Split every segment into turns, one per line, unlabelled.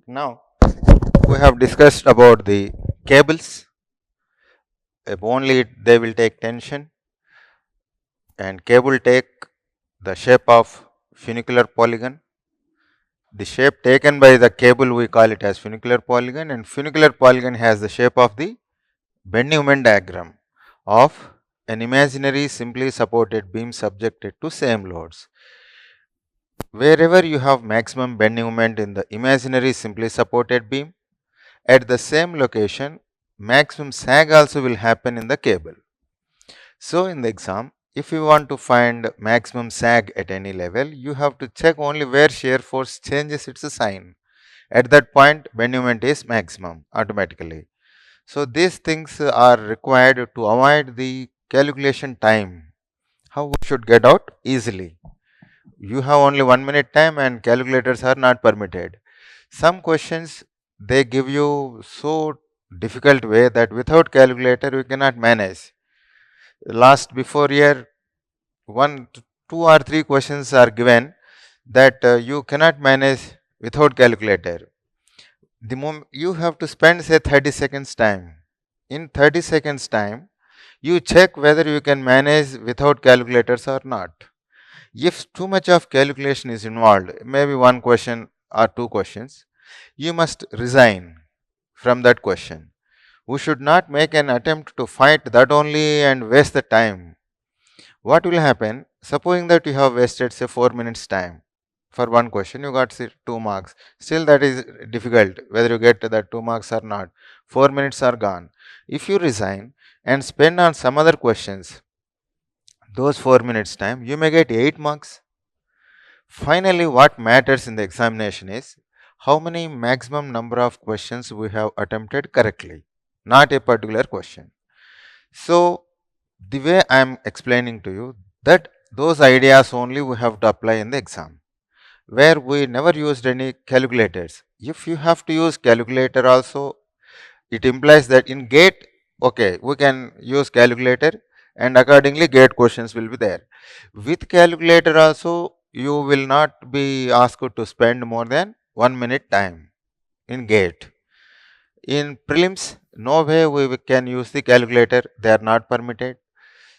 Now we have discussed about the cables. If only they will take tension, and cable take the shape of funicular polygon. The shape taken by the cable we call it as funicular polygon, and funicular polygon has the shape of the bending moment diagram of an imaginary simply supported beam subjected to same loads. Wherever you have maximum bending moment in the imaginary simply supported beam, at the same location, maximum sag also will happen in the cable. So, in the exam, if you want to find maximum sag at any level, you have to check only where shear force changes its sign. At that point, bending moment is maximum automatically. So, these things are required to avoid the calculation time. How we should get out easily? You have only 1 minute time and calculators are not permitted. Some questions they give you so difficult way that without calculator you cannot manage. Last before year, two or three questions are given that you cannot manage without calculator. The moment you have to spend say 30 seconds time. In 30 seconds time, you check whether you can manage without calculators or not. If too much of calculation is involved, maybe one question or two questions, you must resign from that question. We should not make an attempt to fight that only and waste the time. What will happen? Supposing that you have wasted say 4 minutes time for one question, you got say 2 marks. Still that is difficult whether you get that 2 marks or not. 4 minutes are gone. If you resign and spend on some other questions, those 4 minutes time, you may get 8 marks. Finally, what matters in the examination is how many maximum number of questions we have attempted correctly, not a particular question. So, the way I am explaining to you that those ideas only we have to apply in the exam, where we never used any calculators. If you have to use calculator also, it implies that in gate, okay, we can use calculator and accordingly gate questions will be there. With calculator also, you will not be asked to spend more than 1 minute time in gate. In prelims, no way we can use the calculator, they are not permitted.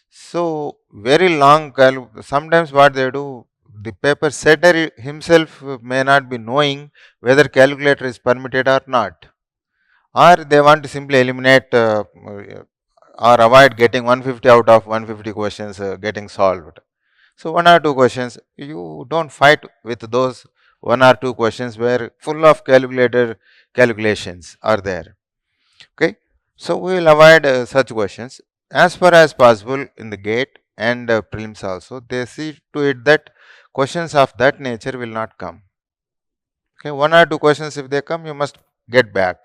So, very long, sometimes what they do, the paper setter himself may not be knowing whether calculator is permitted or not, or they want to simply eliminate or avoid getting 150 out of 150 questions getting solved. So, one or two questions, you don't fight with those one or two questions where full of calculator calculations are there. Okay. So, we will avoid such questions as far as possible in the gate and prelims also. They see to it that questions of that nature will not come. Okay. One or two questions if they come, you must get back.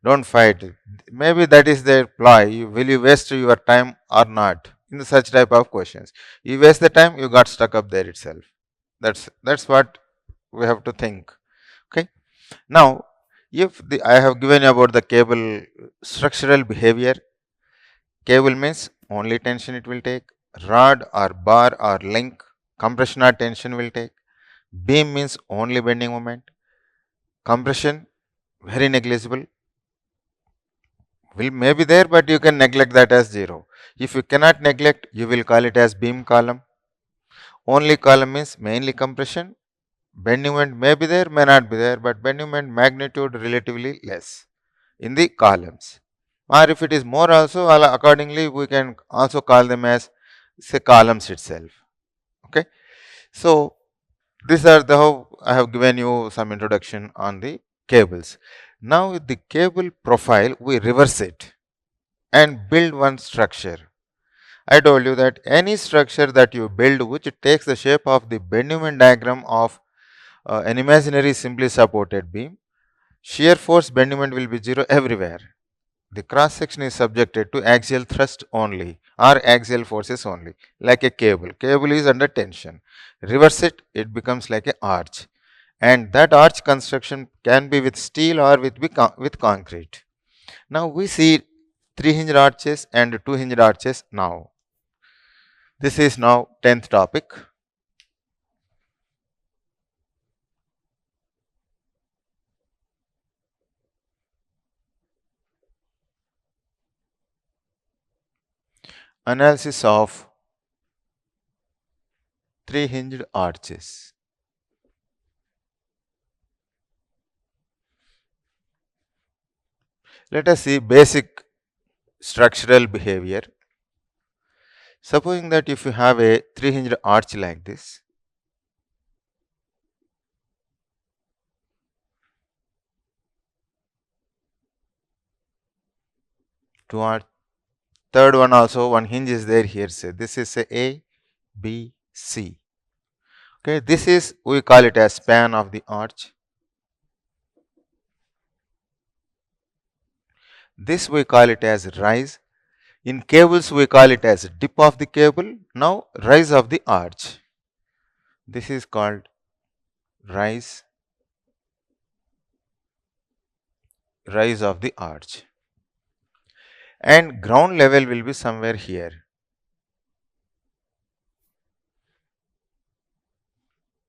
Don't fight. Maybe that is their ploy. Will you waste your time or not in such type of questions? You waste the time, you got stuck up there itself. That's what we have to think. Okay. Now, if I have given you about the cable structural behavior, cable means only tension it will take, rod or bar or link, compression or tension will take, beam means only bending moment, compression very negligible, will may be there but you can neglect that as 0. If you cannot neglect, you will call it as beam column. Only column means mainly compression, bending moment may be there, may not be there, but bending moment magnitude relatively less in the columns. Or if it is more also, accordingly we can also call them as say columns itself. Okay. So, these are the how I have given you some introduction on the cables. Now, with the cable profile, we reverse it and build one structure. I told you that any structure that you build which takes the shape of the bending moment diagram of an imaginary simply supported beam, shear force bending moment will be 0 everywhere. The cross section is subjected to axial thrust only or axial forces only, like a cable. Cable is under tension. Reverse it, it becomes like an arch. And that arch construction can be with steel or with concrete. Now we see 3 hinged arches and 2 hinged arches now. This is now 10th topic. Analysis of three hinged arches. Let us see basic structural behavior. Supposing that if you have a three hinged arch like this, two arch, third one also one hinge is there here, say this is a B, C. Okay, this is, we call it as span of the arch. This we call it as rise. In cables we call it as dip of the cable. Now rise of the arch. This is called rise of the arch. And ground level will be somewhere here.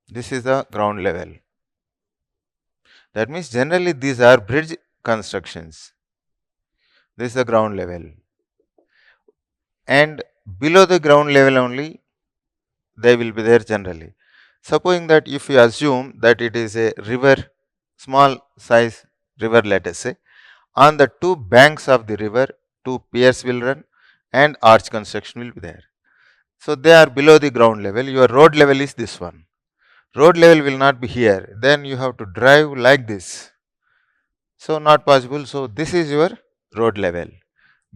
This is the ground level. That means generally these are bridge constructions. This is the ground level. And below the ground level only they will be there generally. Supposing that if you assume that it is a river, small size river, let us say, on the two banks of the river, two piers will run and arch construction will be there. So they are below the ground level. Your road level is this one. Road level will not be here. Then you have to drive like this. So not possible. So this is your road level.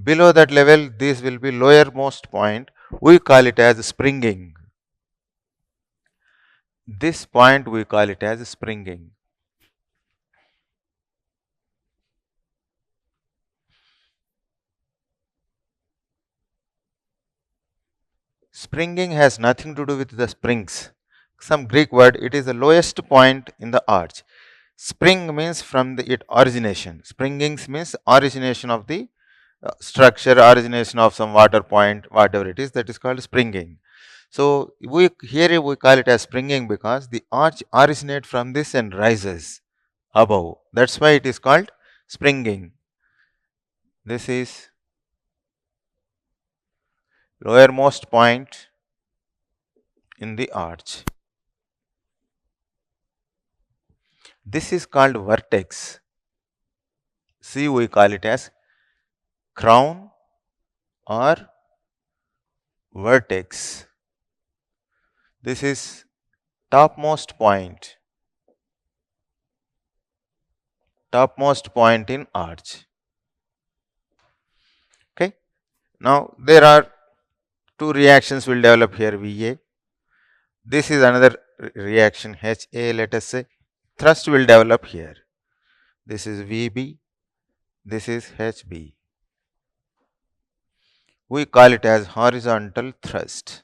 Below that level, this will be lowermost point. We call it as springing. This point we call it as springing. Springing has nothing to do with the springs. Some Greek word, it is the lowest point in the arch. Spring means from the origination. Springing means origination of the structure, origination of some water point, whatever it is, that is called springing. So here we call it as springing because the arch originates from this and rises above. That's why it is called springing. This is lowermost point in the arch. This is called vertex. See, we call it as crown or vertex. This is topmost point in arch. Okay. Now there are two reactions will develop here, VA. This is another reaction, HA, let us say. Thrust will develop here. This is VB, this is HB. We call it as horizontal thrust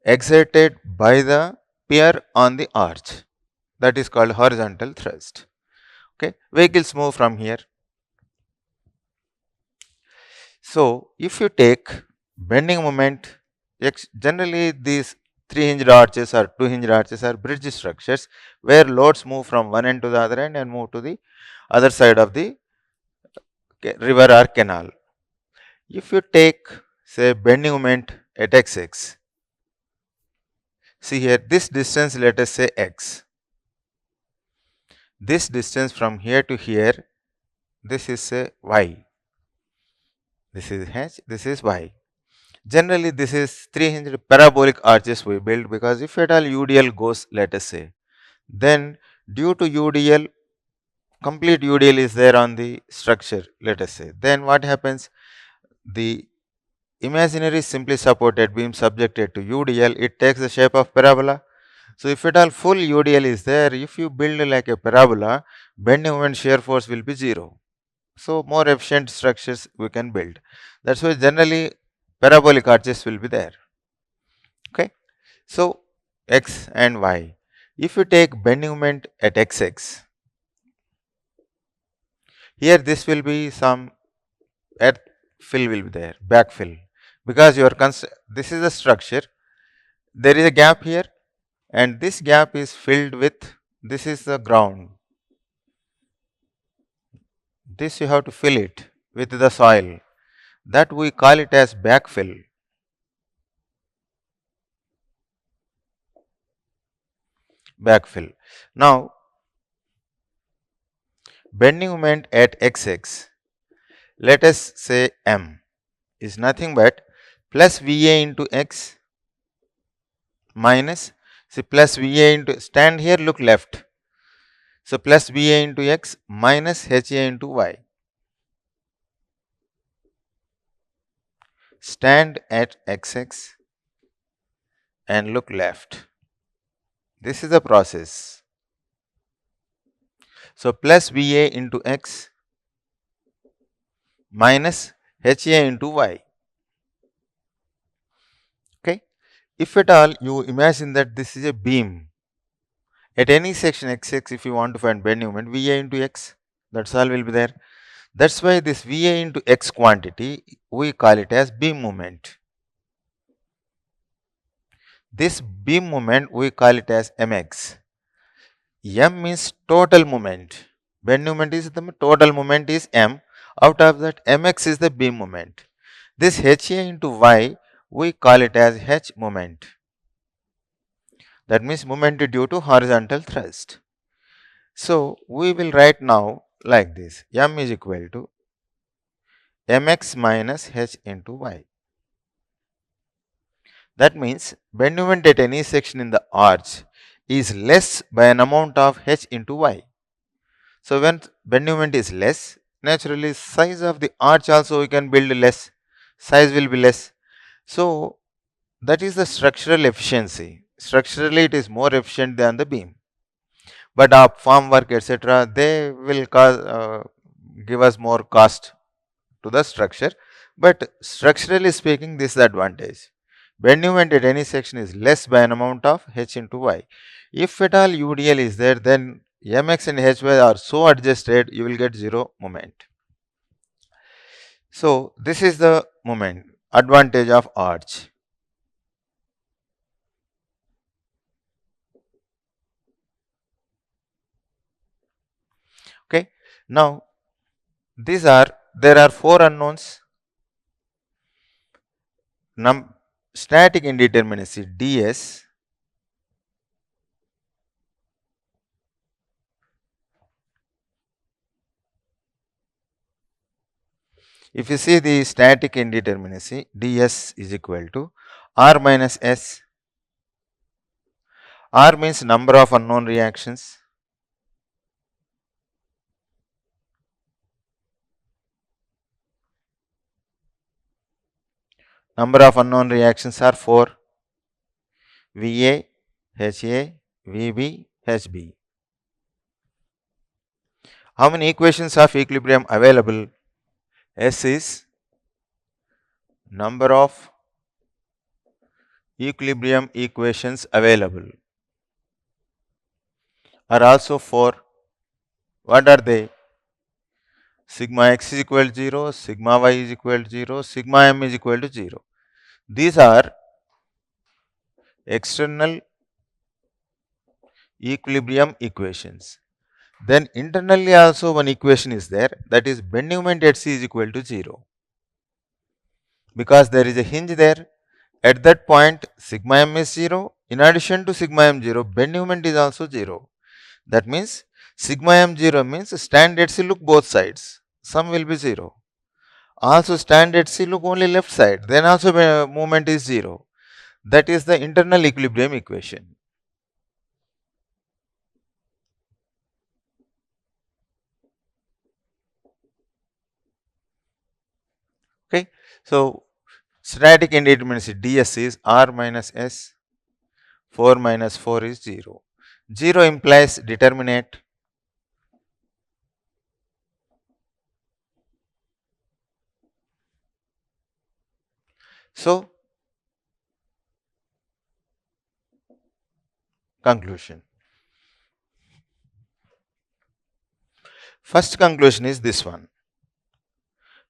exerted by the pier on the arch. That is called horizontal thrust. Okay, vehicles move from here. So if you take bending moment, generally these three hinged arches or two hinged arches are bridge structures where loads move from one end to the other end and move to the other side of the river or canal. If you take, say, bending moment at xx, see here, this distance, let us say x. This distance from here to here, this is say y. This is h, this is y. Generally, this is three hinged parabolic arches we build because if at all UDL goes, let us say, then due to UDL, complete UDL is there on the structure, let us say, then what happens? The imaginary simply supported beam subjected to UDL, it takes the shape of parabola. So if at all full UDL is there, if you build like a parabola, bending moment shear force will be 0. So more efficient structures we can build. That's why generally parabolic arches will be there. Okay. So x and y. If you take bending moment at xx, here this will be some earth fill will be there, backfill, because you are this is a structure, there is a gap here and this gap is filled with, this is the ground, this you have to fill it with the soil. that we call it as backfill. Backfill. Now, bending moment at xx, let us say m, is nothing but plus Va into x minus, see, plus Va into, stand here, look left. So, plus Va into x minus Ha into y. Stand at xx and look left. This is the process. So, plus Va into x minus Ha into y. Okay. If at all you imagine that this is a beam at any section xx, if you want to find bending moment, Va into x, that's all will be there. That's why this Va into x quantity, we call it as beam moment. This beam moment we call it as mx. M means total moment. Bend moment is the total moment is m. Out of that, mx is the beam moment. This Ha into y, we call it as h moment. That means moment due to horizontal thrust. So, we will write now like this: m is equal to mx minus h into y. That means bend moment at any section in the arch is less by an amount of h into y. So, when bend moment is less, naturally size of the arch also we can build less, size will be less. So, that is the structural efficiency. Structurally it is more efficient than the beam. But our farm work etc., they will give us more cost to the structure. But structurally speaking, this is the advantage. Bend moment at any section is less by an amount of h into y. If at all UDL is there, then mx and hy are so adjusted, you will get zero moment. So, this is the moment, advantage of arch. Okay. Now, there are four unknowns. Static indeterminacy ds, if you see the static indeterminacy, ds is equal to r minus s. R means number of unknown reactions. Number of unknown reactions are 4: Va, Ha, Vb, Hb. How many equations of equilibrium available? S is number of equilibrium equations available are also 4. What are they? Sigma x is equal to 0, sigma y is equal to 0, sigma m is equal to 0. These are external equilibrium equations. Then internally also one equation is there, that is bending moment at C is equal to 0. Because there is a hinge there, at that point sigma m is 0. In addition to sigma m 0, bending moment is also 0. That means sigma m 0 means stand at C, look both sides, sum will be 0. Also stand at C, look only left side, then also moment is 0. That is the internal equilibrium equation. Okay. So, static indeterminacy ds is r minus s, 4 minus 4 is 0. 0 implies determinate. So, conclusion. First conclusion is this one.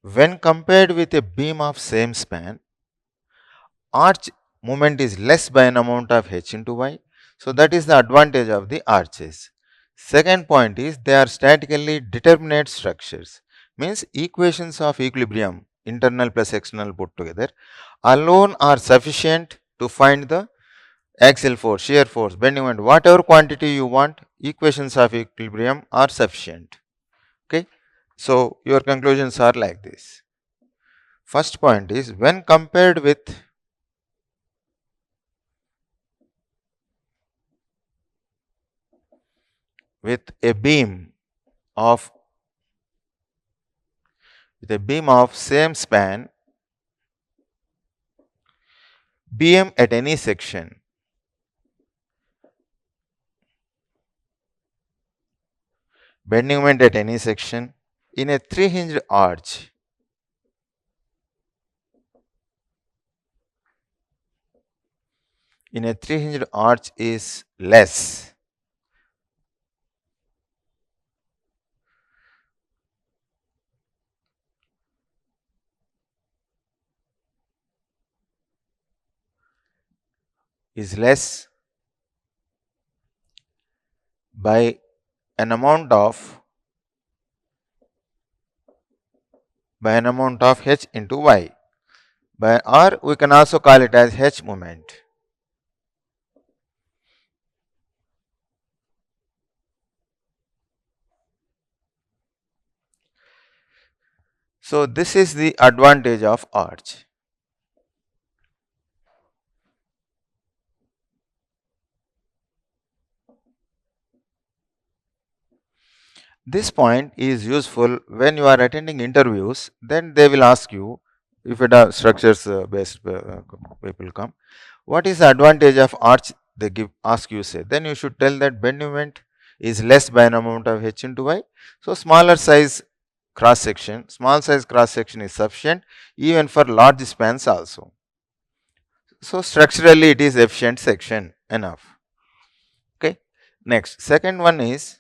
When compared with a beam of same span, arch moment is less by an amount of h into y. So, that is the advantage of the arches. Second point is they are statically determinate structures, means equations of equilibrium internal plus external put together, alone are sufficient to find the axial force, shear force, bending moment, whatever quantity you want, equations of equilibrium are sufficient. Okay. So, your conclusions are like this. First point is, when compared with a beam of same span, BM at any section, bending moment at any section in a three-hinged arch is less by an amount of h into y, or we can also call it as h moment. So, this is the advantage of arch. This point is useful when you are attending interviews. Then they will ask you, if it are structures based people come, what is the advantage of arch? They ask you, say, then you should tell that bend moment is less by an amount of h into y. So, small size cross section is sufficient even for large spans also. So, structurally it is efficient section enough. Okay. Next, second one is,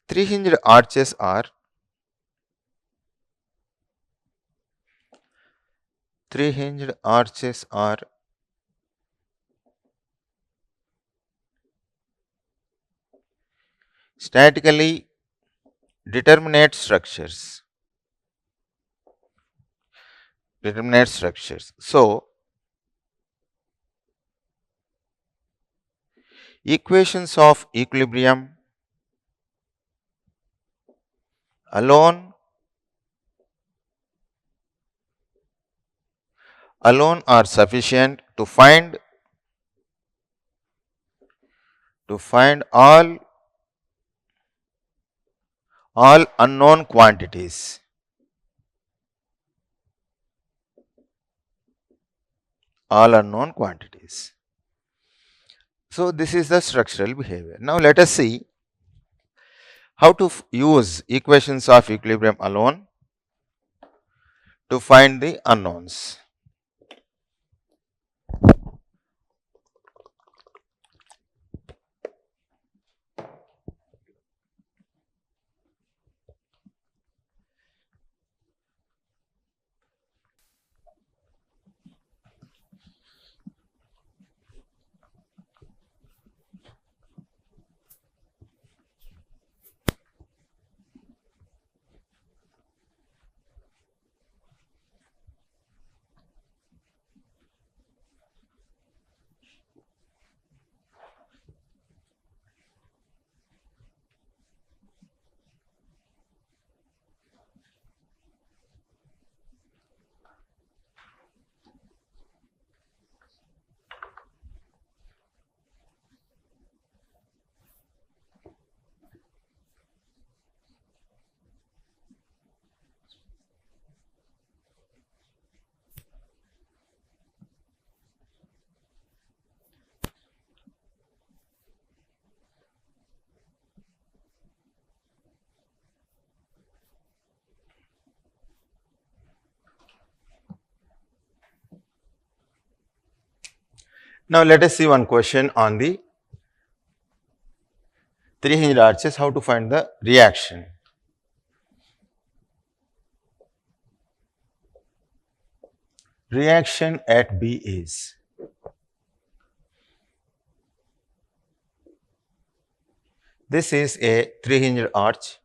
three-hinged arches are statically determinate structures. So, equations of equilibrium alone are sufficient to find all unknown quantities. So, this is the structural behavior. Now, let us see how to use equations of equilibrium alone to find the unknowns. Now, let us see one question on the three-hinged arches, how to find the reaction. Reaction at B is, this is a three-hinged arch.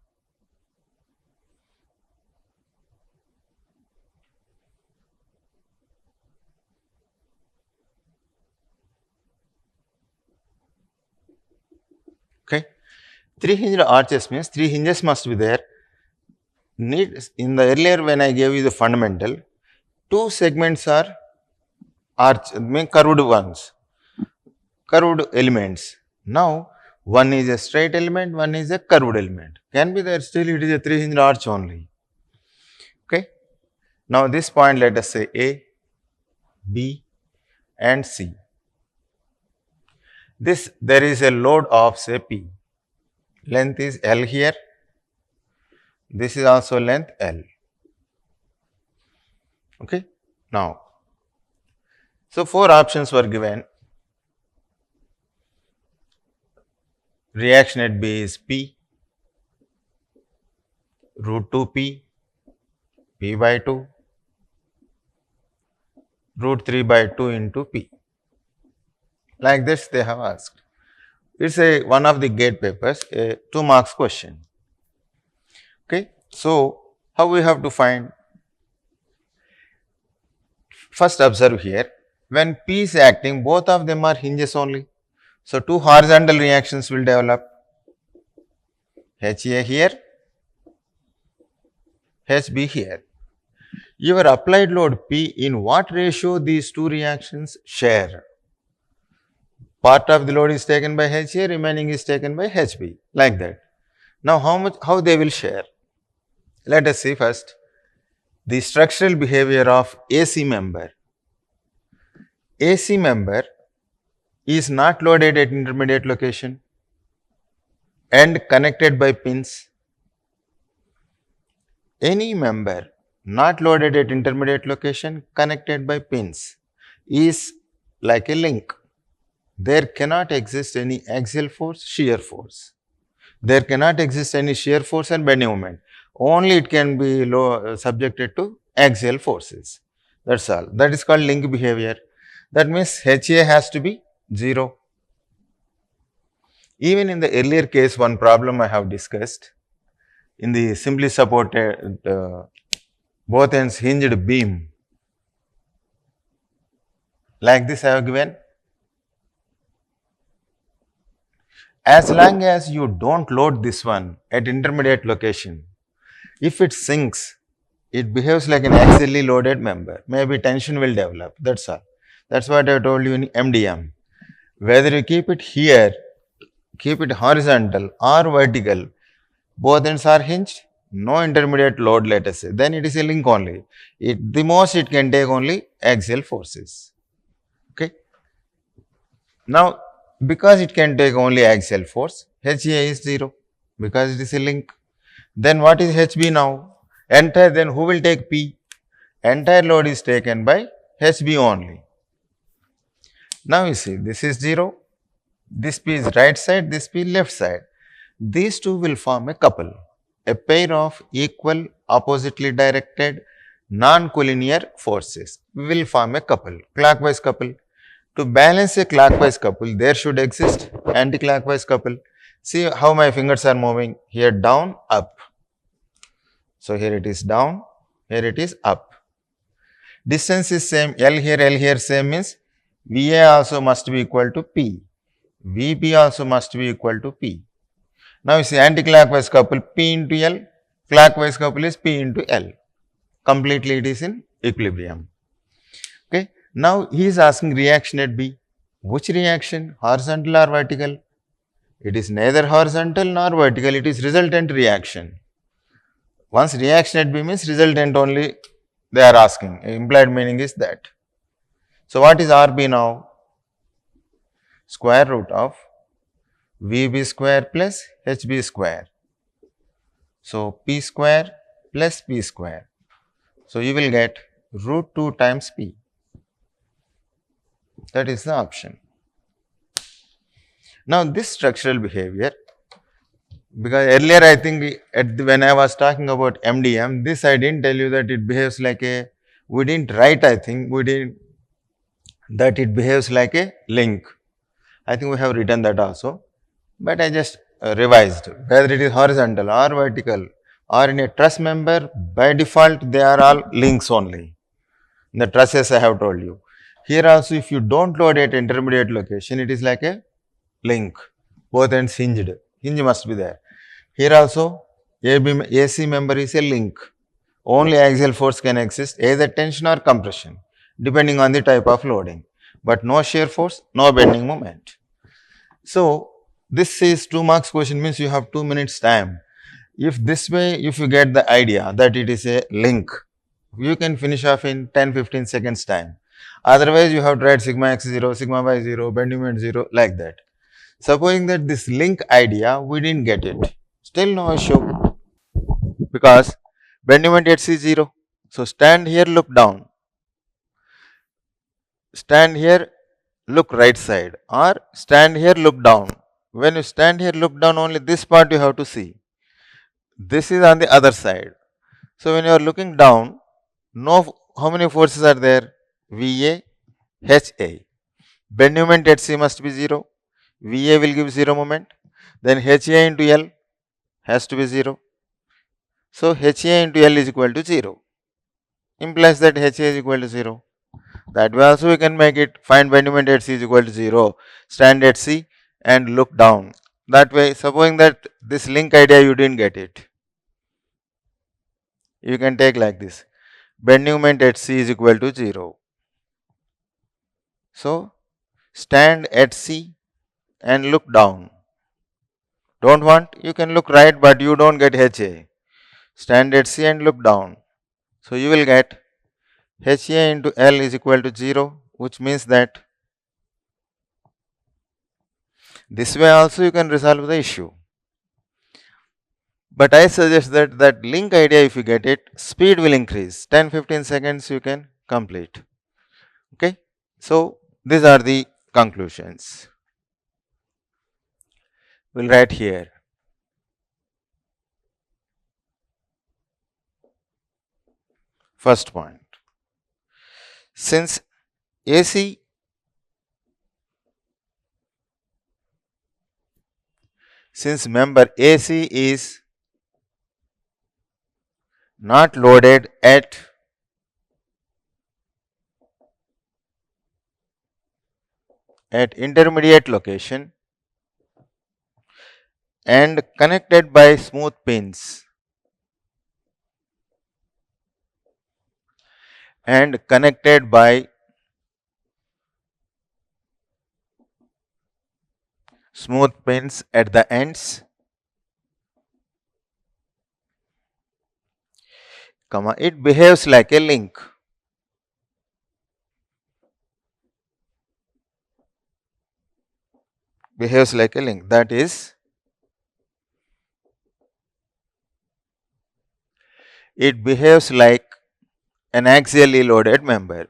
Three hinged arches means three hinges must be there. In the earlier when I gave you the fundamental, two segments are curved ones, curved elements. Now, one is a straight element, one is a curved element. Can be there, still it is a three hinged arch only. Okay. Now, this point let us say A, B and C. There is a load of say P. Length is L here. This is also length L. Okay. Now, so four options were given. Reaction at B is P, root 2P, P by 2, root 3 by 2 into P. Like this they have asked. It's one of the GATE papers, a 2 marks question. Okay. So, how we have to find? First observe here, when P is acting, both of them are hinges only. So, two horizontal reactions will develop, HA here, HB here. Your applied load P, in what ratio these two reactions share? Part of the load is taken by HA, remaining is taken by HB, like that. Now, how they will share? Let us see first the structural behavior of AC member. AC member is not loaded at intermediate location and connected by pins. Any member not loaded at intermediate location connected by pins is like a link. There cannot exist any axial force, shear force. There cannot exist any shear force and bending moment. Only it can be subjected to axial forces. That's all. That is called link behavior. That means HA has to be 0. Even in the earlier case, one problem I have discussed, in the simply supported both ends hinged beam, like this I have given. As long as you don't load this one at intermediate location, if it sinks, it behaves like an axially loaded member. Maybe tension will develop. That's all. That's what I told you in MDM. Whether you keep it here, keep it horizontal or vertical, both ends are hinged, no intermediate load, let us say, then it is a link only. The most it can take only axial forces. Okay. Now, because it can take only axial force, HA is 0 because it is a link. Then what is HB now? Then who will take P? Entire load is taken by HB only. Now you see, this is 0, this P is right side, this P left side. These two will form a couple, a pair of equal, oppositely directed, non-collinear forces will form a couple, clockwise couple. To balance a clockwise couple, there should exist anti-clockwise couple. See how my fingers are moving, here down, up. So, here it is down, here it is up. Distance is same, L here same means VA also must be equal to P. VB also must be equal to P. Now, you see anti-clockwise couple P into L, clockwise couple is P into L. Completely it is in equilibrium. Okay. Now, he is asking reaction at B. Which reaction? Horizontal or vertical? It is neither horizontal nor vertical, it is resultant reaction. Once reaction at B means resultant only they are asking, implied meaning is that. So, what is RB now? Square root of VB square plus HB square. So, P square plus P square. So, you will get root 2 times P. That is the option. Now, this structural behavior, because earlier I think when I was talking about MDM, this I didn't tell you that it behaves like we didn't write, I think, that it behaves like a link. I think we have written that also, but I just revised. Whether it is horizontal or vertical or in a truss member, by default they are all links only. In the trusses I have told you. Here also, if you don't load at intermediate location, it is like a link, both ends hinged. hinge must be there. Here also AC member is a link. Only axial force can exist, either tension or compression, depending on the type of loading, but no shear force, no bending moment. So this is 2 marks question, means you have 2 minutes time. If this way, if you get the idea that it is a link, you can finish off in 10-15 seconds time. Otherwise, you have to write sigma x 0, sigma y 0, bending moment 0, like that. Supposing that this link idea, we didn't get it, still no issue, because bending moment at C 0. So stand here, look down. Stand here, look right side, or stand here, look down. When you stand here, look down, only this part you have to see. This is on the other side. So when you are looking down, how many forces are there? VA, HA. Bending moment at C must be 0. VA will give 0 moment. Then HA into L has to be 0. So HA into L is equal to 0. Implies that HA is equal to 0. That way also we can make it, find bending moment at C is equal to 0. Stand at C and look down. That way, supposing that this link idea you didn't get it, you can take like this. Bending moment at C is equal to 0. So stand at C and look down. Don't want, you can look right, but you don't get HA. Stand at C and look down. So you will get HA into L is equal to 0, which means that this way also you can resolve the issue. But I suggest that that link idea, if you get it, speed will increase. 10-15 seconds you can complete. Okay. So these are the conclusions. We'll write here. First point. Since member AC is not loaded at intermediate location and connected by smooth pins at the ends, it behaves like a link. That is, it behaves like an axially loaded member.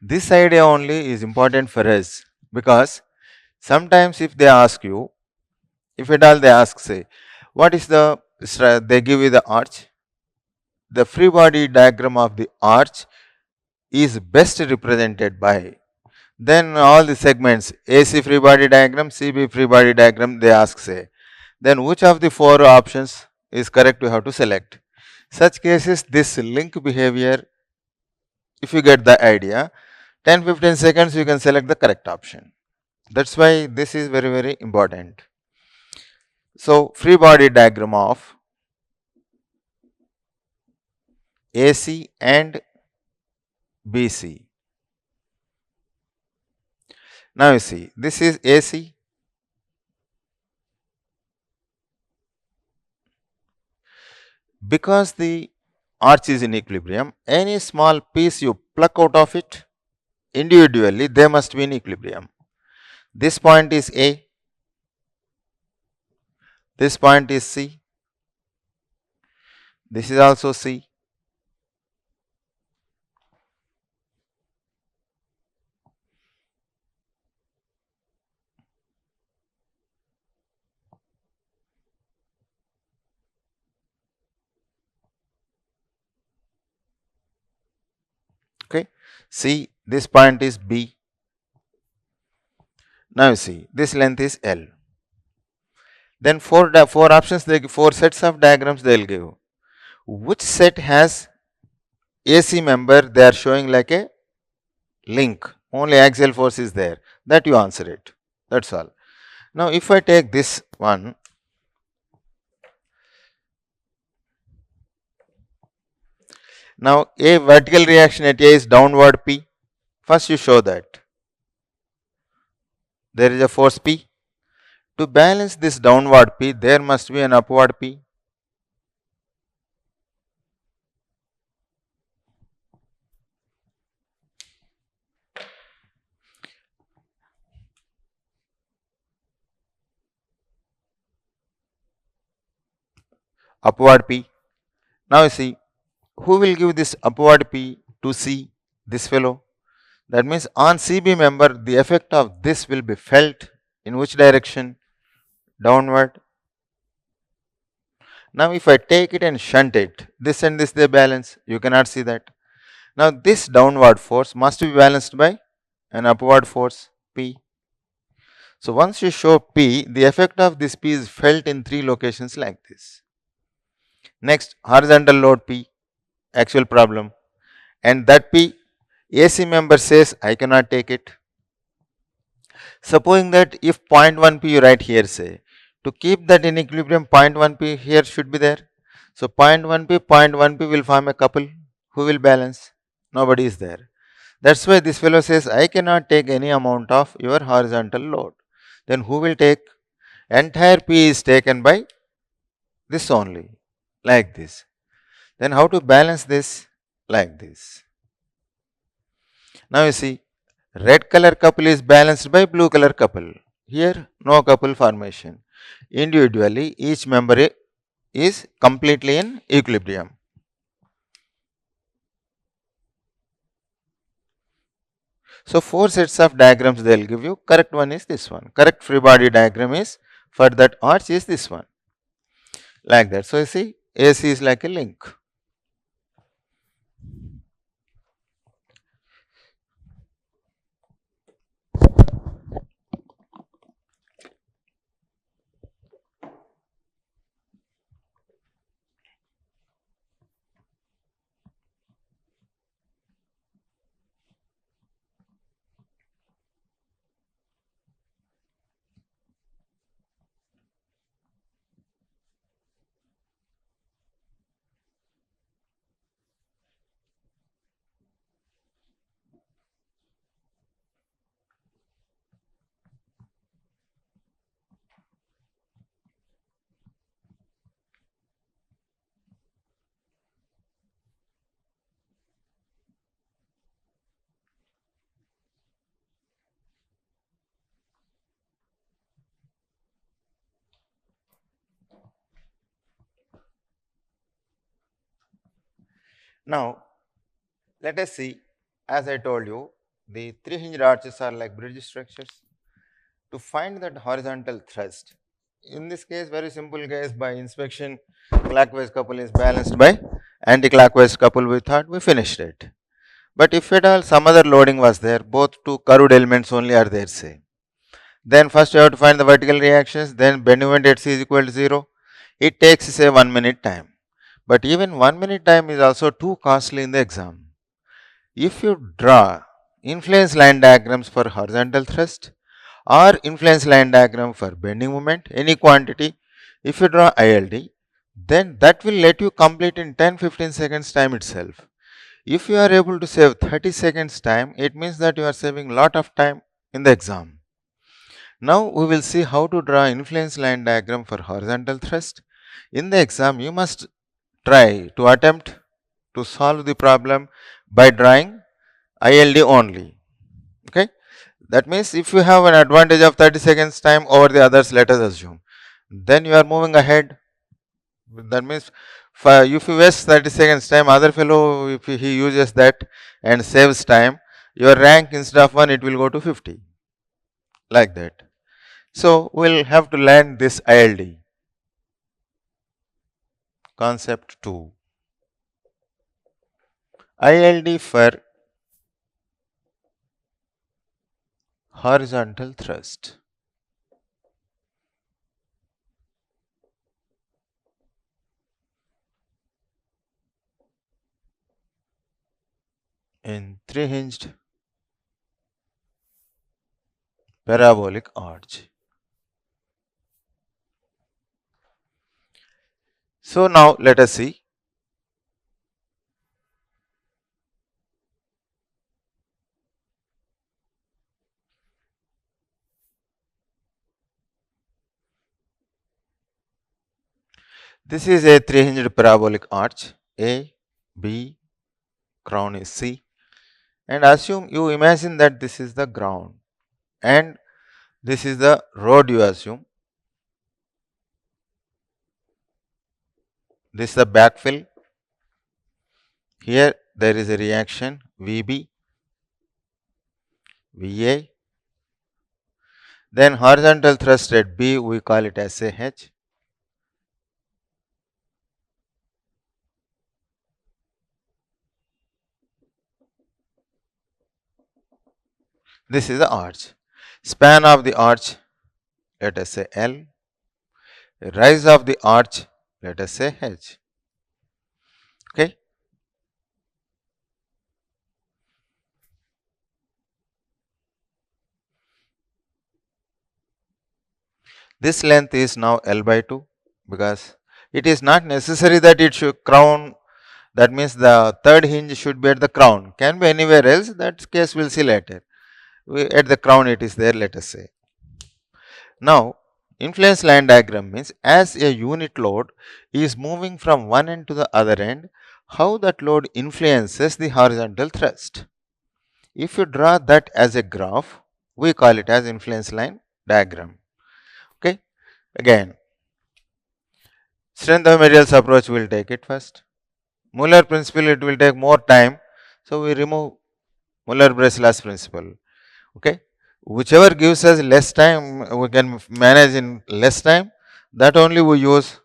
This idea only is important for us, because sometimes if they ask you, if at all they ask, say, what is they give you the arch. The free body diagram of the arch is best represented by, then all the segments, AC free body diagram, CB free body diagram, they ask, say, then which of the 4 options is correct, you have to select. Such cases, this link behavior, if you get the idea, 10-15 seconds you can select the correct option. That's why this is very, very important. So free body diagram of AC and BC. Now you see, this is AC. Because the arch is in equilibrium, any small piece you pluck out of it individually, they must be in equilibrium. This point is A, this point is C, this is also C. Okay, see, this point is B. Now you see, this length is L. Then four options, 4 sets of diagrams they will give. which set has AC member, they are showing like a link, only axial force is there, that you answer it, that's all. Now if I take this one, now a vertical reaction at A is downward P. First you show that there is a force P. To balance this downward P, there must be an upward P. Upward P. Now you see, who will give this upward P to C? This fellow. That means on CB member, the effect of this will be felt in which direction? Downward. Now if I take it and shunt it, this and this they balance, you cannot see that. Now this downward force must be balanced by an upward force P. So once you show P, the effect of this P is felt in 3 locations like this. Next, horizontal load P, actual problem, and that P, AC member says I cannot take it. Supposing that if 0.1 P you write here, say, to keep that in equilibrium 0.1 P here should be there. So 0.1 P will form a couple. Who will balance? Nobody is there. That's why this fellow says I cannot take any amount of your horizontal load. Then who will take? Entire P is taken by this only, like this. Then how to balance this? Like this. Now you see, red color couple is balanced by blue color couple. Here no couple formation. Individually each member is completely in equilibrium. So 4 sets of diagrams they will give you. Correct one is this one. Correct free body diagram is for that arch is this one. Like that. So you see, AC is like a link. Now let us see, as I told you, the 3 hinged arches are like bridge structures. To find that horizontal thrust, in this case very simple case, by inspection clockwise couple is balanced by anti-clockwise couple, we thought we finished it. But if at all some other loading was there, both two curved elements only are there, say, then first you have to find the vertical reactions, then bend moment at C is equal to 0. It takes say 1 minute time. But even 1 minute time is also too costly in the exam. If you draw influence line diagrams for horizontal thrust or influence line diagram for bending moment, any quantity, if you draw ILD, then that will let you complete in 10-15 seconds time itself. If you are able to save 30 seconds time, it means that you are saving lot of time in the exam. Now we will see how to draw influence line diagram for horizontal thrust. In the exam, you must try to attempt to solve the problem by drawing ILD only. Okay. That means if you have an advantage of 30 seconds time over the others, let us assume, then you are moving ahead. That means if you waste 30 seconds time, other fellow, if he uses that and saves time, your rank instead of 1, it will go to 50. Like that. So we'll have to learn this ILD. Concept 2. ILD for horizontal thrust. in three-hinged parabolic arch. So now let us see. This is a three-hinged parabolic arch. A, B, crown is C, and assume you imagine that this is the ground and this is the road. You assume this is the backfill. Here there is a reaction VB, VA, then horizontal thrust at B, we call it as a H. This is the arch. Span of the arch, let us say L. Rise of the arch, let us say H. Okay. This length is now L by 2 because it is not necessary that it should crown. That means the third hinge should be at the crown. Can be anywhere else. That case we will see later. At the crown it is there, let us say. Now, influence line diagram means as a unit load is moving from one end to the other end, how that load influences the horizontal thrust. If you draw that as a graph, we call it as influence line diagram. Okay. Again, strength of materials approach will take it first. Muller principle, it will take more time. So, we remove Muller-Breslas principle. Okay. Whichever gives us less time, we can manage in less time, that only we use.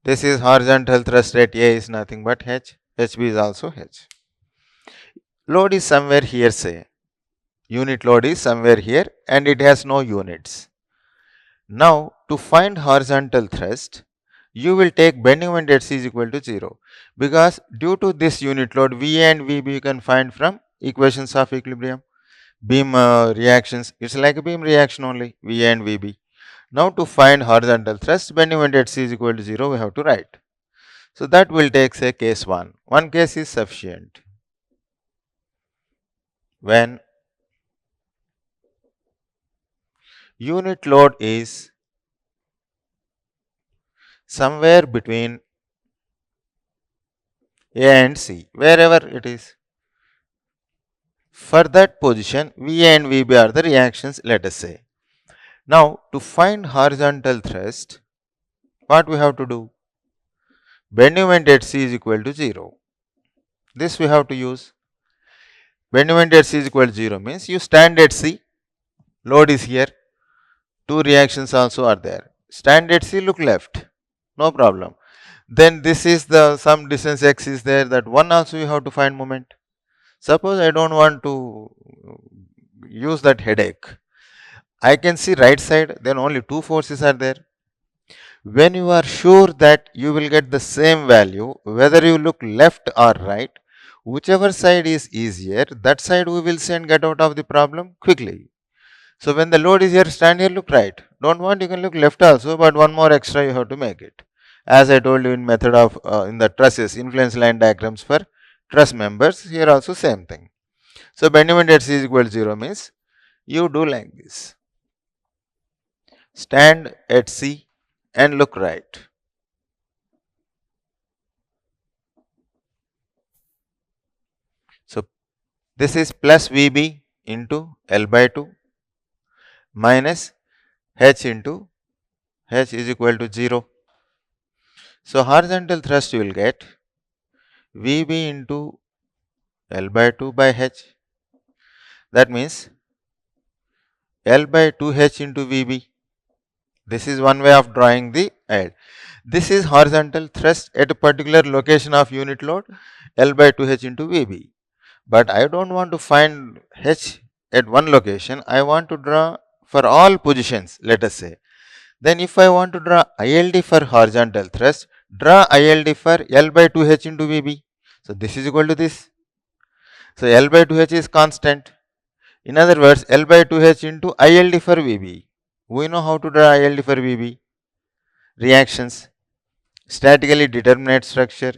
This is horizontal thrust rate, A is nothing but H, HB is also H. Load is somewhere here, say. Unit load is somewhere here and it has no units. Now, to find horizontal thrust, you will take bending moment at C is equal to 0 because due to this unit load, VA and VB you can find from equations of equilibrium. Beam reactions, it's like a beam reaction only, VA and VB. Now, to find horizontal thrust, bending moment at C is equal to 0, we have to write. So, that will take say case 1. One case is sufficient. When unit load is somewhere between A and C, wherever it is. For that position, VA and VB are the reactions, let us say. Now, to find horizontal thrust, what we have to do? Bending moment at C is equal to 0. This we have to use. Bending moment at C is equal to 0 means you stand at C, load is here, two reactions also are there. Stand at C, look left, no problem. Then this is the some distance x is there, that one also you have to find moment. Suppose I don't want to use that headache. I can see right side, then only two forces are there. When you are sure that you will get the same value, whether you look left or right, whichever side is easier, that side we will see and get out of the problem quickly. So, when the load is here, stand here, look right. Don't want, you can look left also, but one more extra you have to make it. As I told you in method of, in the trusses, influence line diagrams for truss members, here also same thing. So, bending moment at C is equal to 0 means you do like this. Stand at C and look right. So, this is plus VB into L by 2 minus H into H is equal to 0. So, horizontal thrust you will get VB into L by 2 by H. That means L by 2H into VB. This is one way of drawing the L. This is horizontal thrust at a particular location of unit load, L by 2H into VB. But I don't want to find H at one location, I want to draw for all positions, let us say. Then if I want to draw ILD for horizontal thrust, draw ILD for L by 2H into VB. So, this is equal to this. So L by 2H is constant. In other words, L by 2H into ILD for VB. We know how to draw ILD for VB. Reactions, statically determinate structure.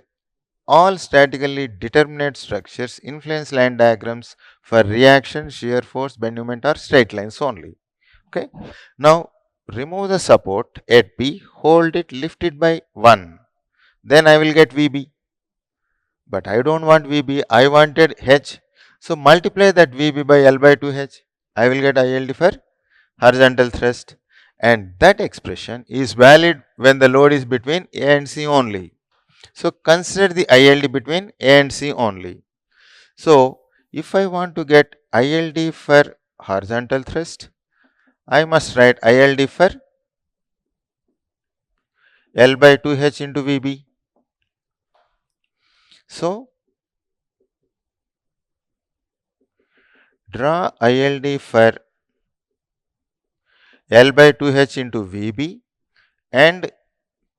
All statically determinate structures influence line diagrams for reaction, shear force, bend moment or straight lines only. Okay. Now remove the support at B, hold it, lift it by 1. Then I will get VB. But I don't want VB, I wanted H. So multiply that VB by L by 2H. I will get ILD for horizontal thrust. And that expression is valid when the load is between A and C only. So consider the ILD between A and C only. So if I want to get ILD for horizontal thrust, I must write ILD for L by 2H into VB. So draw ILD for L by 2H into VB and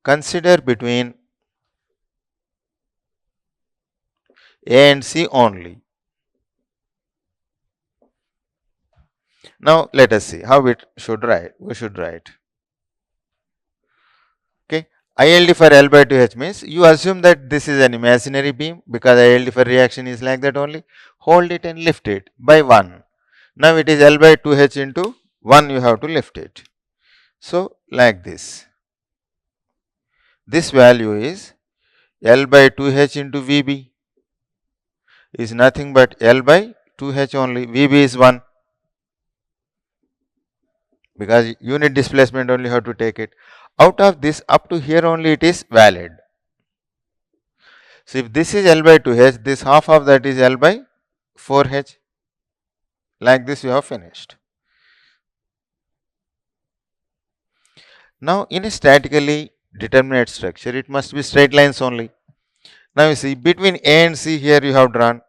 consider between A and C only. Now let us see how we should write. Okay, ILD for L by 2H means you assume that this is an imaginary beam because ILD for reaction is like that only. Hold it and lift it by 1. Now it is L by 2H into 1, you have to lift it. So like this. This value is L by 2H into VB is nothing but L by 2H only. VB is 1 because unit displacement only have to take it. Out of this up to here only it is valid. So if this is L by 2H, this half of that is L by 4H. Like this you have finished. Now in a statically determinate structure, it must be straight lines only. Now you see between A and C here you have drawn.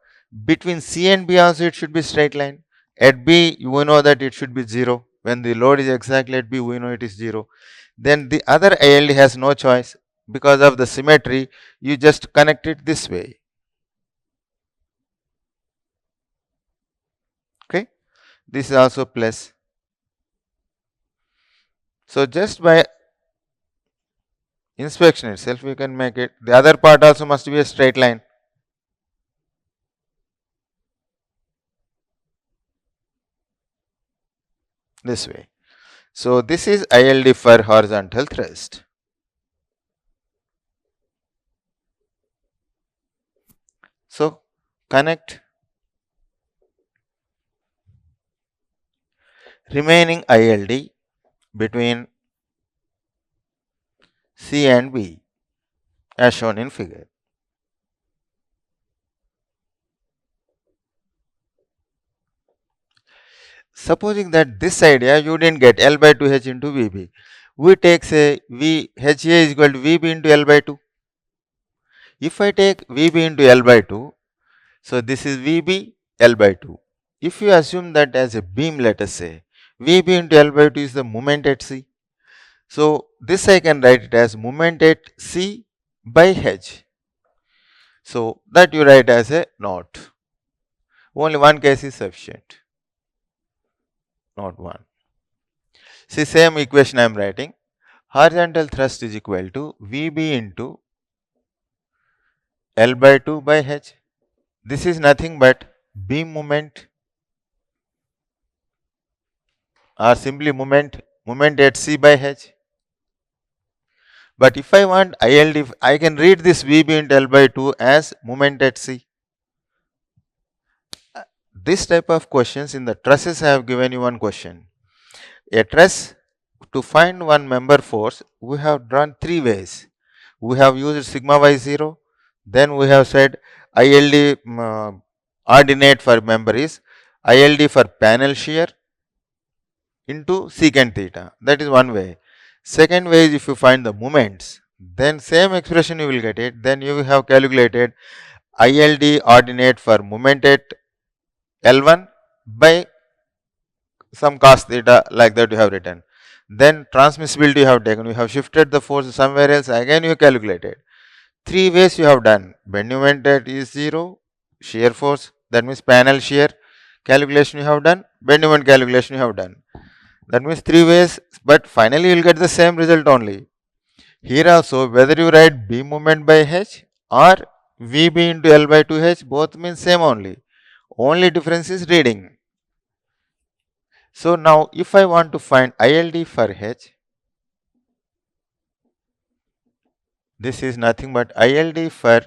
Between C and B also it should be straight line. At B you know that it should be 0. When the load is exactly at B, we know it is 0. Then the other ILD has no choice. Because of the symmetry, you just connect it this way. Okay. This is also plus. So just by inspection itself, we can make it. The other part also must be a straight line. This way. So this is ILD for horizontal thrust. So connect remaining ILD between C and B as shown in figure. Supposing that this idea you didn't get L by 2H into VB, we take say HA is equal to VB into L by 2. If I take VB into L by 2, so this is VB L by 2. If you assume that as a beam, let us say, VB into L by 2 is the moment at C. So this I can write it as moment at C by H. So that you write as a naught. Only one case is sufficient. Not one. See, same equation I am writing. Horizontal thrust is equal to VB into L by 2 by H. This is nothing but beam moment or simply moment at C by H. But if I want ILD, I can read this VB into L by 2 as moment at C. This type of questions in the trusses I have given you one question. A truss, to find one member force, we have drawn 3 ways. We have used sigma y0, then we have said ILD ordinate for member is ILD for panel shear into secant theta. That is one way. Second way is if you find the moments, then same expression you will get it. Then you have calculated ILD ordinate for moment at L1 by some cos theta, like that you have written. Then transmissibility you have taken, you have shifted the force somewhere else, again you calculated. 3 ways you have done. Bend moment at is 0, shear force That means panel shear calculation you have done, bend moment calculation you have done. That means 3 ways, but finally you will get the same result only. Here also, whether you write B moment by H or VB into L by 2H, both means same only. Only difference is reading. So now if I want to find ILD for H, this is nothing but ILD for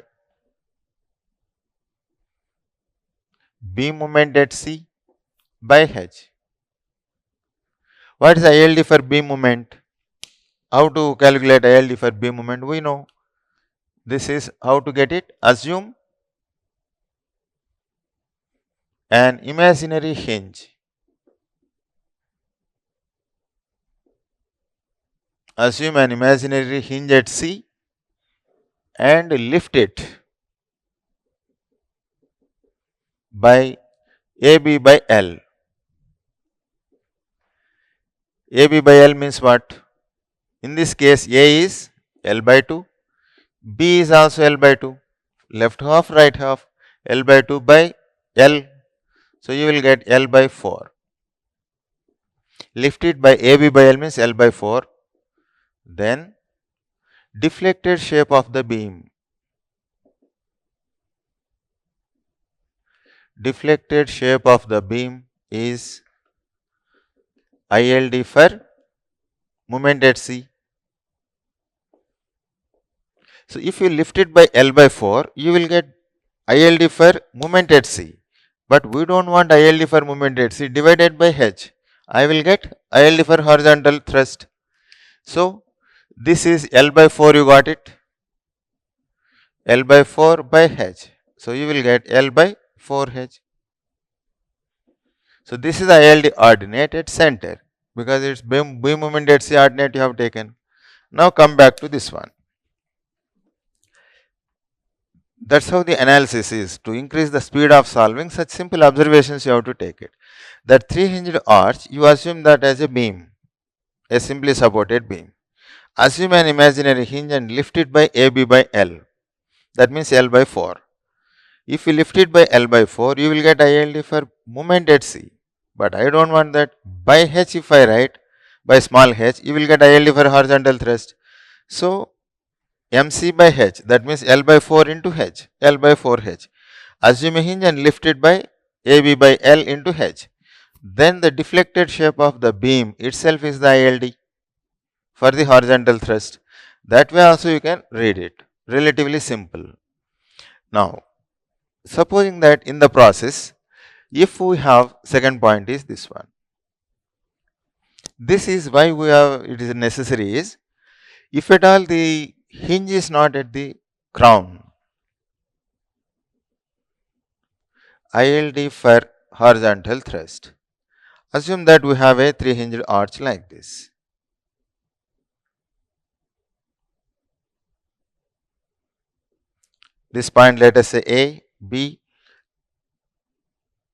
B moment at C by H. What is ILD for B moment? How to calculate ILD for B moment? We know. This is how to get it. Assume an imaginary hinge. Assume an imaginary hinge at C and lift it by AB by L. AB by L means what? In this case, A is L by 2, B is also L by 2, left half, right half, L by 2 by L. So you will get L by 4. Lift it by AB by L means L by 4. Then deflected shape of the beam. Deflected shape of the beam is ILD for moment at C. So if you lift it by L by 4, you will get ILD for moment at C. But we don't want ILD for moment at C divided by H. I will get ILD for horizontal thrust. So this is L by 4, you got it. L by 4 by H. So you will get L by 4H. So this is ILD ordinate at center because it's beam moment at C ordinate you have taken. Now come back to this one. That's how the analysis is. To increase the speed of solving such simple observations, you have to take it. That 3-hinged arch, you assume that as a beam, a simply supported beam. Assume an imaginary hinge and lift it by AB by L. That means L by 4. If you lift it by L by 4, you will get ILD for moment at C. But I don't want that. By H, if I write by small h, you will get ILD for horizontal thrust. So MC by H, that means L by 4 into H, L by 4H. Assume a hinge and lift it by AB by L into H. Then the deflected shape of the beam itself is the ILD for the horizontal thrust. That way also you can read it. Relatively simple. Now, supposing that in the process, if we have, second point is this one. This is why we have, it is necessary is, if at all the hinge is not at the crown, ILD for horizontal thrust. Assume that we have a 3-hinged arch like this. This point, let us say A, B.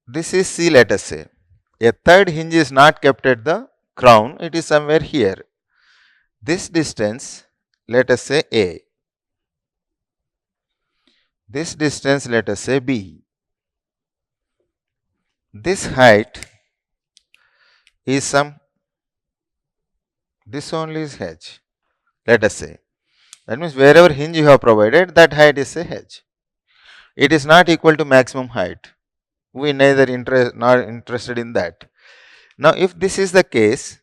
This is C, let us say. A third hinge is not kept at the crown, it is somewhere here. This distance, let us say A. This distance, let us say B. This height is this only is H, let us say. That means wherever hinge you have provided, that height is a H. It is not equal to maximum height. We neither not interested in that. Now, if this is the case,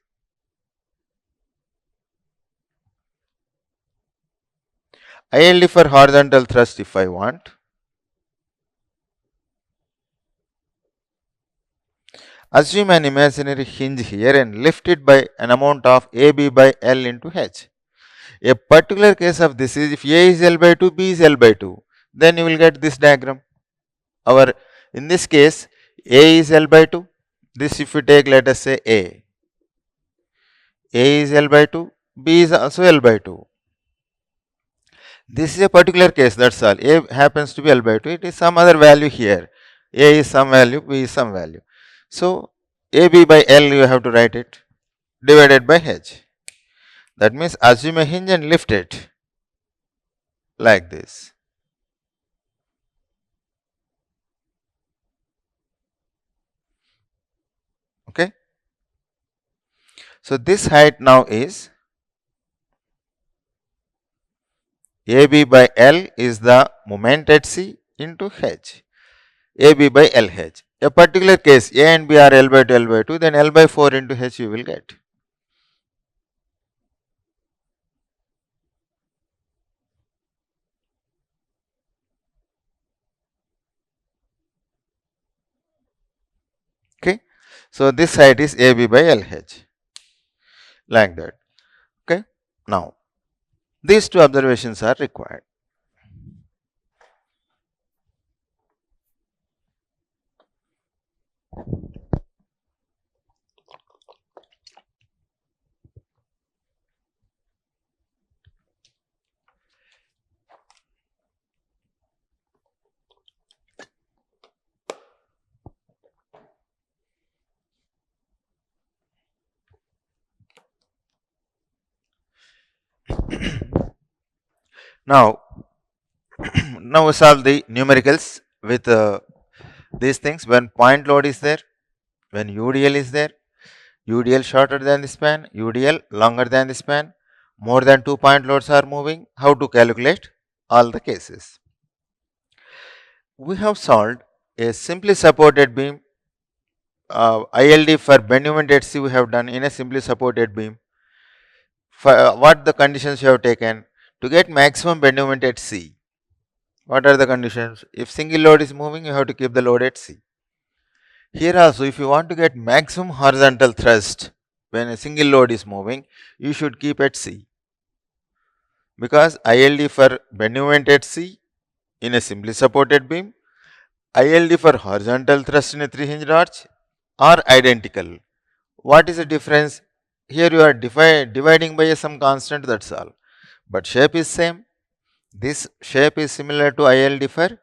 ILD for horizontal thrust if I want, assume an imaginary hinge here and lift it by an amount of AB by L into H. A particular case of this is if A is L by 2, B is L by 2, then you will get this diagram. In this case, A is L by 2. This if you take, let us say A is L by 2, B is also L by 2. This is a particular case, that's all. A happens to be L by 2, it is some other value here. A is some value, B is some value. So, AB by L you have to write it divided by H. That means assume a hinge and lift it like this. So this height now is AB by L is the moment at C into H. AB by LH. A particular case A and B are L by 2, L by 2, then L by 4 into H you will get. Okay. So this height is AB by LH, like that. Okay. Now, these two observations are required. Now, now we solve the numericals with these things. When point load is there, when UDL is there, UDL shorter than the span, UDL longer than the span, more than 2 point loads are moving, how to calculate all the cases. We have solved a simply supported beam, ILD for bend moment at C we have done in a simply supported beam. For what the conditions you have taken to get maximum bend moment at C? What are the conditions? If single load is moving, you have to keep the load at C. Here also, if you want to get maximum horizontal thrust when a single load is moving, you should keep at C. Because ILD for bend moment at C in a simply supported beam, ILD for horizontal thrust in a 3-hinge arch are identical. What is the difference? Here you are dividing by some constant, that's all. But shape is same. This shape is similar to ILD for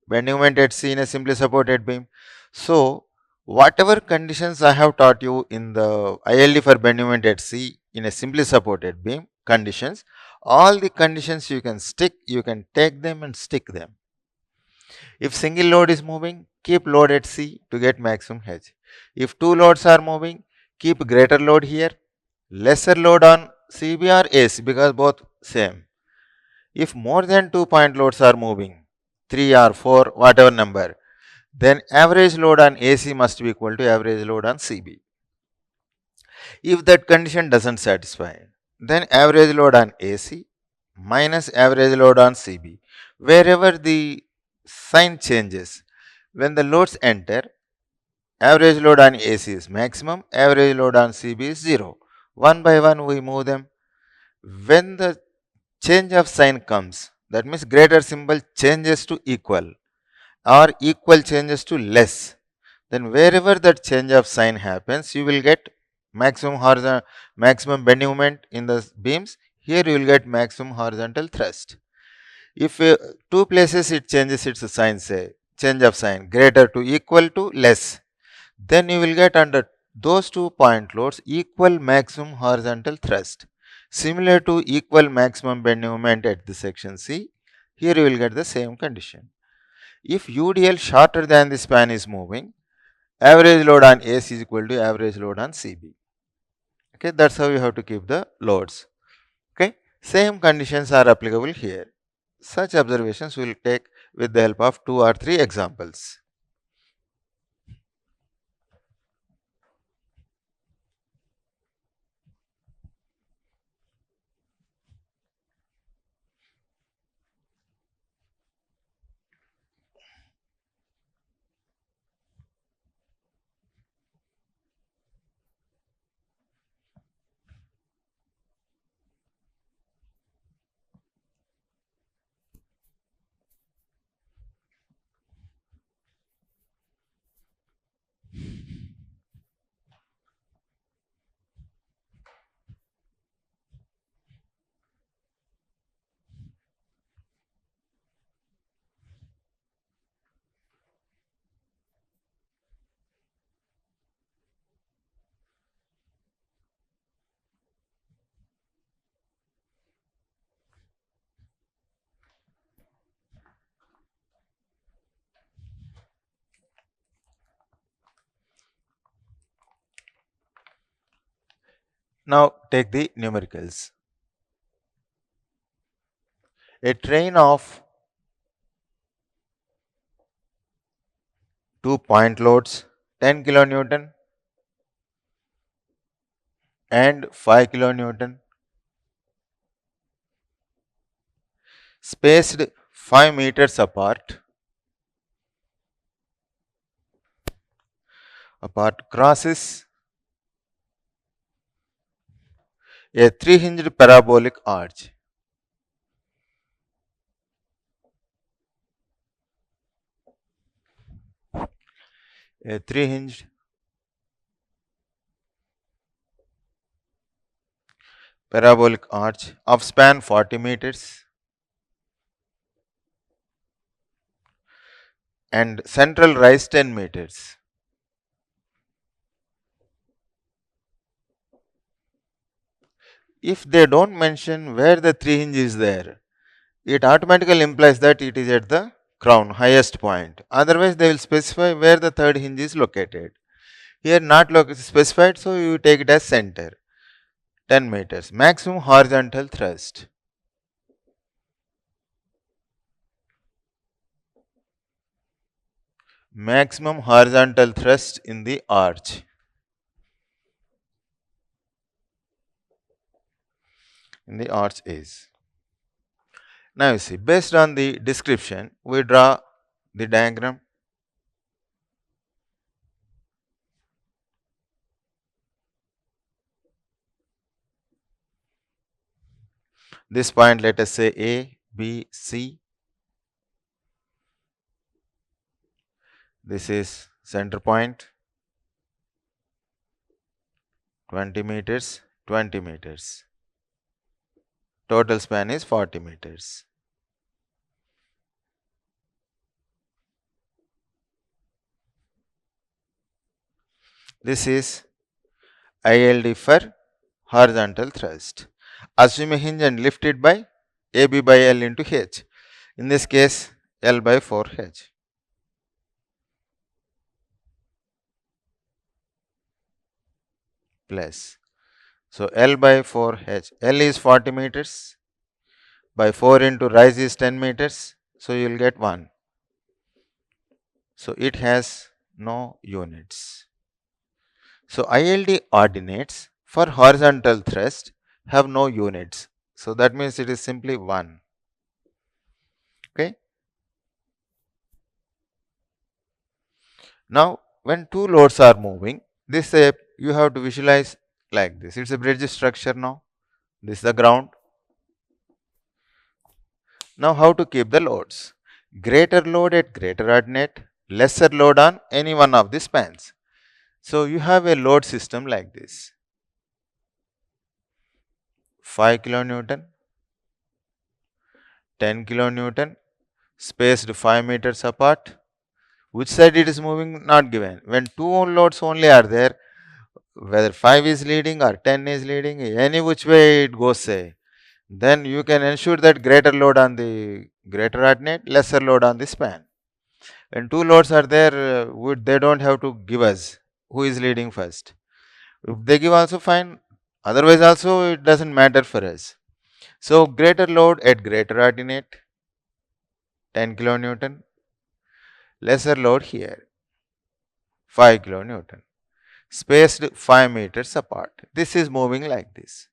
bending moment at C in a simply supported beam. So, whatever conditions I have taught you in the ILD for bending moment at C in a simply supported beam conditions, all the conditions you can take them and stick them. If single load is moving, keep load at C to get maximum H. If two loads are moving, keep greater load here, lesser load on CB or AC because both same. If more than 2 point loads are moving, 3 or 4, whatever number, then average load on AC must be equal to average load on CB. If that condition doesn't satisfy, then average load on AC minus average load on CB. Wherever the sign changes, when the loads enter, average load on AC is maximum, average load on CB is 0. One by one we move them. When the change of sign comes, that means greater symbol changes to equal or equal changes to less, then wherever that change of sign happens, you will get maximum horizontal, maximum bending moment in the beams. Here you will get maximum horizontal thrust. If two places it changes its sign, say change of sign greater to equal to less, then you will get under those 2 point loads equal maximum horizontal thrust. Similar to equal maximum bending moment at the section C, here you will get the same condition. If UDL shorter than the span is moving, average load on AC is equal to average load on CB. Okay, that's how you have to keep the loads. Okay, same conditions are applicable here. Such observations we will take with the help of 2 or 3 examples. Now take the numericals. A train of 2 point loads 10 kilonewton and 5 kilonewton spaced 5 meters apart crosses a 3-hinged parabolic arch. A 3-hinged parabolic arch of span 40 meters and central rise 10 meters. If they don't mention where the 3 hinge is there, it automatically implies that it is at the crown, highest point. Otherwise, they will specify where the third hinge is located. Here not specified, so you take it as center. 10 meters. Maximum horizontal thrust. Maximum horizontal thrust in the arch. Is. Now you see, based on the description, we draw the diagram. This point, let us say A, B, C. This is center point, 20 meters, 20 meters. Total span is 40 meters. This is ILD for horizontal thrust. Assume a hinge and lift it by AB by L into H. In this case, L by 4H. Plus. So, L by 4H. L is 40 meters. By 4 into rise is 10 meters. So, you will get 1. So, it has no units. So, ILD ordinates for horizontal thrust have no units. So, that means it is simply 1. Okay. Now, when two loads are moving, this you have to visualize like this. It's a bridge structure now. This is the ground. Now, how to keep the loads? Greater load at greater ordinate, lesser load on any one of the spans. So, you have a load system like this. 5 kilonewton, 10 kilonewton, spaced 5 meters apart. Which side it is moving not given. When two loads only are there, whether 5 is leading or 10 is leading, any which way it goes, say, then you can ensure that greater load on the greater ordinate, lesser load on the span. When two loads are there, they don't have to give us who is leading first. If they give also fine, otherwise also it doesn't matter for us. So, greater load at greater ordinate, 10 kilonewton, lesser load here, 5 kilonewton, spaced 5 meters apart. This is moving like this.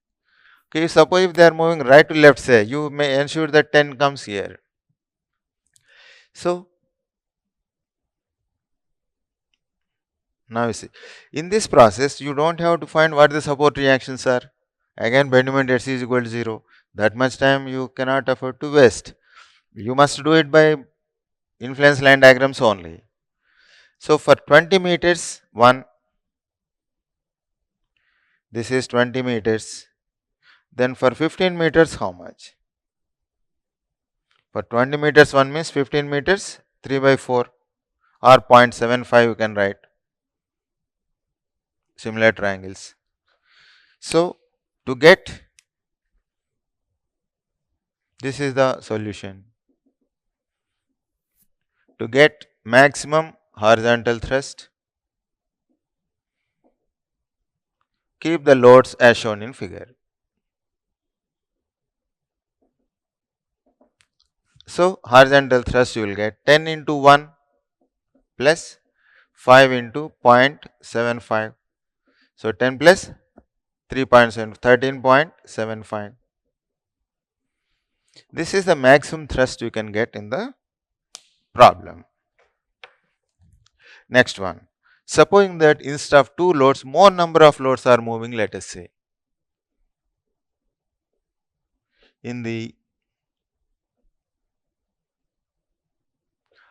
Okay, suppose if they are moving right to left, say, you may ensure that 10 comes here. So, now you see, in this process, you don't have to find what the support reactions are. Again, bend moment at C is equal to 0. That much time you cannot afford to waste. You must do it by influence line diagrams only. So, for 20 meters, 1, this is 20 meters. Then for 15 meters, how much? For 20 meters, 1 means 15 meters, 3 by 4 or 0.75 you can write. Similar triangles. So, to get, this is the solution. To get maximum horizontal thrust, keep the loads as shown in figure. So horizontal thrust you will get 10 into 1 plus 5 into 0.75. So 10 plus 3.7, 13.75. This is the maximum thrust you can get in the problem. Next one. Supposing that instead of 2 loads, more number of loads are moving, let us say. In the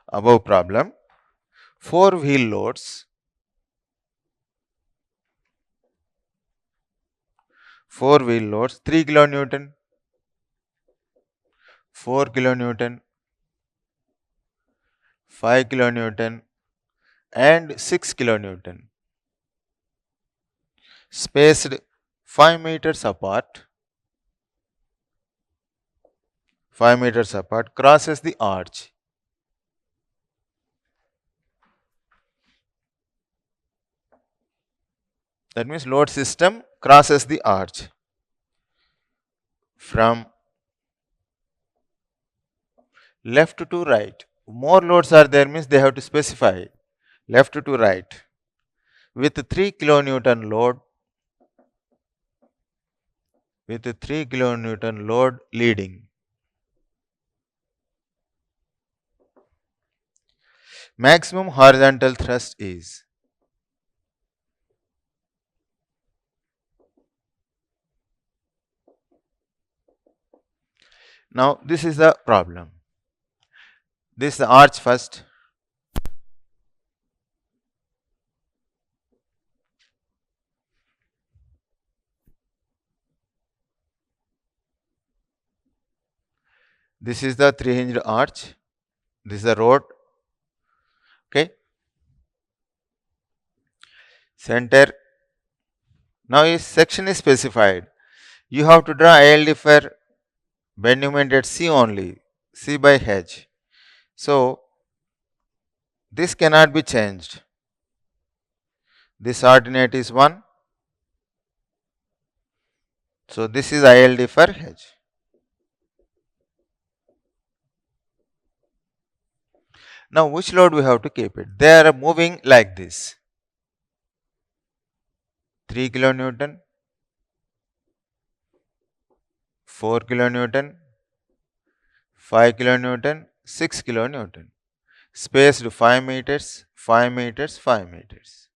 above problem, 4 wheel loads, 3 kilonewton, 4 kilonewton, 5 kilonewton and 6 kilonewton, spaced 5 meters apart, crosses the arch. That means load system crosses the arch from left to right. More loads are there means they have to specify left to right with 3 kilonewton load, leading. Maximum horizontal thrust is now this is the problem. This is the arch first. This is the 3-hinged arch. This is the road. Okay. Center. Now a section is specified. You have to draw ILD for bending moment at C only, C by H. So this cannot be changed. This ordinate is 1. So this is ILD for H. Now which load we have to keep it? They are moving like this. 3 kilonewton, 4 kilonewton, 5 kilonewton, 6 kilonewton. Spaced 5 meters, 5 meters, 5 meters.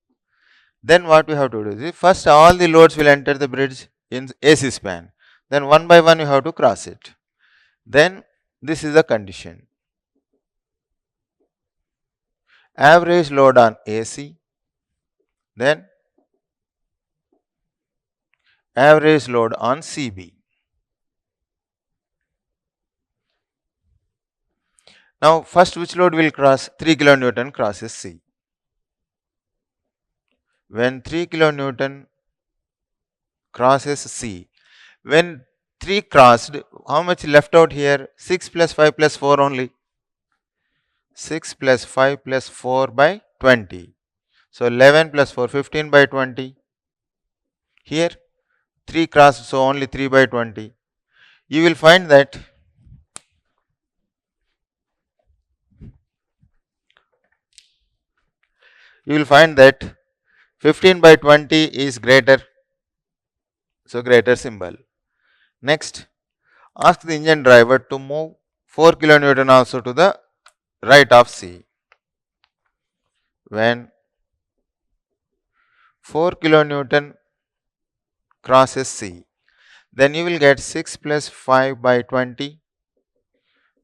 Then what we have to do is, first all the loads will enter the bridge in AC span. Then one by one you have to cross it. Then this is the condition. Average load on AC, then average load on CB. Now first which load will cross? 3 kilonewton crosses C. When 3 kilonewton crosses C, when 3 crossed, how much left out here? 6 plus 5 plus 4 only. 6 plus 5 plus 4 by 20. So 11 plus 4, 15 by 20. Here 3 crossed, so only 3 by 20. You will find that you will find that 15 by 20 is greater, so greater symbol. Next, ask the engine driver to move 4 kilonewton also to the right of C. When 4 kilonewton crosses C, then you will get 6 plus 5 by 20,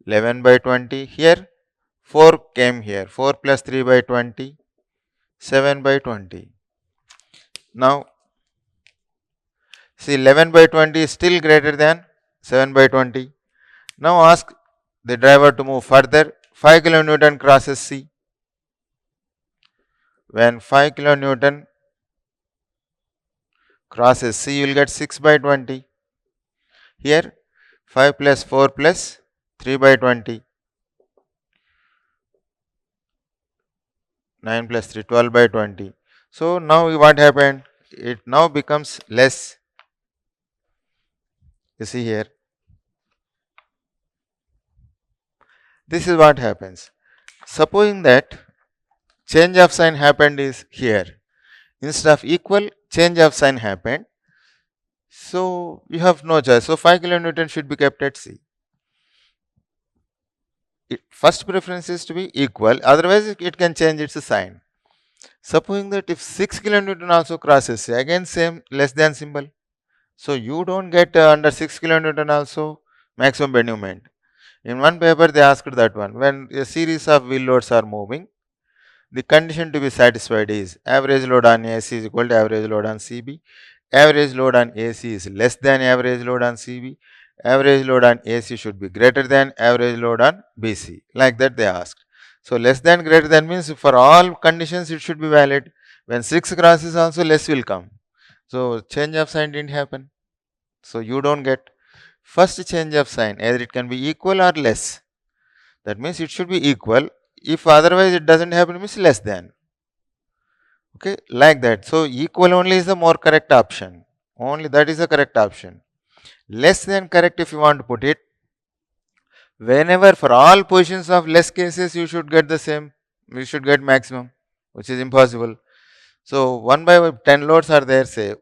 11 by 20. Here 4 came here, 4 plus 3 by 20, 7 by 20. Now see, 11 by 20 is still greater than 7 by 20. Now ask the driver to move further. 5 kilonewton crosses C. When 5 kilonewton crosses C, you will get 6 by 20. Here 5 plus 4 plus 3 by 20. 9 plus 3, 12 by 20. So now what happened? it now becomes less. You see here, this is what happens. Supposing that change of sign happened is here. Instead of equal, change of sign happened. So you have no choice. So 5 kilonewton should be kept at C. First preference is to be equal, otherwise it can change its sign. Supposing that if 6 kilonewton also crosses C, again same less than symbol. So you don't get under 6 kilonewton also maximum bending moment. In one paper they asked that one. When a series of wheel loads are moving, the condition to be satisfied is average load on AC is equal to average load on CB. Average load on AC is less than average load on CB. Average load on AC should be greater than average load on BC. Like that they asked. So less than greater than means for all conditions it should be valid. When 6 crosses also less will come. So change of sign didn't happen. So you don't get first change of sign, either it can be equal or less. That means it should be equal. If otherwise it doesn't happen, means less than. Okay, like that. So equal only is the more correct option. Only that is the correct option. Less than correct if you want to put it. Whenever for all positions of less cases you should get the same. You should get maximum, which is impossible. So 1 by 10 loads are there, say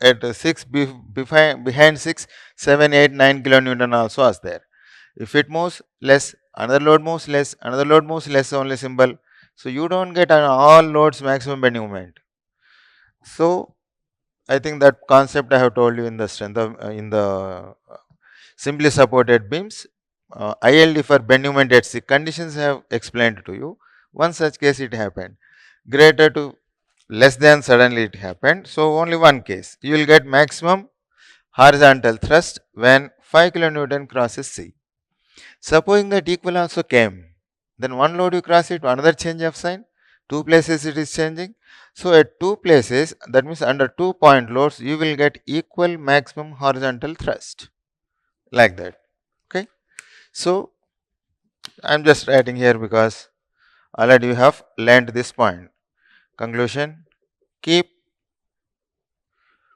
at 6 behind 6, 7, 8, 9 kilonewton also is there. If it moves less, another load moves less, another load moves less, only symbol. So you don't get on all loads maximum bending moment. So I think that concept I have told you in the strength of in the simply supported beams. ILD for bending moment at C conditions I have explained to you. One such case it happened. Greater to less than suddenly it happened. So only one case. You will get maximum horizontal thrust when 5 kilonewton crosses C. Supposing that equal also came, then one load you cross it, another change of sign, two places it is changing. So at two places, that means under 2 point loads, you will get equal maximum horizontal thrust, like that. Okay. So I am just writing here because already you have learned this point. Conclusion: keep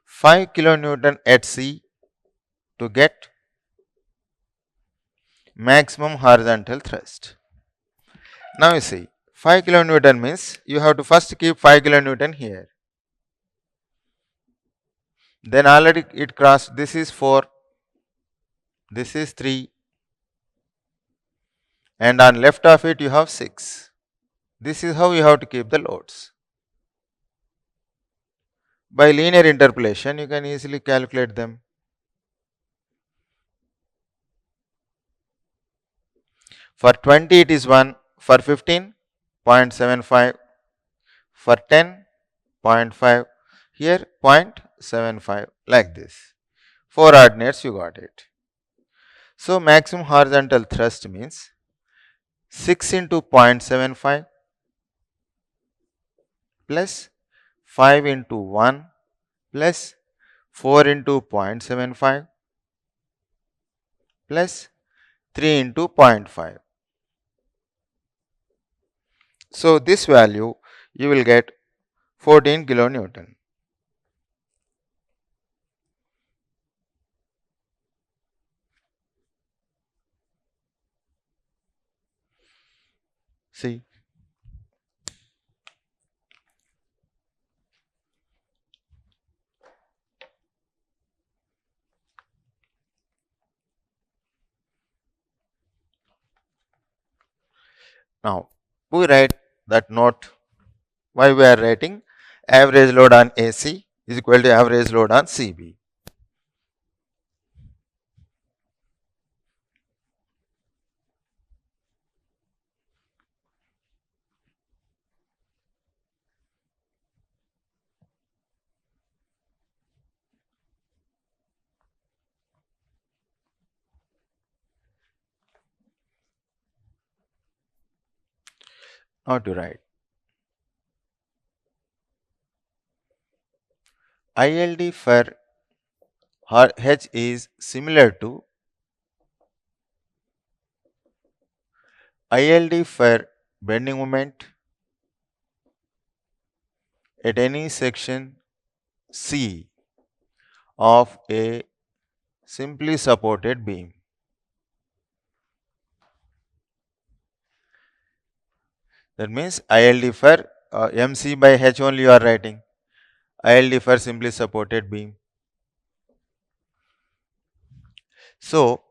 5 kilonewton at C to get maximum horizontal thrust. Now you see, 5 kilonewton means you have to first keep 5 kilonewton here. Then already it crossed, this is 4, this is 3, and on left of it you have 6. This is how you have to keep the loads. By linear interpolation, you can easily calculate them. For 20 it is 1, for 15 0.75, for 10 0.5, here 0.75, like this. 4 ordinates you got it. So maximum horizontal thrust means 6 into 0.75 plus 5 into 1 plus 4 into 0.75 plus 3 into 0.5. So this value you will get 14 kilonewton. See, now we write that note. Why we are writing average load on AC is equal to average load on CB. Now to write ILD for H is similar to ILD for bending moment at any section C of a simply supported beam. That means ILD for MC by H only you are writing. ILD for simply supported beam. So,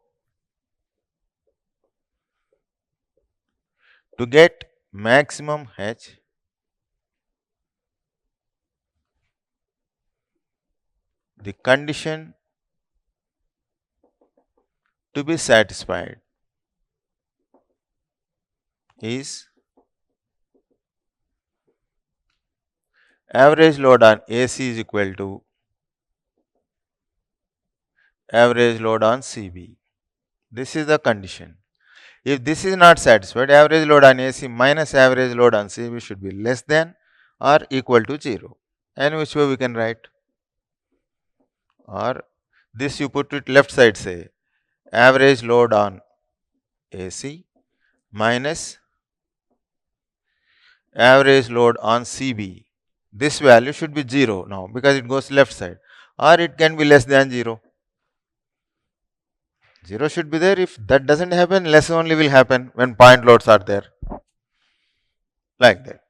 to get maximum H, the condition to be satisfied is average load on AC is equal to average load on CB. This is the condition. If this is not satisfied, average load on AC minus average load on CB should be less than or equal to 0. And which way we can write? Or this you put it left side, say average load on AC minus average load on CB. This value should be 0 now because it goes left side, or it can be less than 0. 0 should be there. If that doesn't happen, less only will happen when point loads are there. Like that.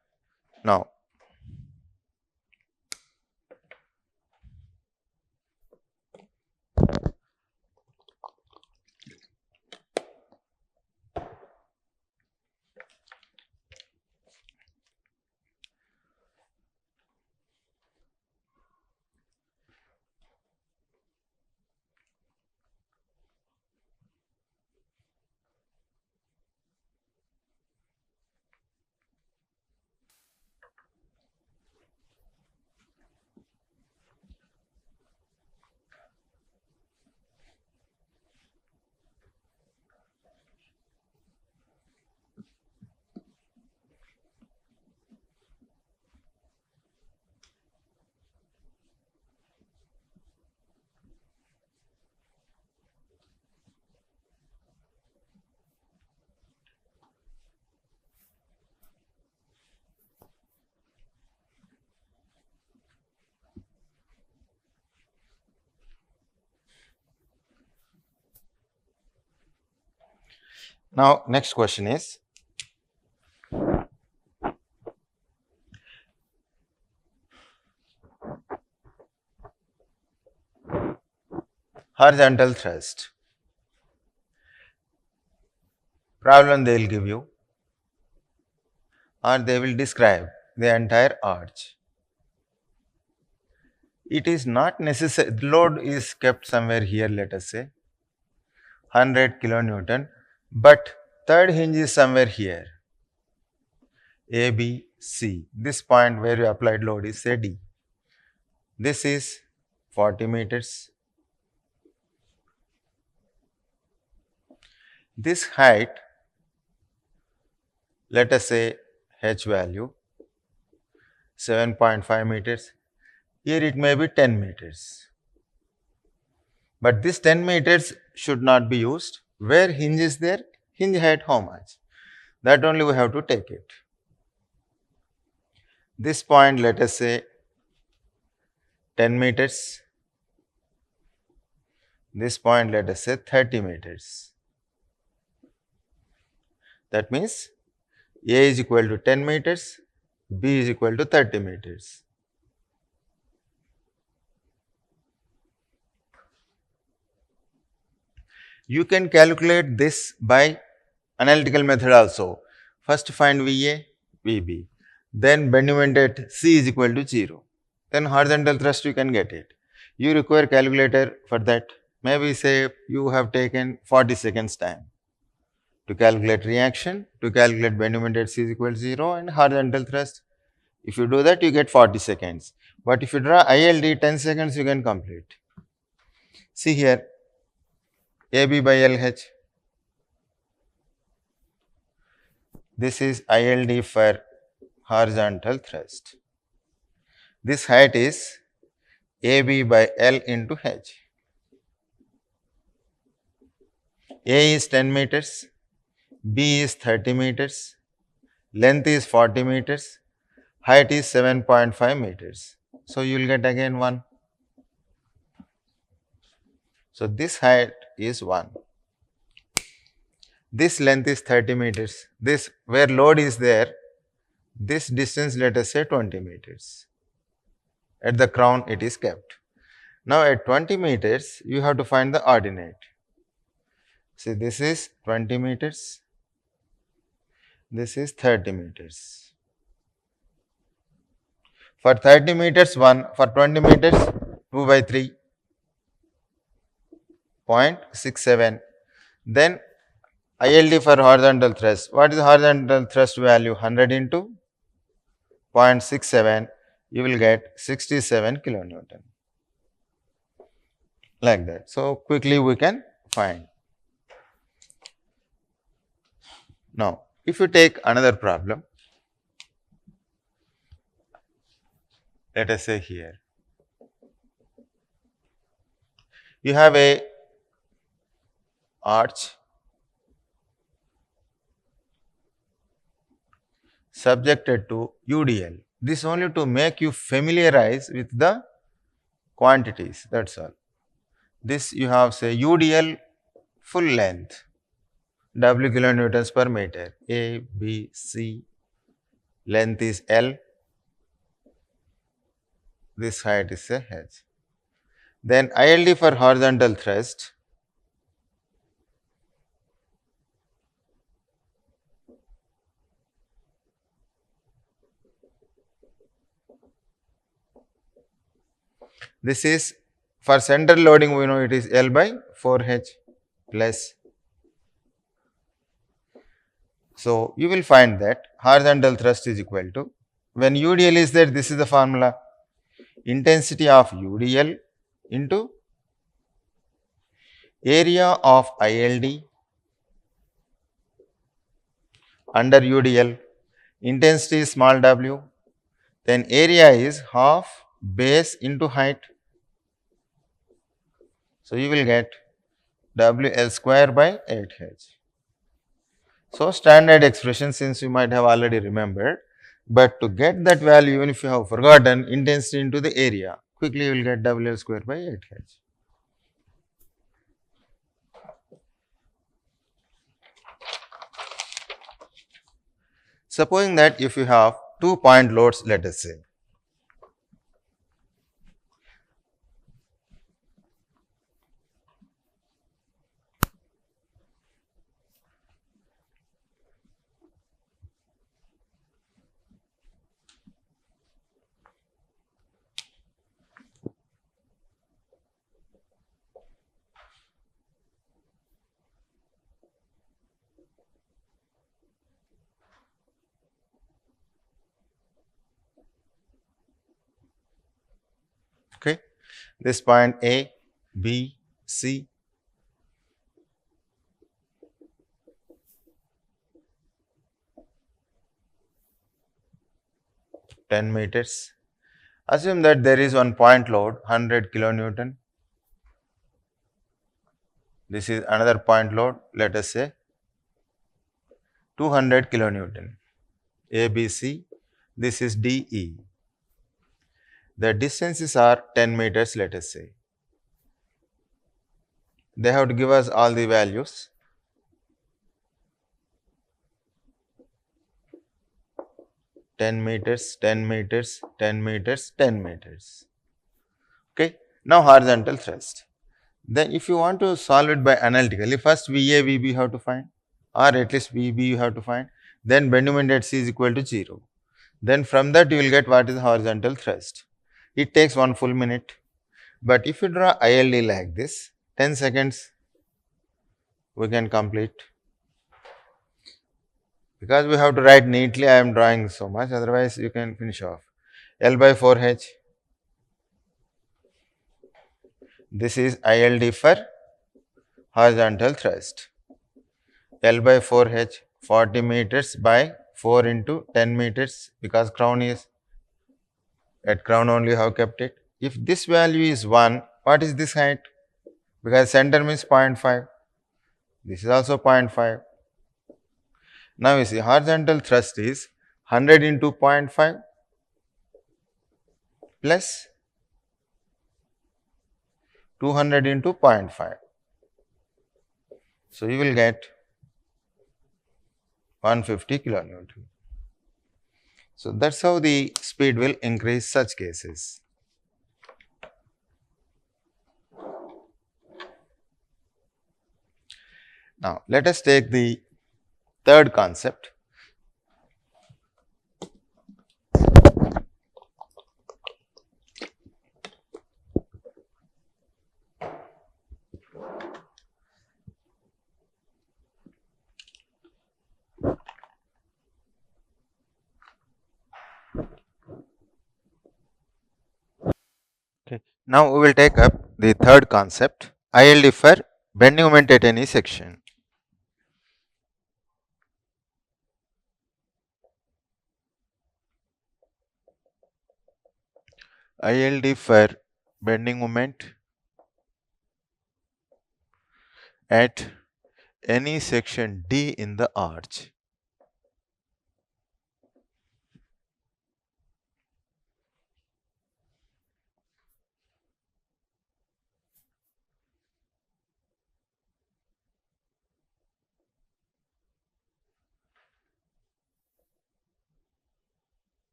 Now, next question is, horizontal thrust. Problem they will give you, or they will describe the entire arch. It is not necessary, the load is kept somewhere here, let us say 100 kilonewton, but third hinge is somewhere here, A, B, C. This point where you applied load is say D. This is 40 meters. This height, let us say H value 7.5 meters. Here it may be 10 meters. But this 10 meters should not be used. Where hinge is there, hinge height how much? That only we have to take it. This point, let us say 10 meters. This point, let us say 30 meters. That means A is equal to 10 meters, B is equal to 30 meters. You can calculate this by analytical method also. First find VA, VB. Then bend moment at C is equal to 0. Then horizontal thrust you can get it. You require calculator for that. Maybe say you have taken 40 seconds time to calculate reaction, to calculate bend moment at C is equal to 0 and horizontal thrust. If you do that, you get 40 seconds. But if you draw ILD, 10 seconds you can complete. See here, AB by LH. This is ILD for horizontal thrust. This height is AB by L into H. A is 10 meters, B is 30 meters, length is 40 meters, height is 7.5 meters. So you will get again 1. So this height is 1. This length is 30 meters. This where load is there, this distance let us say 20 meters. At the crown it is kept. Now at 20 meters you have to find the ordinate. See, this is 20 meters. This is 30 meters. For 30 meters 1, for 20 meters 2 by 3, 0.67. Then ILD for horizontal thrust. What is the horizontal thrust value? 100 into 0.67. You will get 67 kilonewton. Like that. So quickly we can find. Now, if you take another problem, let us say here, you have a arch subjected to UDL. This only to make you familiarize with the quantities, that's all. This you have say UDL full length, W kilonewtons per meter, A, B, C, length is L, this height is a H. Then ILD for horizontal thrust, this is for center loading, we know it is L by 4H plus. So you will find that horizontal thrust is equal to, when UDL is there, this is the formula, intensity of UDL into area of ILD under UDL. Intensity is small w, then area is half base into height. So you will get WL square by 8H. So standard expression, since you might have already remembered, but to get that value, even if you have forgotten, intensity into the area, quickly you will get WL square by 8H. Supposing that if you have 2 point loads, let us say, okay, this point A, B, C, (10 meters). Assume that there is one point load 100 kilonewton. This is another point load, let us say 200 kilonewton. A, B, C, this is D, E. The distances are 10 meters, let us say. They have to give us all the values. (10 meters, 10 meters, 10 meters, 10 meters). Okay. Now horizontal thrust. Then if you want to solve it by analytically, first VA, VB you have to find, or at least VB you have to find. Then Bending at C is equal to 0. Then from that you will get what is horizontal thrust. It takes 1 full minute. But if you draw ILD like this, 10 seconds we can complete. Because we have to write neatly, I am drawing so much, otherwise you can finish off. L by 4H. This is ILD for horizontal thrust. L by 4H, 40 meters by 4 into 10 meters, because crown is, at crown only have kept it. If this value is 1, what is this height? Because center means 0.5. This is also 0.5. Now you see horizontal thrust is 100 into 0.5. plus 200 into 0.5. So, you will get 150 kilonewton. So, that is how the speed will increase such cases. Now, let us take the third concept. Okay. Now, we will take up the third concept, ILD for bending moment at any section. ILD for bending moment at any section D in the arch.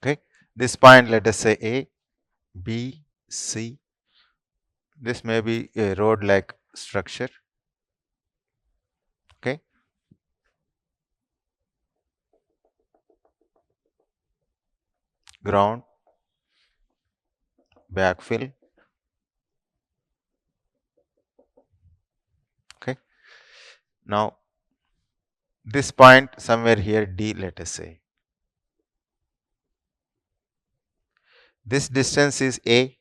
Okay. This point, let us say A, B, C. This may be a road like structure. Okay. Ground, backfill. Okay. Now, this point somewhere here D, let us say. This distance is A,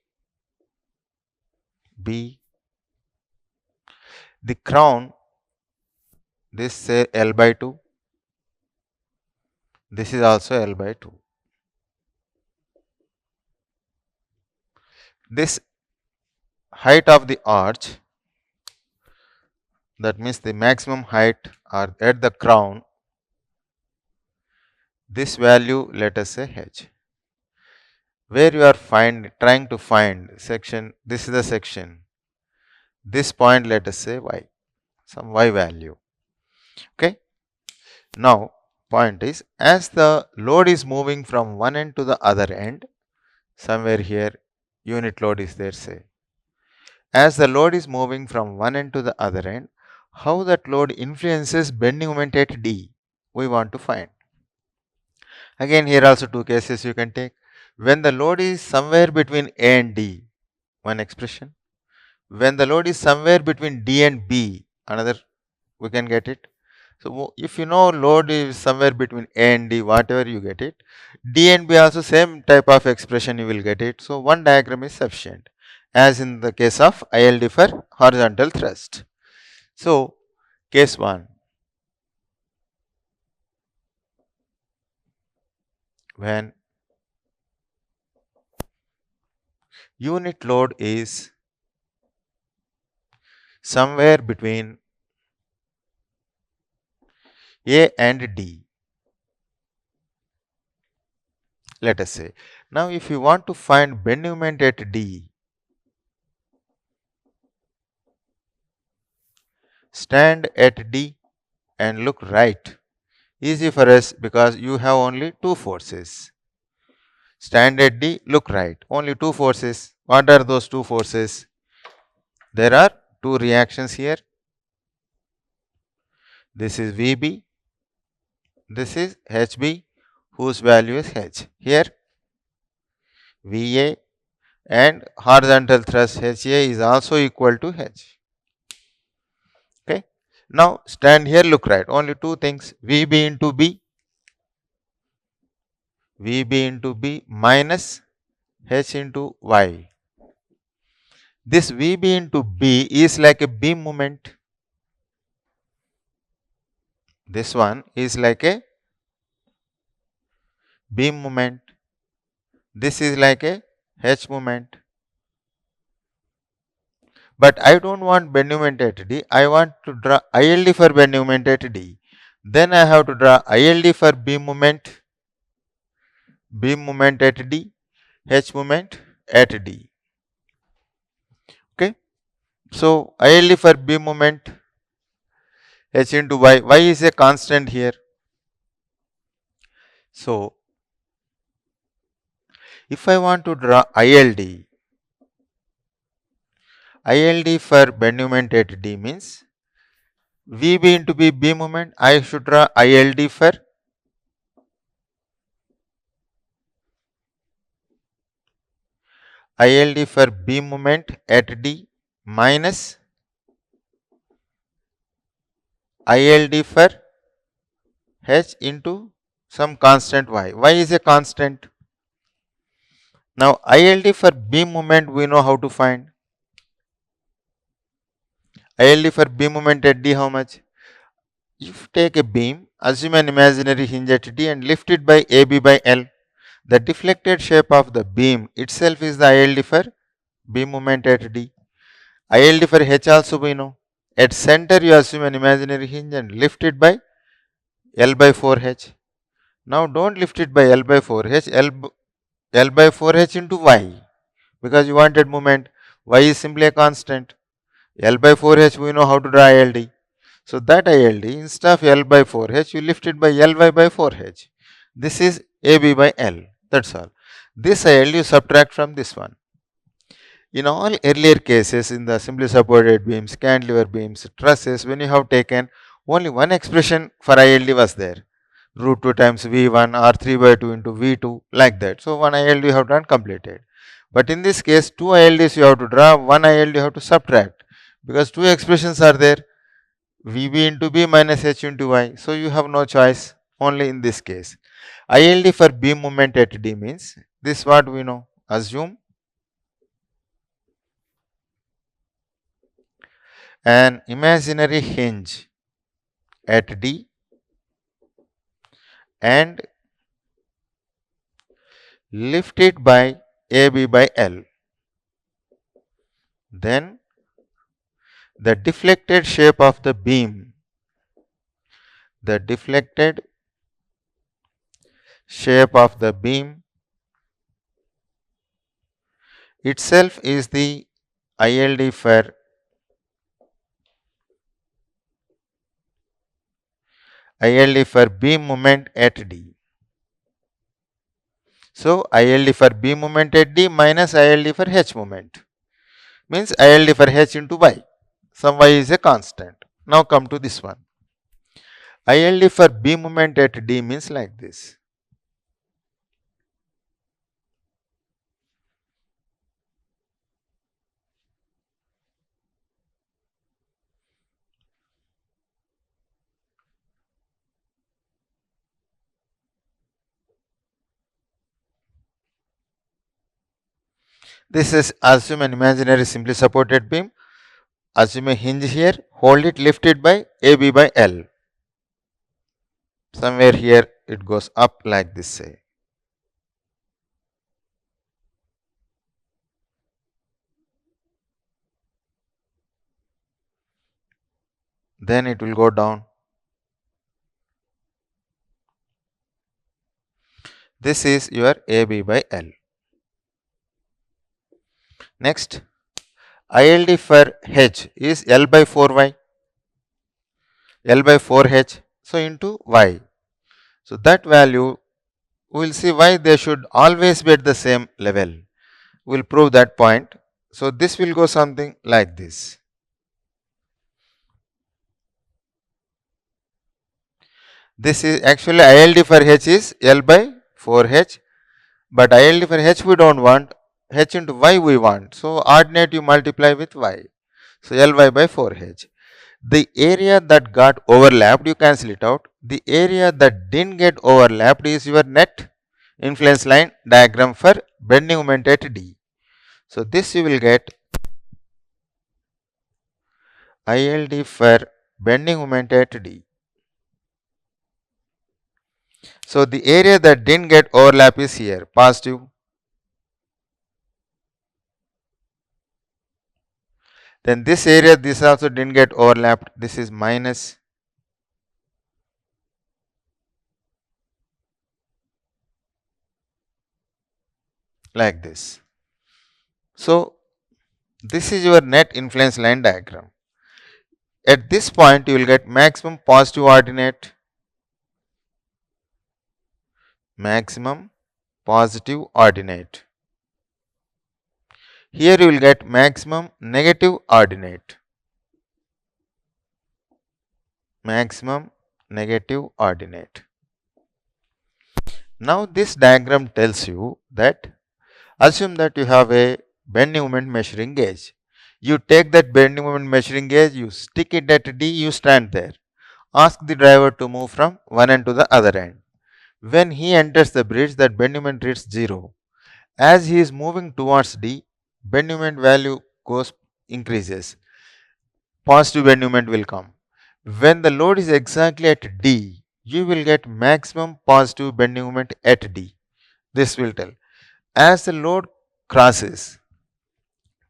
B. The crown, this say L by 2. This is also L by 2. This height of the arch, that means the maximum height or at the crown, this value let us say H. Where you are trying to find section, this is the section. This point let us say Y, some Y value. Okay. Now, point is, as the load is moving from one end to the other end, somewhere here unit load is there, say. As the load is moving from one end to the other end, how that load influences bending moment at D, we want to find. Again, here also two cases you can take. When the load is somewhere between A and D, one expression. When the load is somewhere between D and B, another, we can get it. So, if you know load is somewhere between A and D, whatever you get it, D and B also same type of expression you will get it. So, one diagram is sufficient, as in the case of ILD for horizontal thrust. So, case 1, when unit load is somewhere between A and D, let us say. Now, if you want to find bending moment at D, stand at D and look right. Easy for us because you have only two forces. Stand at D, look right. Only two forces. What are those two forces? There are two reactions here. This is VB. This is HB, whose value is H. Here, VA and horizontal thrust HA is also equal to H. Okay. Now, stand here, look right. Only two things. VB into B. VB into B minus H into Y. This VB into B is like a beam moment. This one is like a beam moment. This is like a H moment. But I don't want bending moment at D. I want to draw ILD for bending moment at D. Then I have to draw ILD for beam moment at D, H moment at D. Okay. So ILD for beam moment H into Y is a constant here. So if I want to draw ILD for bend moment at D means VB into B beam moment, I should draw ILD for beam moment at D minus ILD for H into some constant Y. Y is a constant. Now ILD for beam moment we know how to find. ILD for beam moment at D how much? If you take a beam, assume an imaginary hinge at D and lift it by AB by L. The deflected shape of the beam itself is the ILD for beam moment at D. ILD for H also we know. At center you assume an imaginary hinge and lift it by L by 4H. Now don't lift it by L by 4H, L by 4H into Y, because you wanted moment. Y is simply a constant. L by 4H we know how to draw ILD. So that ILD instead of L by 4H you lift it by Ly by 4H. This is AB by L. That's all. This ILD you subtract from this one. In all earlier cases in the simply supported beams, cantilever beams, trusses, when you have taken only one expression for ILD was there, root 2 times V1 or 3 by 2 into V2 like that. So one ILD you have done completed. But in this case two ILDs you have to draw, one ILD you have to subtract, because two expressions are there, VB into B minus H into Y. So you have no choice only in this case. ILD for beam moment at D means this what we know. Assume an imaginary hinge at D and lift it by AB by L. Then the deflected shape of the beam, itself is the ILD for beam moment at D. So ILD for beam moment at D minus ILD for H moment means ILD for H into Y. Some Y is a constant. Now come to this one. ILD for beam moment at D means like this. This is assume an imaginary simply supported beam. Assume a hinge here, hold it, lift it by AB by L. Somewhere here it goes up like this, say. Then it will go down. This is your AB by L. Next, ILD for H is L by 4Y, L by 4H, so into Y. So that value, we will see why they should always be at the same level. We will prove that point. So this will go something like this. This is actually ILD for H is L by 4H, but ILD for H we don't want, H into Y we want. So ordinate you multiply with Y. So Ly by 4H. The area that got overlapped, you cancel it out. The area that didn't get overlapped is your net influence line diagram for bending moment at D. So this you will get ILD for bending moment at D. So the area that didn't get overlap is here, positive. Then this area, this also didn't get overlapped, this is minus. like this. So this is your net influence line diagram. At this point you will get maximum positive ordinate, maximum positive ordinate. Here you will get maximum negative ordinate, maximum negative ordinate. Now this diagram tells you that assume that you have a bending moment measuring gauge. You take that bending moment measuring gauge, you stick it at D, you stand there. Ask the driver to move from one end to the other end. When he enters the bridge, that bending moment reads 0. As he is moving towards D, bending moment value increases. Positive bending moment will come. When the load is exactly at D, you will get maximum positive bending moment at D. This will tell. As the load crosses,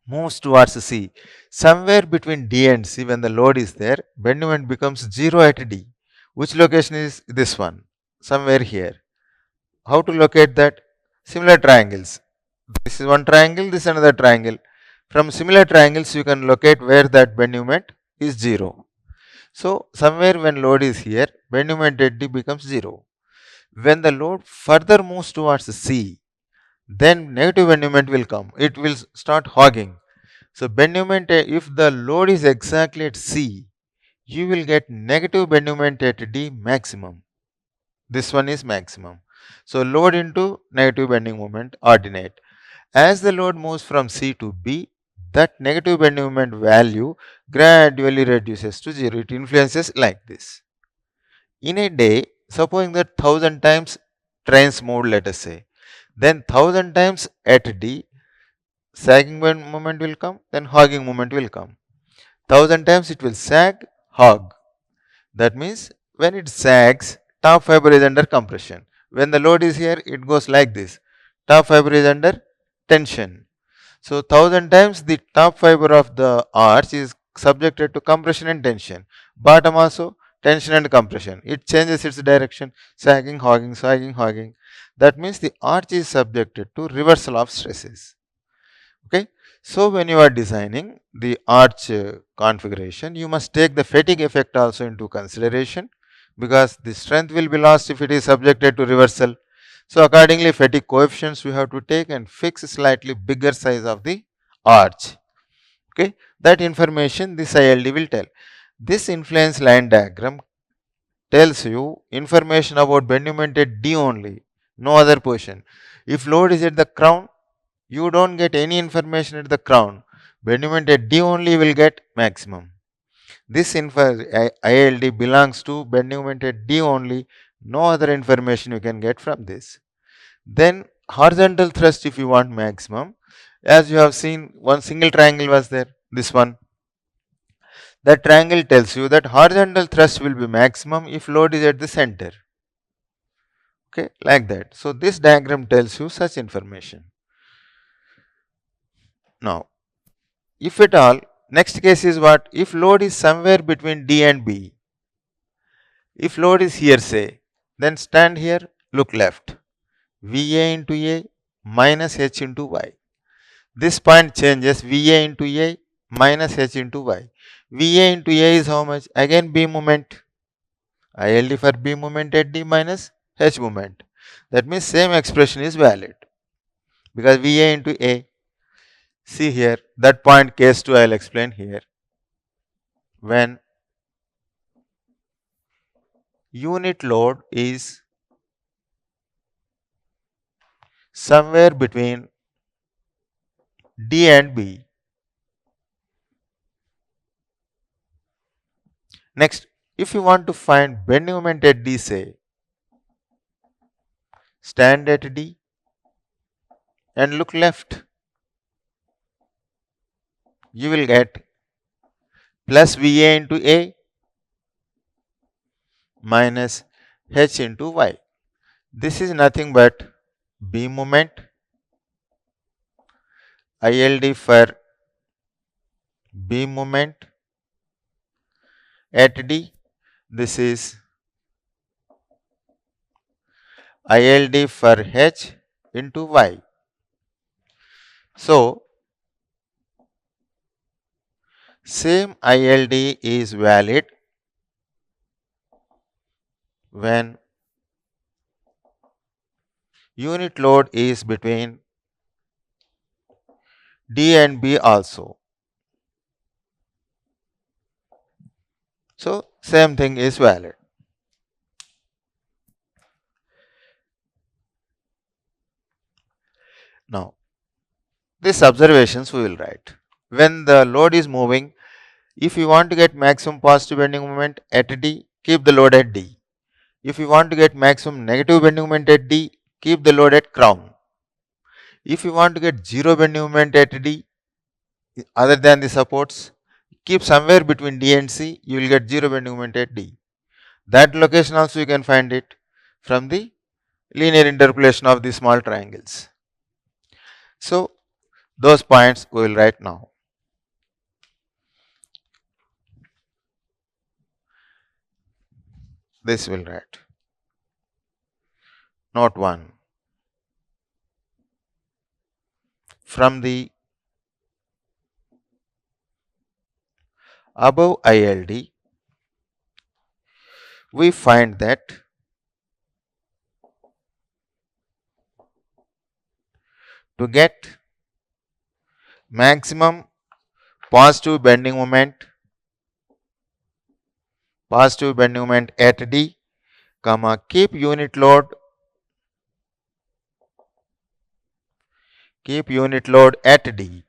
moves towards C, somewhere between D and C, when the load is there, bending moment becomes 0 at D. Which location is this one? Somewhere here. How to locate that? Similar triangles. This is one triangle, this is another triangle. From similar triangles, you can locate where that bending moment is 0. So, somewhere when load is here, bending moment at D becomes 0. When the load further moves towards C, then negative bending moment will come. It will start hogging. So, bending moment, if the load is exactly at C, you will get negative bending moment at D maximum. This one is maximum. So, load into negative bending moment ordinate. As the load moves from C to B, that negative bending moment value gradually reduces to 0. It influences like this. In a day, supposing that 1000 times trains moved, let us say, then 1000 times at D, sagging moment will come, then hogging moment will come. 1000 times it will sag, hog. That means when it sags, top fiber is under compression. When the load is here, it goes like this. Top fiber is under tension. So 1000 times the top fiber of the arch is subjected to compression and tension. Bottom also tension and compression. It changes its direction, sagging, hogging, sagging, hogging. That means the arch is subjected to reversal of stresses. Okay. So when you are designing the arch configuration, you must take the fatigue effect also into consideration, because the strength will be lost if it is subjected to reversal. So accordingly, fatigue coefficients we have to take and fix slightly bigger size of the arch. Okay, that information this ILD will tell. This influence line diagram tells you information about bending moment at D only, no other position. If load is at the crown, you don't get any information at the crown. Bending moment at D only will get maximum. This ILD belongs to bending moment at D only, no other information you can get from this. Then horizontal thrust, if you want maximum, as you have seen, one single triangle was there, this one. That triangle tells you that horizontal thrust will be maximum if load is at the center. Okay, like that. So this diagram tells you such information. Now, if at all, next case is what? If load is somewhere between D and B. If load is here, say, then stand here, look left. VA into A minus H into Y. This point changes VA into A minus H into Y. VA into A is how much? Again B moment. ILD for B moment at D minus H moment. That means same expression is valid, because VA into A. See here, that point case 2 I will explain here. When unit load is somewhere between D and B. Next, if you want to find bending moment at D, say, stand at D and look left. You will get plus VA into A minus H into Y. This is nothing but B moment, ILD for B moment at D. This is ILD for H into Y. So same ILD is valid when unit load is between D and B also. So same thing is valid. Now these observations we will write. When the load is moving, if you want to get maximum positive bending moment at D, keep the load at D. If you want to get maximum negative bending moment at D, keep the load at crown. If you want to get zero bending moment at D, other than the supports, keep somewhere between D and C, you will get zero bending moment at D. That location also you can find it from the linear interpolation of the small triangles. So those points we will write now. This will write. Note 1. From the above ILD, we find that to get maximum positive bending moment at D, comma, keep unit load at D.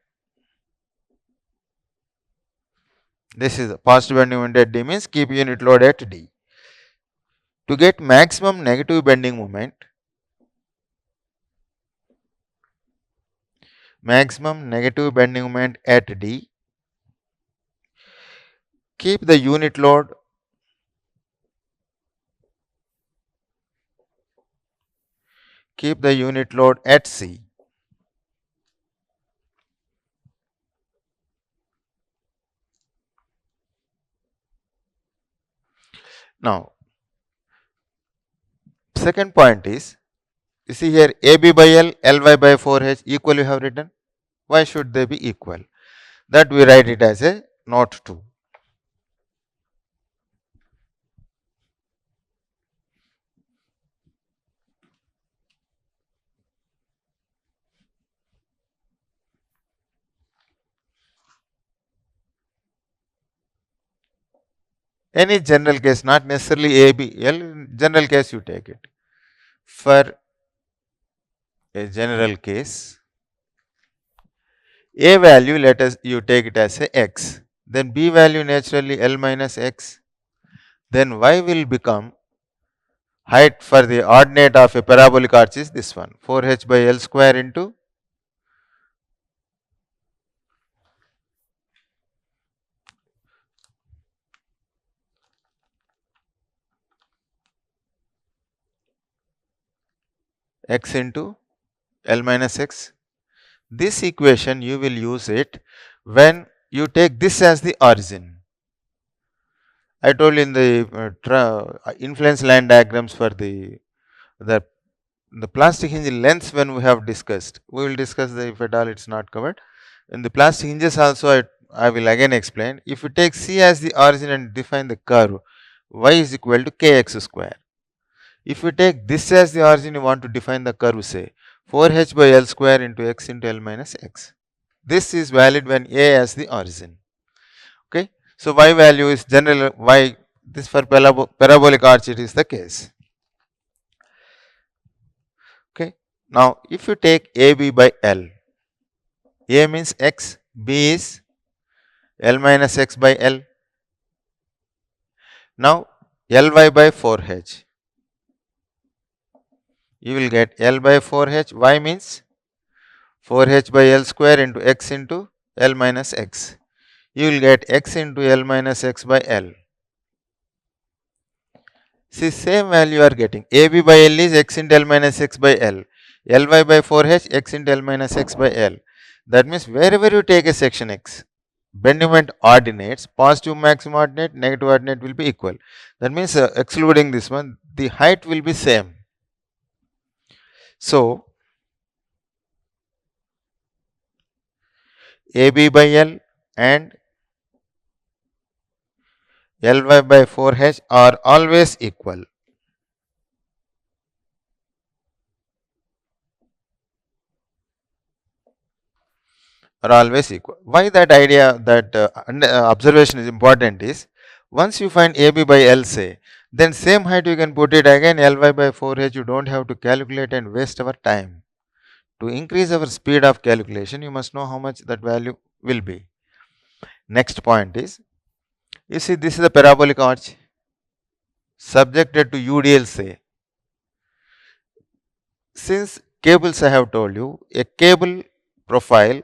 This is positive bending moment at D means keep unit load at D. To get maximum negative bending moment at D, keep the unit load at C. Now, second point is, you see here AB by L, Ly by 4H equal you have written. Why should they be equal? That we write it as a note 2. Any general case, not necessarily AB, L, general case you take it. For a general case, A value, let us you take it as a x, then B value naturally L minus x, then Y will become height for the ordinate of a parabolic arch is this one, 4h by L square into x into L minus x. This equation you will use it when you take this as the origin. I told you in the influence line diagrams for the plastic hinge lengths when we have discussed. We will discuss the if at all it's not covered. In the plastic hinges also I will again explain. If you take C as the origin and define the curve, y is equal to kx square. If you take this as the origin, you want to define the curve, say 4h by L square into x into L minus x. This is valid when A as the origin. Okay. So y value is general y, this for parabolic arch it is the case. Okay. Now if you take AB by L, A means x, B is L minus x by L. Now Ly by 4h. You will get L by 4h, y means 4h by L square into x into L minus x. You will get x into L minus x by L. See, same value you are getting. AB by L is x into L minus x by L. Ly by 4h, x into L minus x by L. That means wherever you take a section x, bending moment ordinates, positive maximum ordinate, negative ordinate will be equal. That means excluding this one, the height will be same. So, AB by L and Ly by 4H are always equal. Are always equal. Why that idea, that observation is important is, once you find AB by L, say, then same height you can put it again Ly by 4H. You don't have to calculate and waste our time. To increase our speed of calculation, you must know how much that value will be. Next point is, you see this is a parabolic arch subjected to UDL, say. Since cables, I have told you, a cable profile,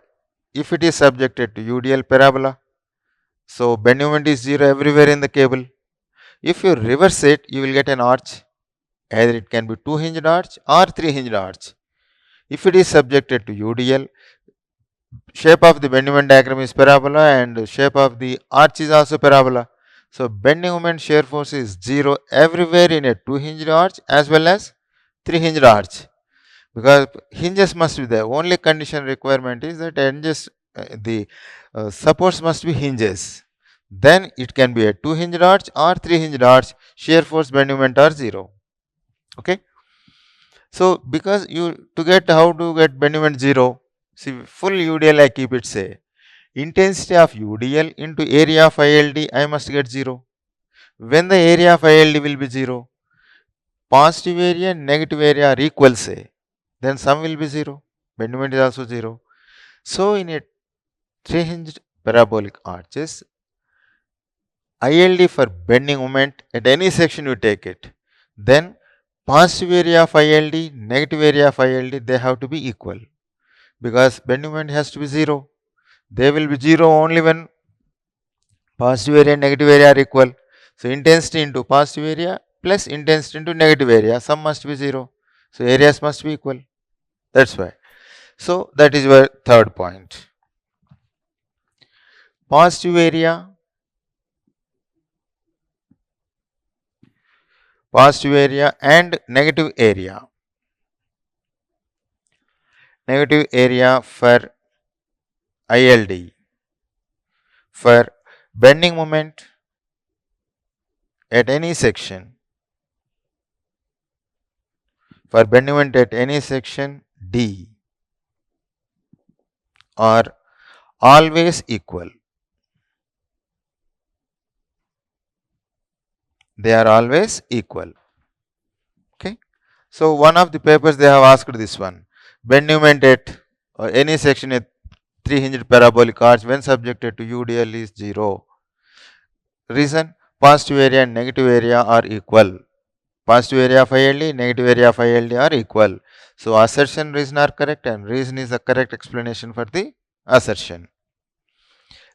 if it is subjected to UDL parabola, so bend moment is 0 everywhere in the cable. If you reverse it, you will get an arch. Either it can be 2-hinged arch or 3-hinged arch. If it is subjected to UDL, shape of the bending moment diagram is parabola and shape of the arch is also parabola. So bending moment shear force is 0 everywhere in a 2-hinged arch as well as 3-hinged arch. Because hinges must be there. Only condition requirement is that hinges, the supports must be hinges. Then it can be a 2-hinged arch or 3-hinged arch. Shear force bending moment are 0. Okay. So because you, to get how to get bending moment 0, see full UDL I keep it, say intensity of UDL into area of ILD I must get 0. When the area of ILD will be 0, positive area and negative area are equal, say, then sum will be 0. Bending moment is also 0. So in a 3-hinged parabolic arches, ILD for bending moment at any section you take it, then positive area of ILD, negative area of ILD, they have to be equal, because bending moment has to be 0. They will be 0 only when positive area and negative area are equal. So intensity into positive area plus intensity into negative area, sum must be 0. So areas must be equal. That's why. So that is your third point. Positive area and negative area. Negative area for ILD, for bending moment at any section, for bending moment at any section D are always equal. They are always equal. Okay. So one of the papers they have asked this one. Bending moment at any section at 3-hinged parabolic arch when subjected to UDL is 0. Reason, positive area and negative area are equal. Positive area of ILD, negative area of ILD are equal. So assertion, reason are correct, and reason is the correct explanation for the assertion.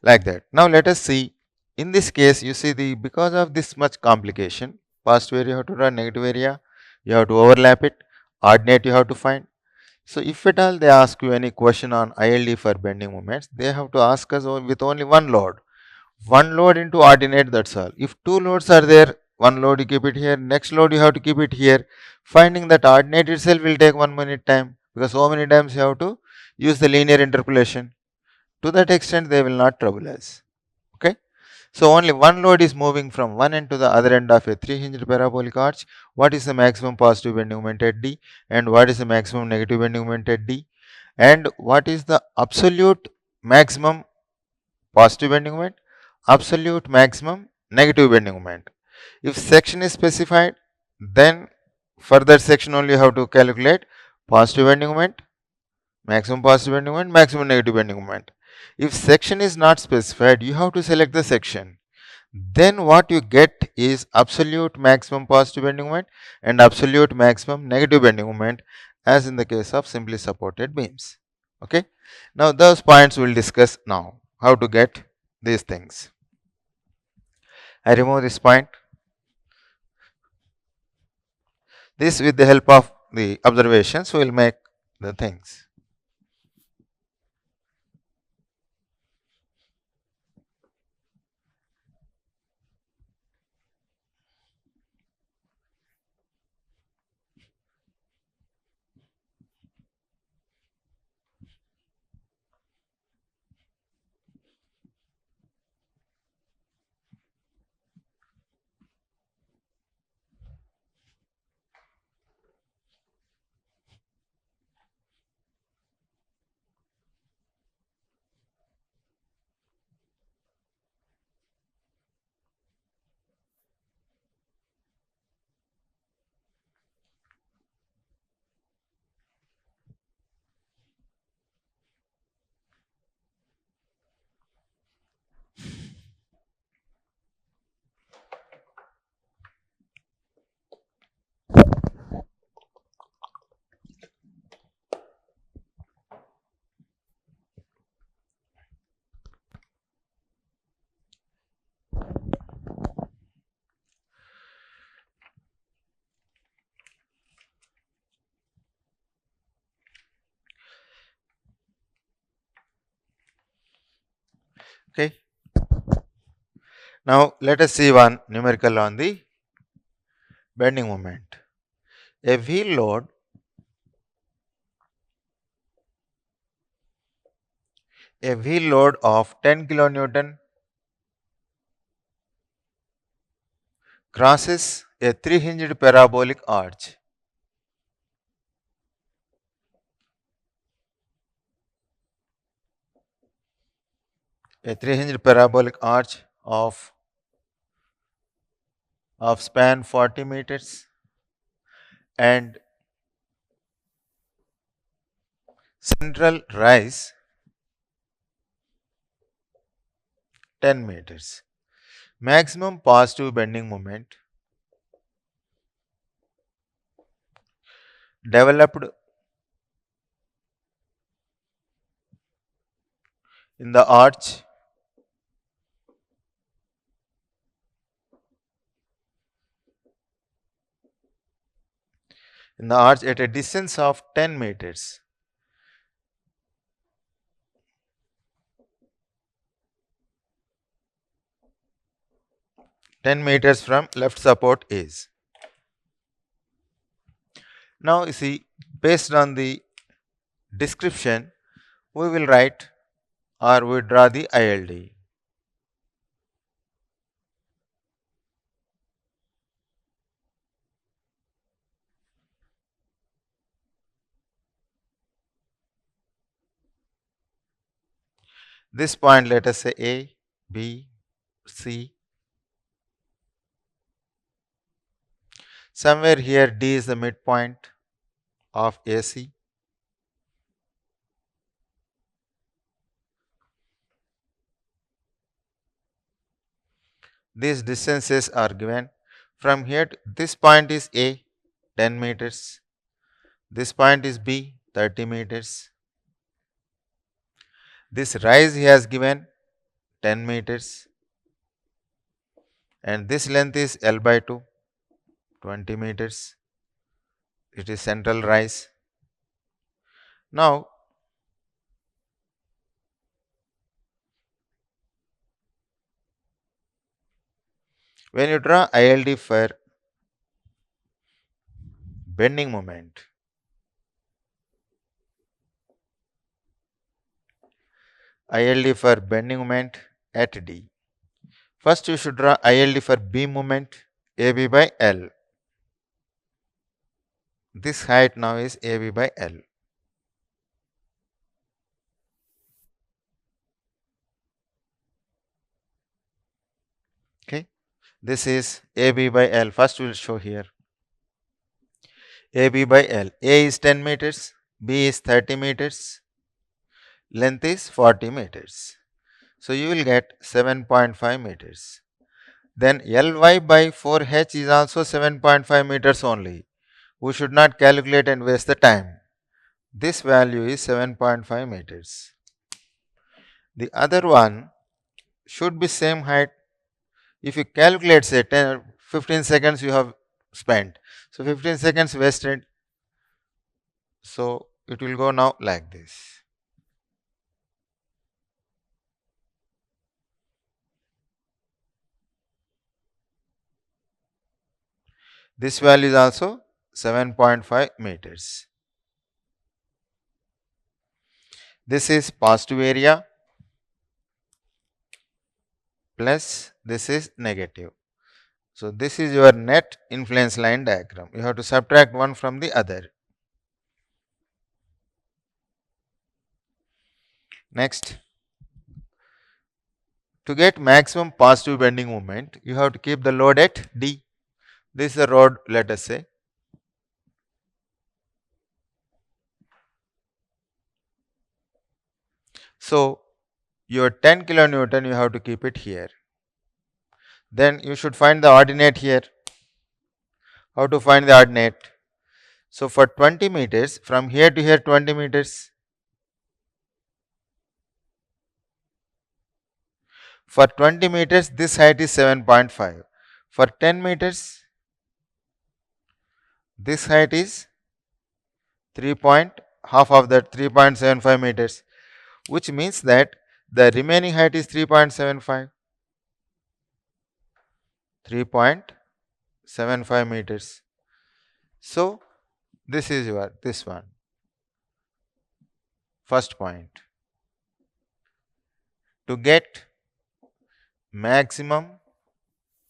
Like that. Now let us see. In this case, you see, the because of this much complication, positive area you have to draw, negative area you have to overlap it, ordinate you have to find. So if at all they ask you any question on ILD for bending moments, they have to ask us with only one load. One load into ordinate, that's all. If two loads are there, one load you keep it here, next load you have to keep it here. Finding that ordinate itself will take 1 minute time, because so many times you have to use the linear interpolation. To that extent they will not trouble us. Okay. So only one load is moving from one end to the other end of a 3-hinged parabolic arch. What is the maximum positive bending moment at D, and what is the maximum negative bending moment at D, and what is the absolute maximum positive bending moment, absolute maximum negative bending moment. If section is specified, then for that section only you have to calculate positive bending moment, maximum positive bending moment, maximum negative bending moment. If section is not specified, you have to select the section. Then what you get is absolute maximum positive bending moment and absolute maximum negative bending moment, as in the case of simply supported beams. Okay. Now those points we will discuss now, how to get these things. I remove this point. This, with the help of the observations, we will make the things. Okay. Now let us see one numerical on the bending moment. A wheel load of 10 kilonewton crosses a 3-hinged parabolic arch. A 3-hinged parabolic arch of span 40 meters and central rise 10 meters. Maximum positive bending moment developed in the arch at a distance of 10 meters. From left support is. Now you see, based on the description, we will write or we draw the ILD. This point, let us say A, B, C. Somewhere here D is the midpoint of AC. These distances are given. From here to this point is A, 10 meters. This point is B, 30 meters. This rise he has given 10 meters. And this length is L by 2, 20 meters. It is central rise. Now, when you draw ILD for bending moment, at D. First you should draw ILD for beam moment AB by L. This height now is AB by L. Okay. This is AB by L. First we will show here. AB by L. A is 10 meters, B is 30 meters, length is 40 meters. So you will get 7.5 meters. Then Ly by 4h is also 7.5 meters only. We should not calculate and waste the time. This value is 7.5 meters. The other one should be same height. If you calculate, say 10 or 15 seconds you have spent. So 15 seconds wasted. So it will go now like this. This value is also 7.5 meters. This is positive area plus this is negative. So this is your net influence line diagram. You have to subtract one from the other. Next, to get maximum positive bending moment, you have to keep the load at D. This is the rod, let us say. So your 10 kilonewton you have to keep it here. Then you should find the ordinate here. How to find the ordinate? So for 20 meters, from here to here 20 meters. For 20 meters, this height is 7.5. For 10 meters, this height is half of that 3.75 meters, which means that The remaining height is 3.75. 3.75 meters. So this is this one. First point. To get maximum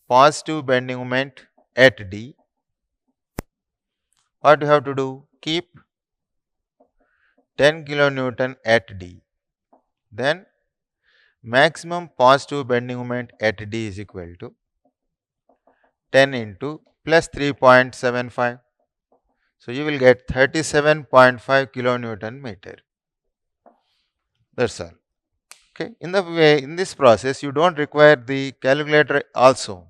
positive bending moment at D, what you have to do? Keep 10 kilonewton at D. Then maximum positive bending moment at D is equal to 10 into plus 3.75. So you will get 37.5 kilonewton meter. That's all. Okay. In this process, you don't require the calculator also.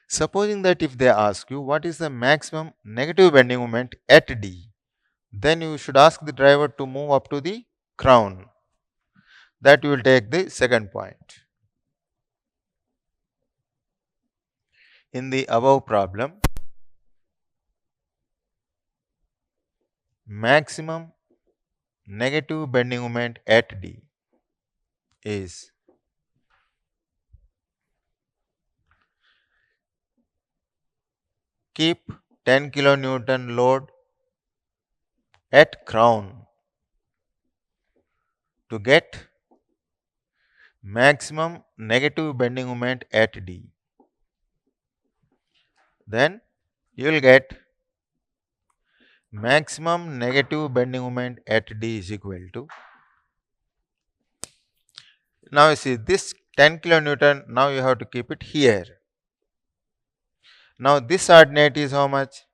Supposing that if they ask you what is the maximum negative bending moment at D, then you should ask the driver to move up to the crown. That you will take the second point. In the above problem, maximum negative bending moment at D is keep 10 kilonewton load at crown to get maximum negative bending moment at D. Then you will get maximum negative bending moment at D is equal to, now you see this 10 kilonewton, now you have to keep it here. Now this ordinate is how much?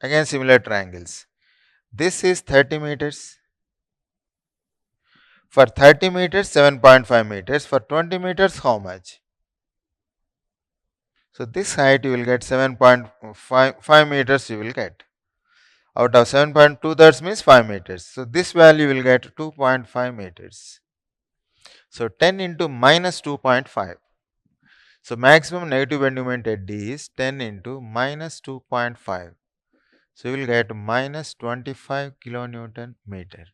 Again similar triangles. This is 30 meters. For 30 meters, 7.5 meters. For 20 meters, how much? So this height you will get 7.5 meters you will get. Out of 7.2 that means 5 meters. So this value will get 2.5 meters. So 10 into minus 2.5. So maximum negative bending moment at D is 10 into minus 2.5. So you will get minus 25 kilonewton meter.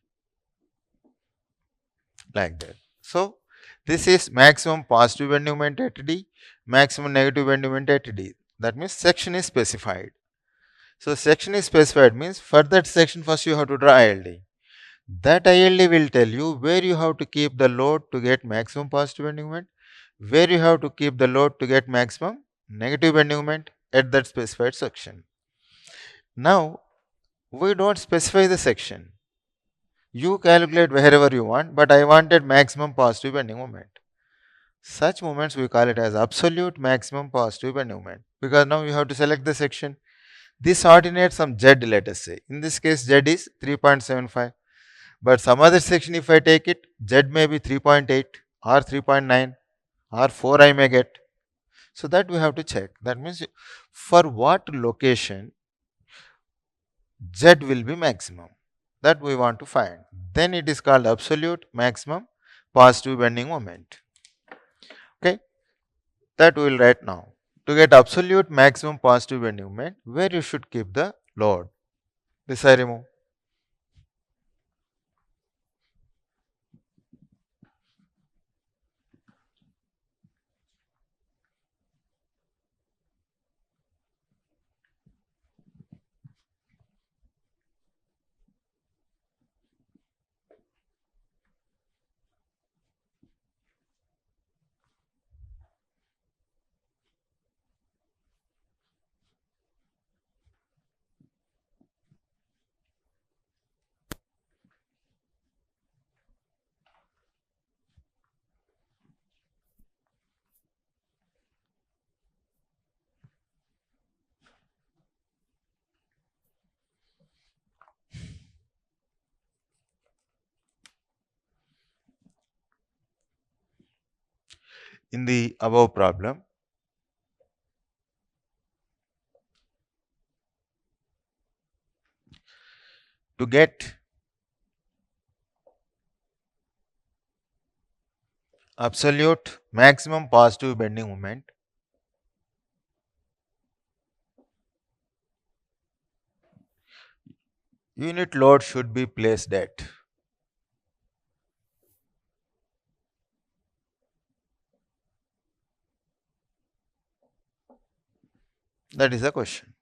Like that. So this is maximum positive bending moment at D, maximum negative bending moment at D. That means section is specified. So section is specified means for that section first you have to draw ILD. That ILD will tell you where you have to keep the load to get maximum positive bending moment, where you have to keep the load to get maximum negative bending moment at that specified section. Now we don't specify the section. You calculate wherever you want, but I wanted maximum positive bending moment. Such moments we call it as absolute maximum positive bending moment, because now you have to select the section. This ordinates some Z, let us say. In this case, Z is 3.75. But some other section, if I take it, Z may be 3.8 or 3.9 or 4 I may get. So that we have to check. That means for what location Z will be maximum. That we want to find. Then it is called absolute maximum positive bending moment. Okay. That we will write now. To get absolute maximum positive bending moment, where you should keep the load. This I remove. In the above problem, to get absolute maximum positive bending moment, unit load should be placed at That is the question.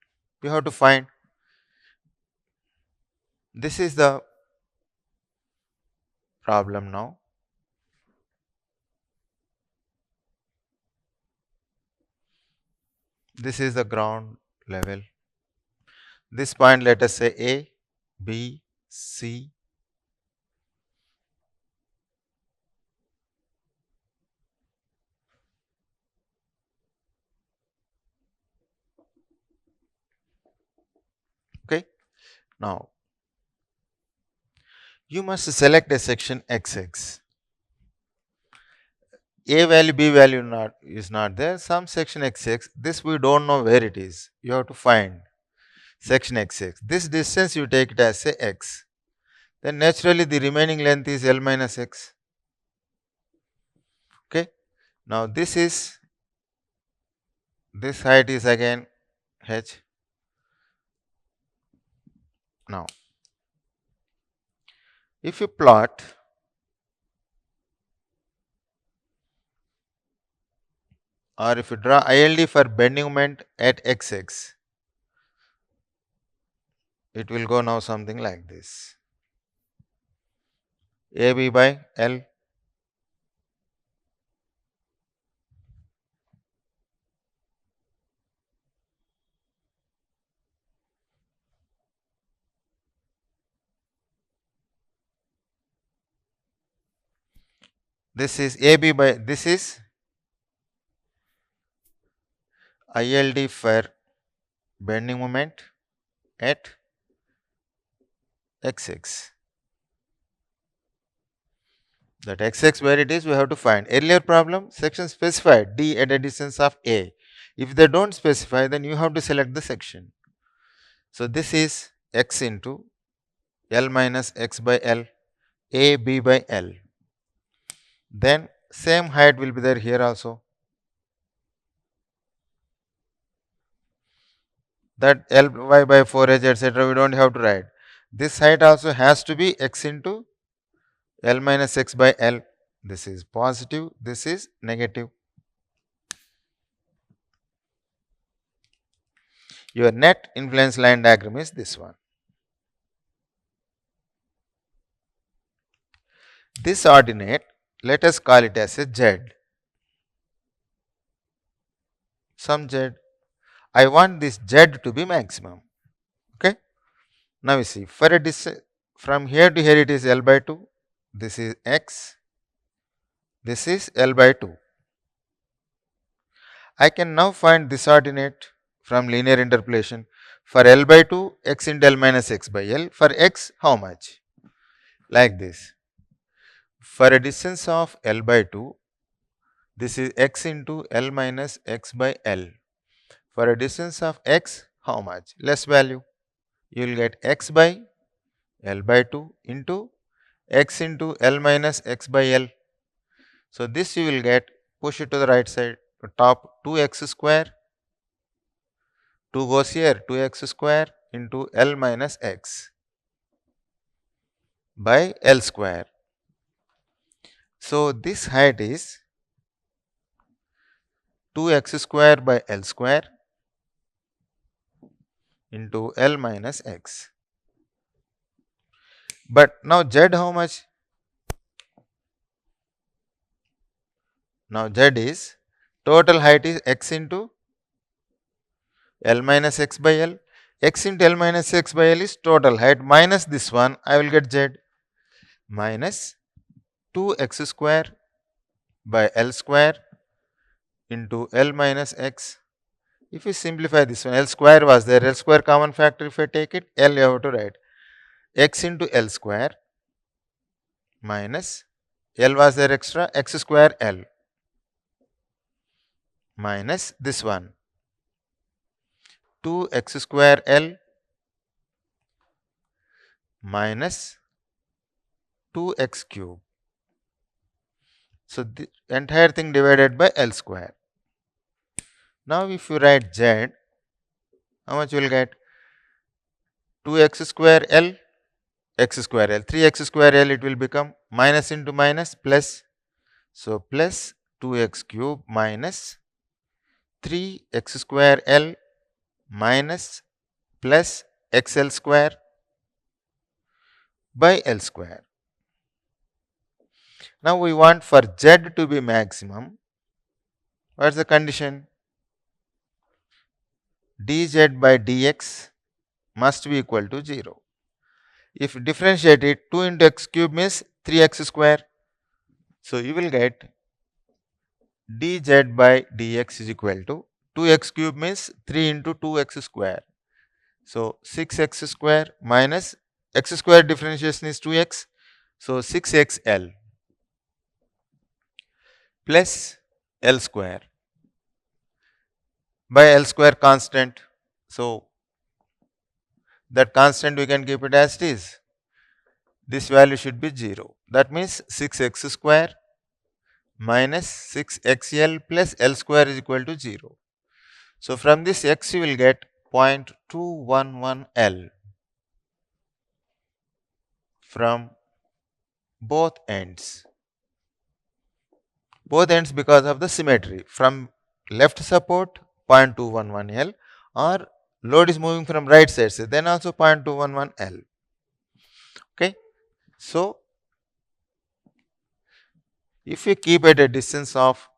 We have to find. This is the problem now. This is the ground level. This point, let us say A, B, C. Okay. Now, you must select a section XX. A value, B value is not there. Some section XX. This we don't know where it is. You have to find section XX. This distance you take it as say X. Then naturally the remaining length is L minus X. Okay. Now this height is again H. Now if you plot or if you draw ILD for bending moment at XX, it will go now something like this. AB by L. This is AB by, this is ILD for bending moment at XX. That XX where it is, we have to find. Earlier problem, section specified D at a distance of A. If they don't specify, then you have to select the section. So this is X into L minus X by L, A B by L. Then same height will be there here also. That Ly by 4H etc. we don't have to write. This height also has to be X into L minus X by L. This is positive, this is negative. Your net influence line diagram is this one. This ordinate, let us call it as a Z. Some Z. I want this Z to be maximum. Okay. Now you see, for a distance from here to here it is L by 2. This is X. This is L by 2. I can now find this ordinate from linear interpolation. For L by 2, X into L minus X by L. For X, how much? Like this. For a distance of L by 2, this is X into L minus X by L. For a distance of X, how much? Less value. You will get X by L by 2 into X into L minus X by L. So this you will get, push it to the right side, top 2x square, 2 goes here, 2x square into L minus X by L square. So this height is 2x square by L square into L minus X. But now Z how much? Now Z is, total height is X into L minus X by L. X into L minus X by L is total height minus this one, I will get Z minus 2x square by L square into L minus X. If you simplify this one, L square was there, L square common factor, if I take it, L you have to write X into L square minus L was there extra, X square L minus this one 2x square L minus 2x cube. So the entire thing divided by L square. Now if you write Z, how much you will get? 2x square L, x square L, 3x square L, it will become minus into minus plus. So plus 2x cube minus 3x square L minus plus xl square by L square. Now we want for z to be maximum. What is the condition? dz by dx must be equal to 0. If differentiate it, 2 into x cube means 3x square. So you will get dz by dx is equal to 2x cube means 3 into 2x square. So 6x square minus x square differentiation is 2x. So 6xl plus L square by L square constant. So that constant we can keep it as it is. This value should be 0. That means 6x square minus 6xl plus L square is equal to 0. So from this x you will get 0.211 L from both ends. Both ends because of the symmetry. From left support 0.211 L, or load is moving from right side, so then also 0.211 L. Okay. So if you keep at a distance of,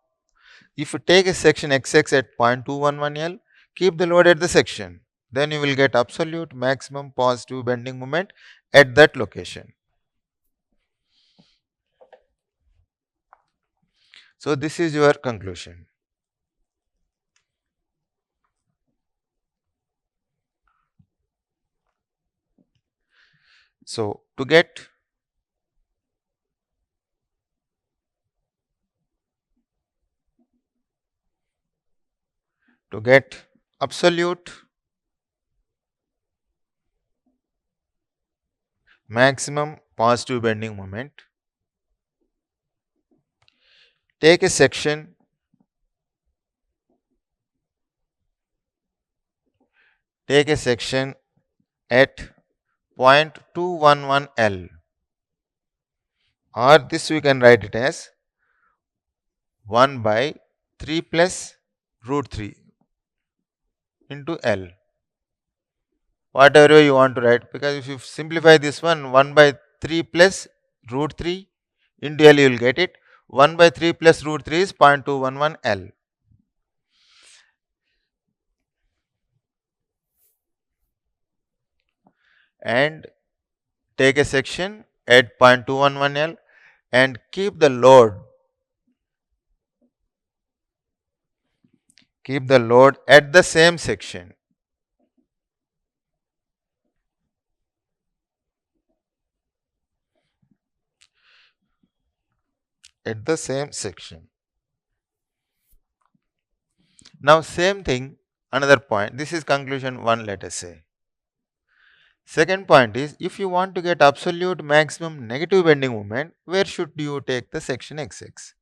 if you take a section XX at 0.211 L, keep the load at the section, then you will get absolute maximum positive bending moment at that location. So this is your conclusion. So to get absolute maximum positive bending moment, take a section at 0.211 L, or this we can write it as 1 by 3 plus root 3 into L. Whatever you want to write, because if you simplify this one, 1 by 3 plus root 3 into L, you will get it. 1 by 3 plus root 3 is 0.211 L. And take a section at 0.211 L and keep the load at the same section. At the same section. Now same thing, another point. This is conclusion 1, let us say. Second point is, if you want to get absolute maximum negative bending moment, where should you take the section XX?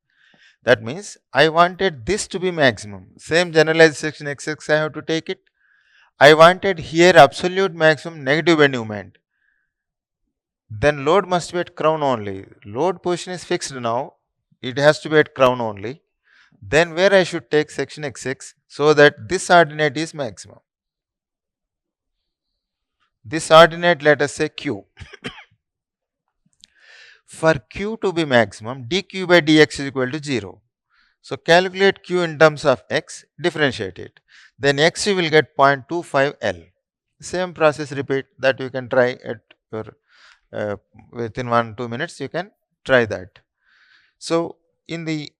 That means I wanted this to be maximum. Same generalized section XX I have to take it. I wanted here absolute maximum negative bending moment. Then load must be at crown only. Load position is fixed now. It has to be at crown only. Then where I should take section XX so that this ordinate is maximum. This ordinate, let us say Q. For Q to be maximum, dQ by dx is equal to 0. So calculate Q in terms of x, differentiate it. Then x you will get 0.25 L. Same process repeat, that you can try at your within 1-2 minutes you can try that. So in the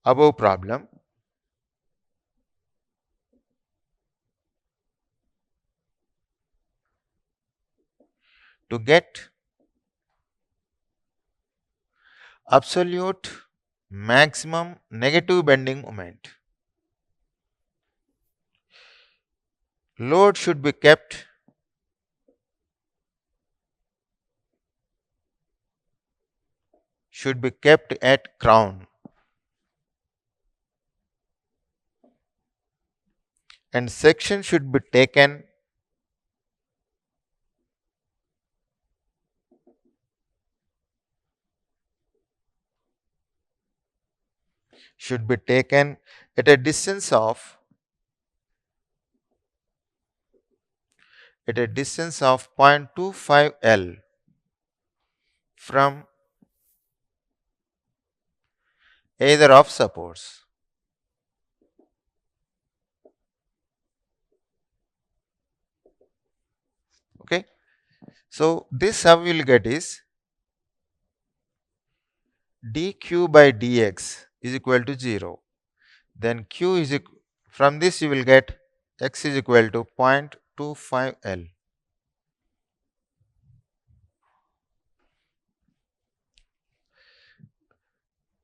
above problem, to get absolute maximum negative bending moment, load should be kept at crown, and section should be taken at a distance of at a distance of 0.25 L from either of supports. Okay. So, this how we will get is dq by dx is equal to 0. Then q is from this you will get x is equal to 0.25 L.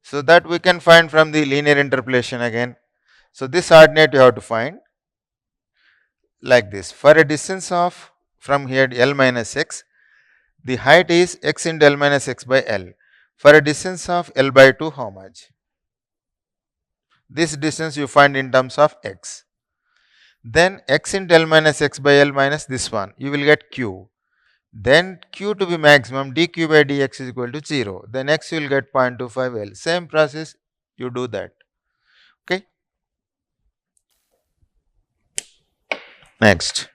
So, that we can find from the linear interpolation again. So, this ordinate you have to find like this. For a distance of from here L minus x, the height is x into L minus x by L. For a distance of L by 2, how much? This distance you find in terms of x. Then x into L minus x by L minus this one, you will get q. Then q to be maximum, dq by dx is equal to 0. Then x you will get 0.25 L. Same process, you do that. Okay. Next.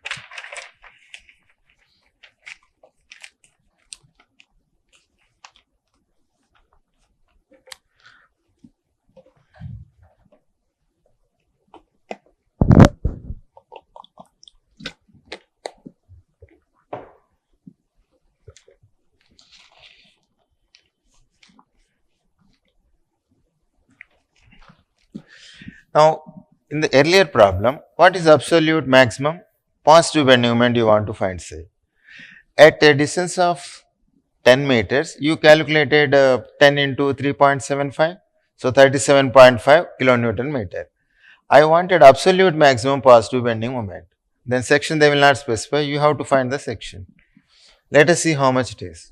Now, in the earlier problem, what is absolute maximum positive bending moment you want to find, say? At a distance of 10 meters, you calculated 10 into 3.75, so 37.5 kilonewton meter. I wanted absolute maximum positive bending moment. Then section they will not specify, you have to find the section. Let us see how much it is.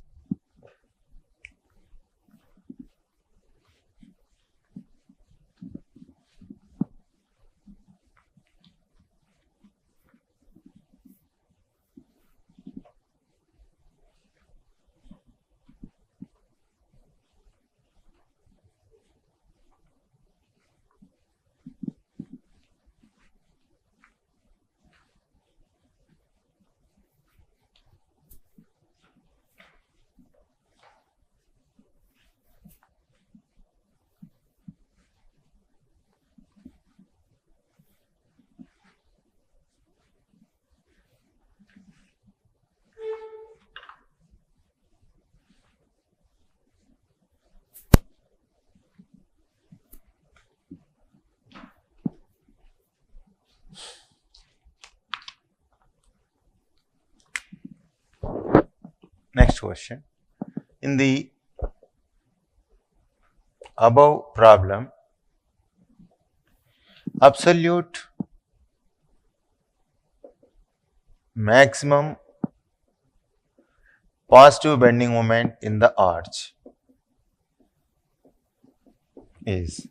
Next question. In the above problem, absolute maximum positive bending moment in the arch is.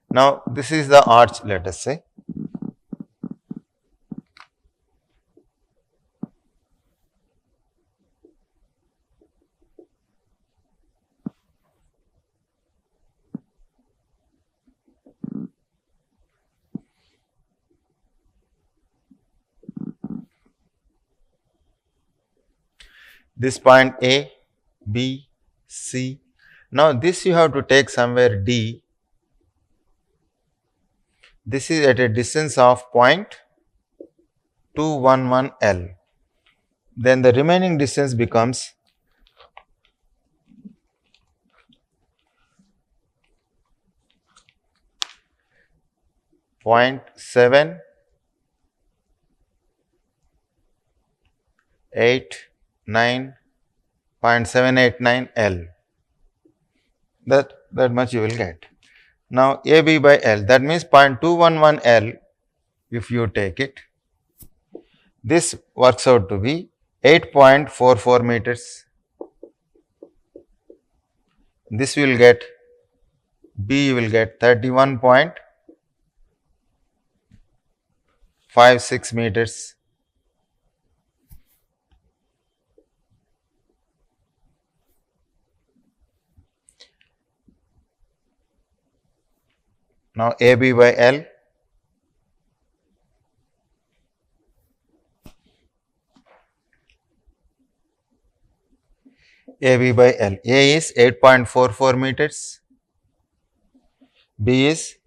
Now, this is the arch, let us say. This point A, B, C. Now, this you have to take somewhere D. This is at a distance of 0.211 L. Then the remaining distance becomes 0.789 L. That much you will get. Now, AB by L, that means 0.211 L, if you take it, this works out to be 8.44 meters. This will get, B you will get 31.56 meters. Now, AB by L, AB by L. A is 8.44 meters, B is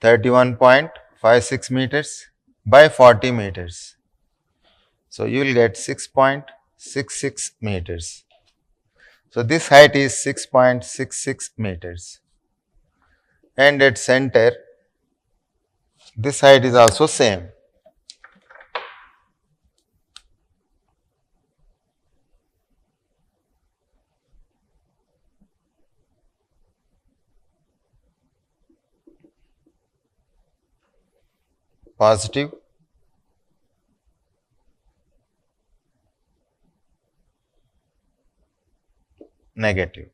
31.56 meters by 40 meters. So, you will get 6.66 meters. So, this height is 6.66 meters, and at center this height is also same. Positive, negative.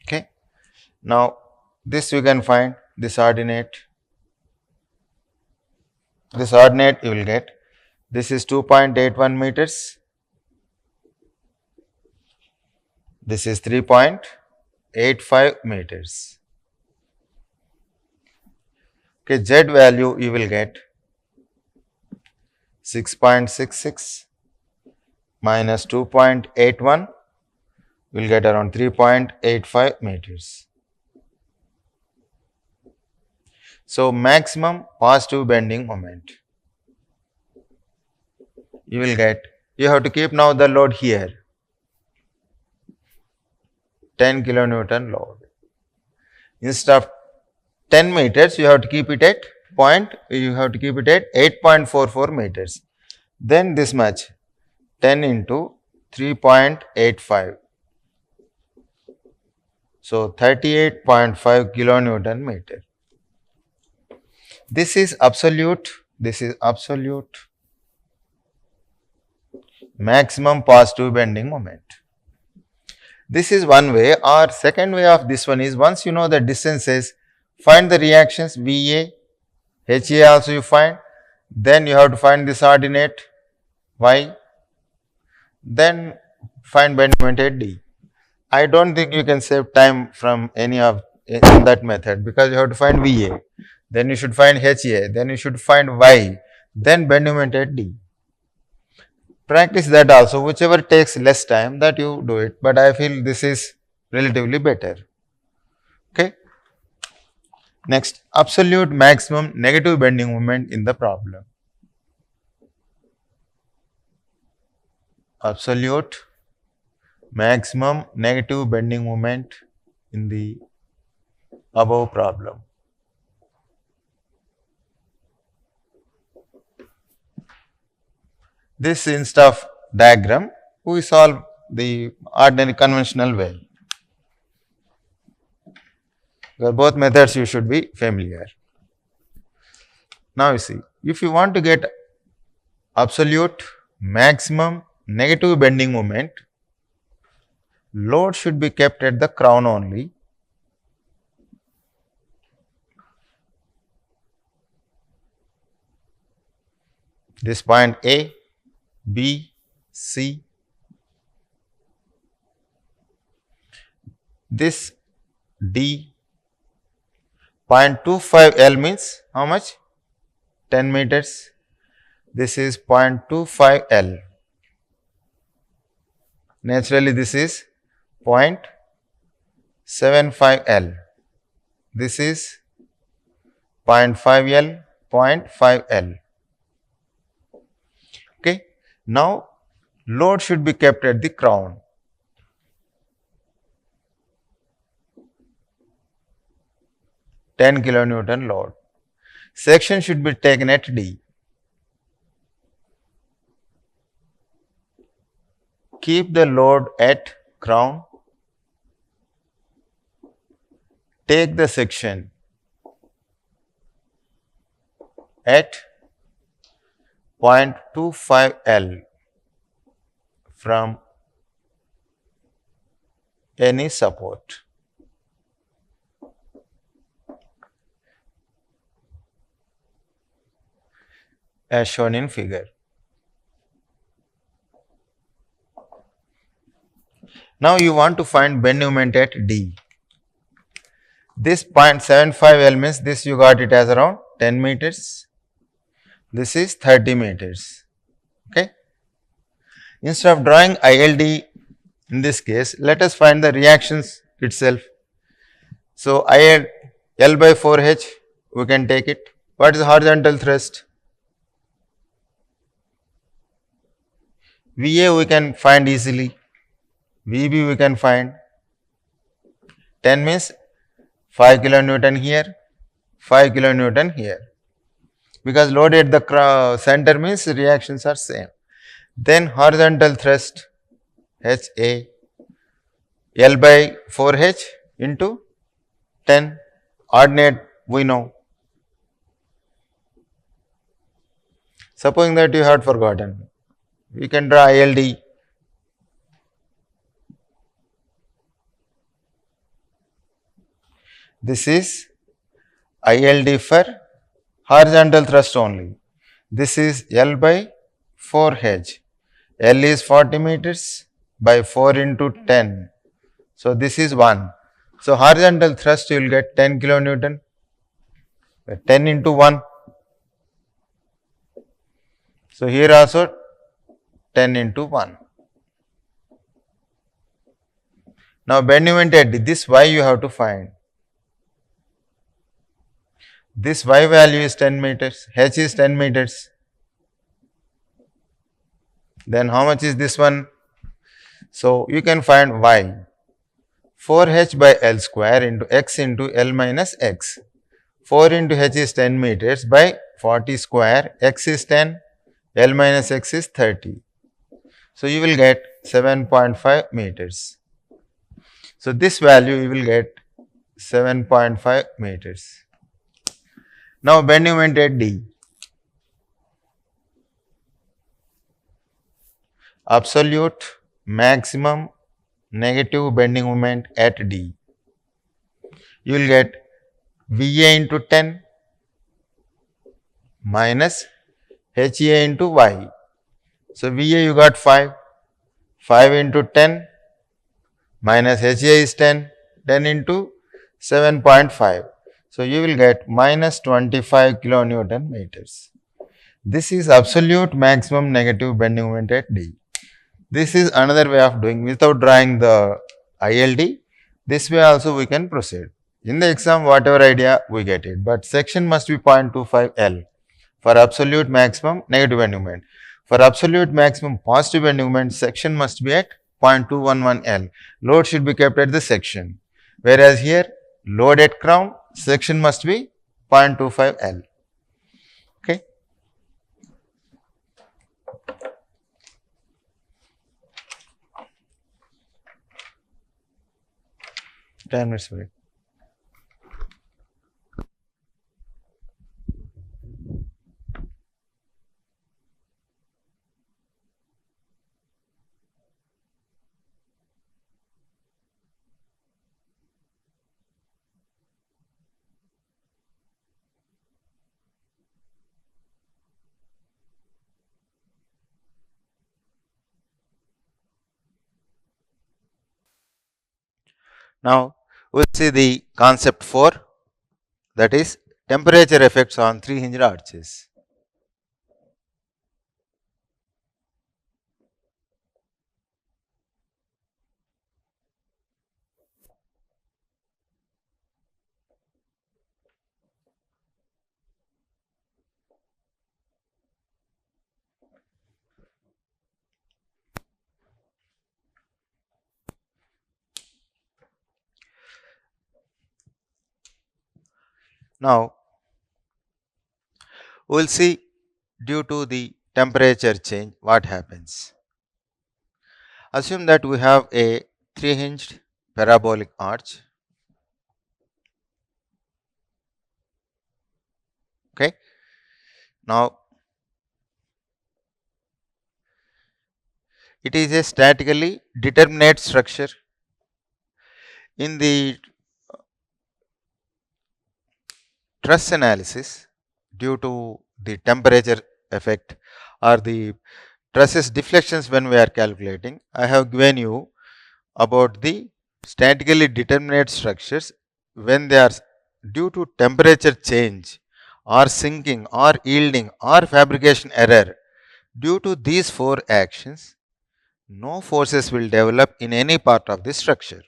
Okay. Now, this you can find this ordinate. This ordinate you will get. This is 2.81 meters. This is 3.85 meters. Okay, Z value you will get 6.66 minus 2.81 will get around 3.85 meters. So, maximum positive bending moment you will get, you have to keep now the load here, 10 kilonewton load. Instead of 10 meters, you have to keep it at 8.44 meters. Then this much, 10 into 3.85. So, 38.5 kilonewton meter. This is absolute maximum positive bending moment. This is one way, or second way of this one is, once you know the distances, find the reactions VA, HA also you find, then you have to find this ordinate Y, then find bending moment at D. I do not think you can save time from any of in that method, because you have to find VA, then you should find HA, then you should find Y, then bending moment at D. Practice that also, whichever takes less time that you do it, but I feel this is relatively better. Okay. Next, absolute maximum negative bending moment in the problem. Absolute maximum negative bending moment in the above problem. This instead of diagram, we solve the ordinary conventional way. Both methods you should be familiar. Now you see, if you want to get absolute maximum negative bending moment, load should be kept at the crown only. This point A, B, C, this D, 0.25 L means how much? 10 meters. This is 0.25 L. Naturally, this is 0.75 L. This is 0.5 L, 0.5 L. Okay. Now, load should be kept at the crown. kilonewton load. Section should be taken at D. Keep the load at crown. Take the section at 0.25 L from any support. As shown in figure. Now you want to find bending moment at D. This 0.75 L means this you got it as around 10 meters. This is 30 meters. Okay. Instead of drawing ILD in this case, let us find the reactions itself. So, L by 4H we can take it. What is the horizontal thrust? VA we can find easily, VB we can find. 10 means 5 kilonewton here, 5 kilonewton here. Because load at the center means reactions are same. Then horizontal thrust HA, L by 4H into 10, ordinate we know. Supposing that you had forgotten, we can draw ILD. This is ILD for horizontal thrust only. This is L by 4H. L is 40 meters by 4 into 10. So, this is 1. So, horizontal thrust you will get 10 kilonewton, 10 into 1. So, here also 10 into 1. Now, bending moment at D, this Y you have to find. This Y value is 10 meters, H is 10 meters. Then how much is this one? So, you can find Y. 4H by L square into X into L minus X. 4 into H is 10 meters by 40 square, X is 10, L minus X is 30. So, you will get 7.5 meters. So, this value you will get 7.5 meters. Now, bending moment at D. Absolute maximum negative bending moment at D. You will get VA into 10 minus HA into Y. So, VA you got 5, 5 into 10 minus HA is 10, 10 into 7.5. So, you will get minus 25 kilonewton meters. This is absolute maximum negative bending moment at D. This is another way of doing without drawing the ILD. This way also we can proceed. In the exam, whatever idea we get it, but section must be 0.25 L for absolute maximum negative bending moment. For absolute maximum positive bending moment, section must be at 0.211 L. Load should be kept at the section. Whereas here, load at crown, section must be 0.25 L. Okay. Ten minutes break. Now, we will see the concept 4, that is temperature effects on 3 hinged arches. Now, we will see due to the temperature change what happens. Assume that we have a 3 hinged parabolic arch. Okay. Now, it is a statically determinate structure. In the truss analysis, due to the temperature effect or the trusses deflections when we are calculating, I have given you about the statically determinate structures when they are due to temperature change or sinking or yielding or fabrication error, due to these four actions, no forces will develop in any part of the structure,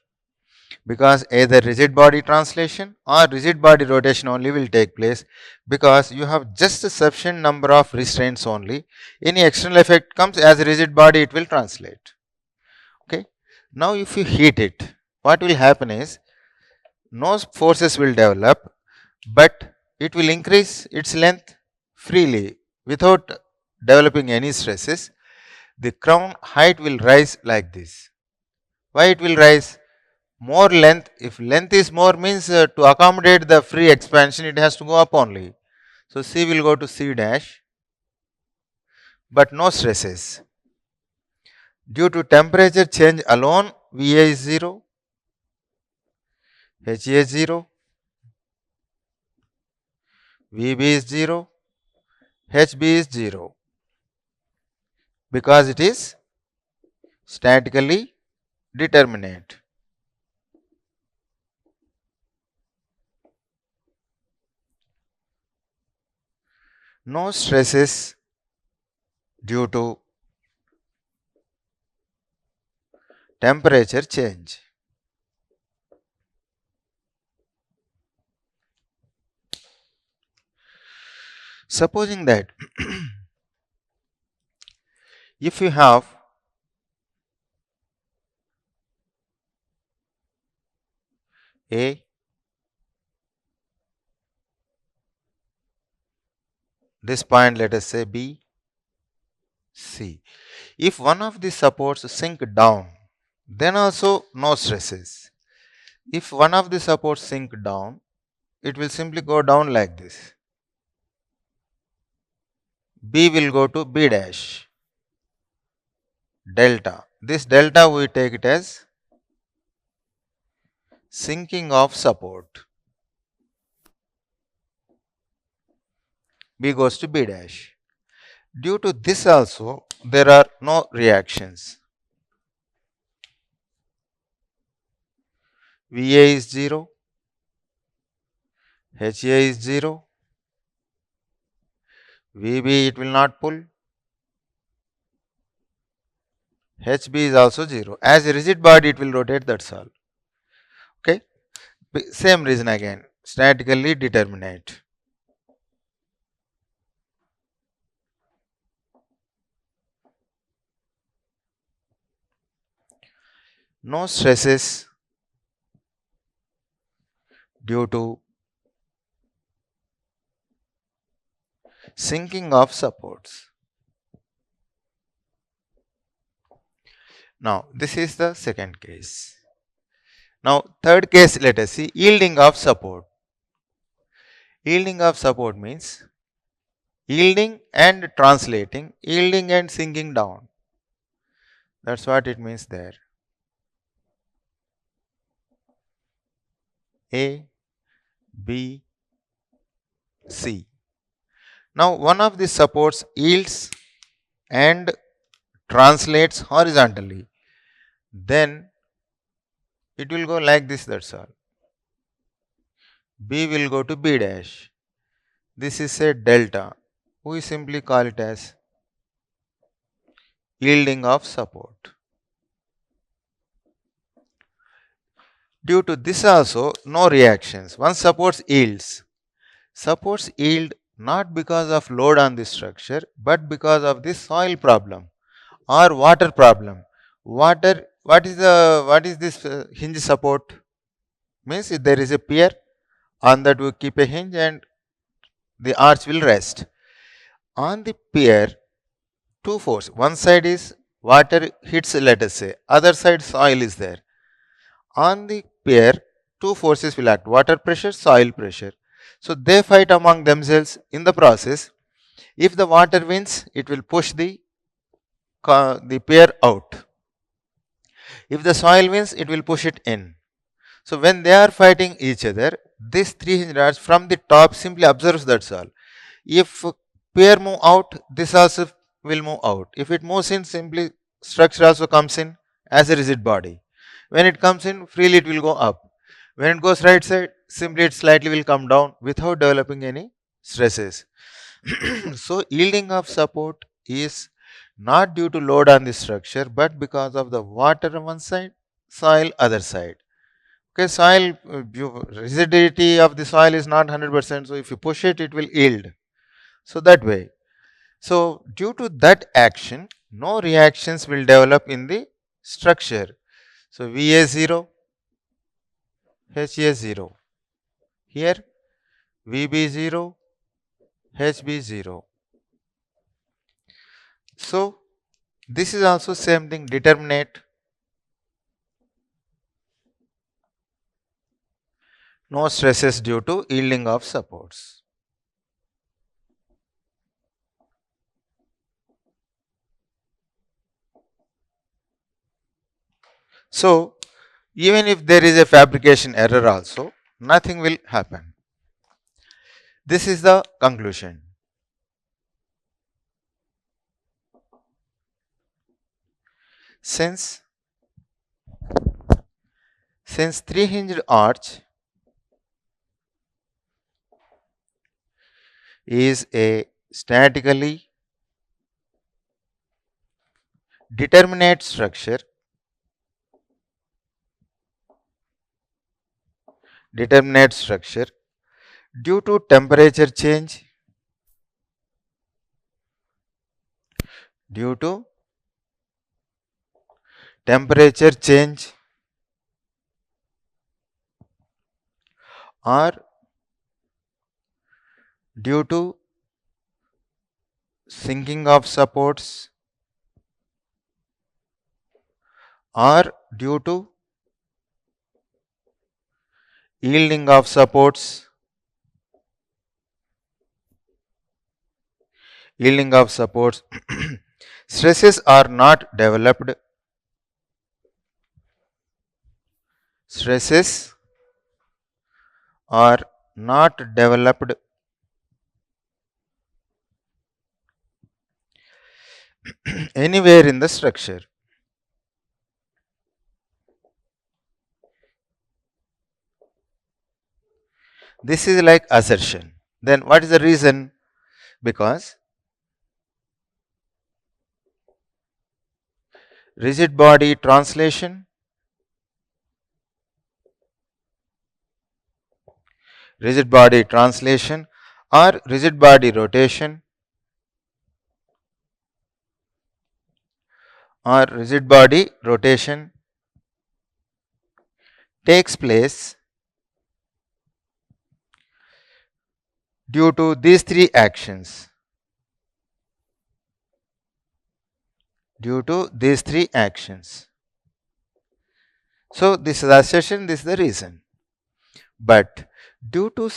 because either rigid body translation or rigid body rotation only will take place, because you have just a sufficient number of restraints only. Any external effect comes as a rigid body, it will translate. Okay. Now if you heat it, what will happen is no forces will develop, but it will increase its length freely without developing any stresses. The crown height will rise like this. Why it will rise? More length, if length is more means to accommodate the free expansion, it has to go up only. So C will go to C dash, but no stresses. Due to temperature change alone, VA is 0, HA is 0, VB is 0, HB is 0, because it is statically determinate. No stresses due to temperature change. Supposing that if you have A, this point let us say B, C. If one of the supports sink down, then also no stresses. If one of the supports sink down, it will simply go down like this. B will go to B dash, delta. This delta we take it as sinking of support. B goes to B dash. Due to this also, there are no reactions. VA is 0, HA is 0, VB it will not pull, HB is also 0. As a rigid body, it will rotate, that's all. Okay. Same reason again, statically determinate. No stresses due to sinking of supports. Now, this is the second case. Now, third case, let us see yielding of support. Yielding of support means yielding and translating, yielding and sinking down. That's what it means there. A, B, C. Now, one of the supports yields and translates horizontally, then it will go like this, that's all. B will go to B dash. This is a delta. We simply call it as yielding of support. Due to this also, no reactions. Once supports yields. Supports yield not because of load on the structure, but because of the soil problem or water problem. Water, what is this hinge support? Means if there is a pier, on that we keep a hinge and the arch will rest. On the pier, two forces. One side is water hits, let us say, other side soil is there. On the pier, two forces will act, water pressure, soil pressure. So they fight among themselves. In the process, if the water wins, it will push the pier out. If the soil wins, it will push it in. So when they are fighting each other, these three hinge rods from the top simply observes, that's all. If pier move out, this also will move out. If it moves in, simply structure also comes in as a rigid body. When it comes in, freely it will go up. When it goes right side, simply it slightly will come down without developing any stresses. So yielding of support is not due to load on the structure, but because of the water on one side, soil other side. Okay, soil rigidity of the soil is not 100%, so if you push it, it will yield. So that way. So due to that action, no reactions will develop in the structure. So VA 0, HA 0. Here VB 0, HB 0. So this is also same thing, determinate. No stresses due to yielding of supports. So even if there is a fabrication error also, nothing will happen. This is the conclusion. Since three-hinged arch is a statically determinate structure, due to temperature change, or due to sinking of supports, or due to yielding of supports, stresses are not developed. Anywhere in the structure. This is like assertion. Then what is the reason? Because rigid body translation, or rigid body rotation, takes place due to these three actions. So this is the assertion, this is the reason. But due to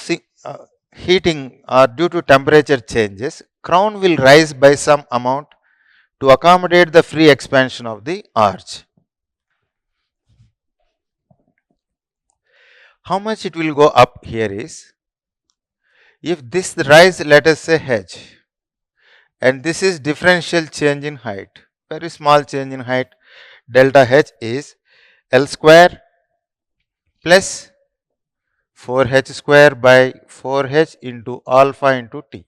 heating or due to temperature changes, crown will rise by some amount to accommodate the free expansion of the arch. How much it will go up here is, if this rise, let us say h, and this is differential change in height, very small change in height, delta h is L square plus 4h square by 4h into alpha into t.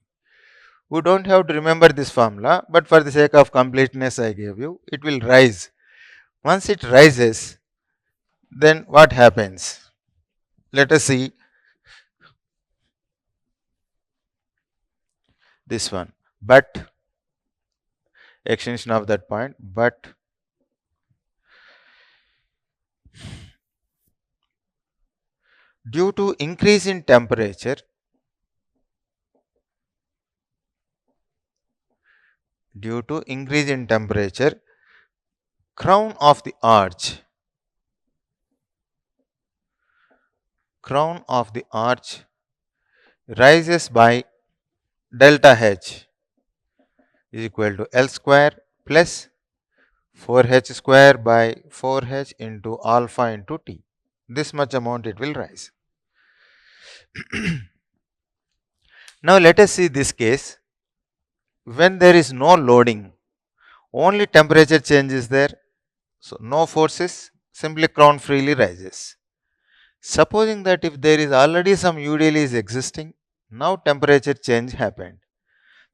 We don't have to remember this formula, but for the sake of completeness I gave you, it will rise. Once it rises, then what happens? Let us see this one, but extension of that point, but due to increase in temperature, crown of the arch rises by delta h is equal to L square plus 4h square by 4h into alpha into t. This much amount it will rise. Now let us see this case when there is no loading, only temperature change is there, so no forces, simply crown freely rises. Supposing that if there is already some UDL is existing, now temperature change happened.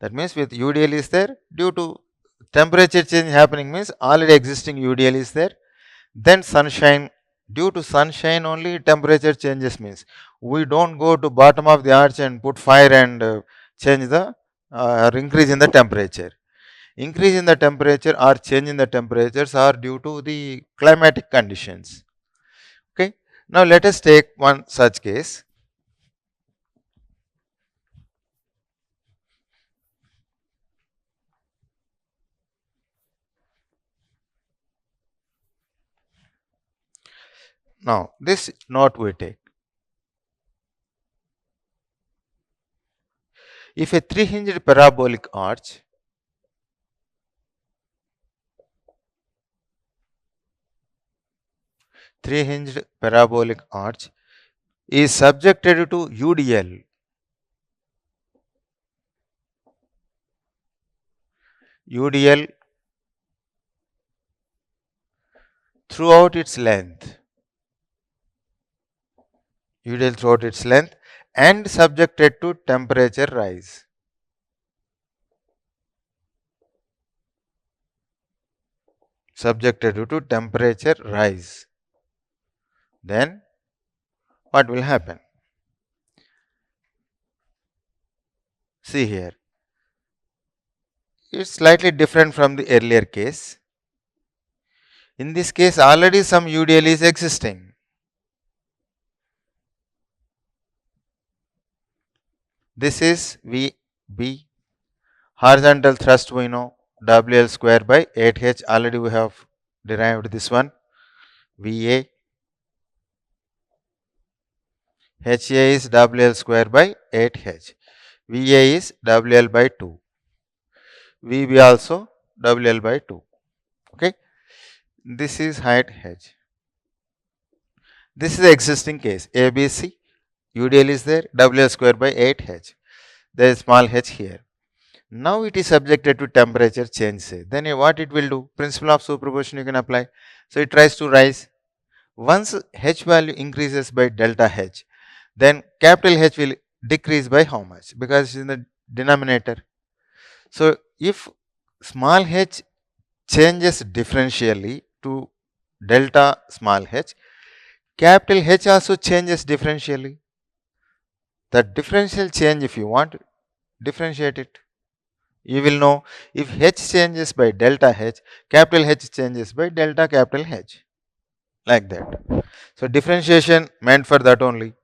That means with UDL is there, due to temperature change happening means already existing UDL is there. Then sunshine, due to sunshine only temperature changes means we don't go to bottom of the arch and put fire and change the or increase in the temperature. Increase in the temperature or change in the temperatures are due to the climatic conditions. Okay. Now let us take one such case. Now this note we take. If a three-hinged parabolic arch is subjected to UDL throughout its length, and subjected to temperature rise. Then what will happen? See here, it's slightly different from the earlier case. In this case, already some UDL is existing. This is VB. Horizontal thrust we know, WL square by 8H. Already we have derived this one. VA. HA is WL square by 8H. VA is WL by 2. VB also WL by 2. Okay. This is height H. This is the existing case. ABC. UDL is there. WL square by 8H. There is small h here. Now it is subjected to temperature change, say. Then what it will do? Principle of superposition you can apply. So it tries to rise. Once h value increases by delta h, then capital H will decrease by how much? Because it's in the denominator. So if small h changes differentially to delta small h, capital H also changes differentially. The differential change, if you want, differentiate it. You will know if h changes by delta h, capital H changes by delta capital H, like that. So differentiation meant for that only.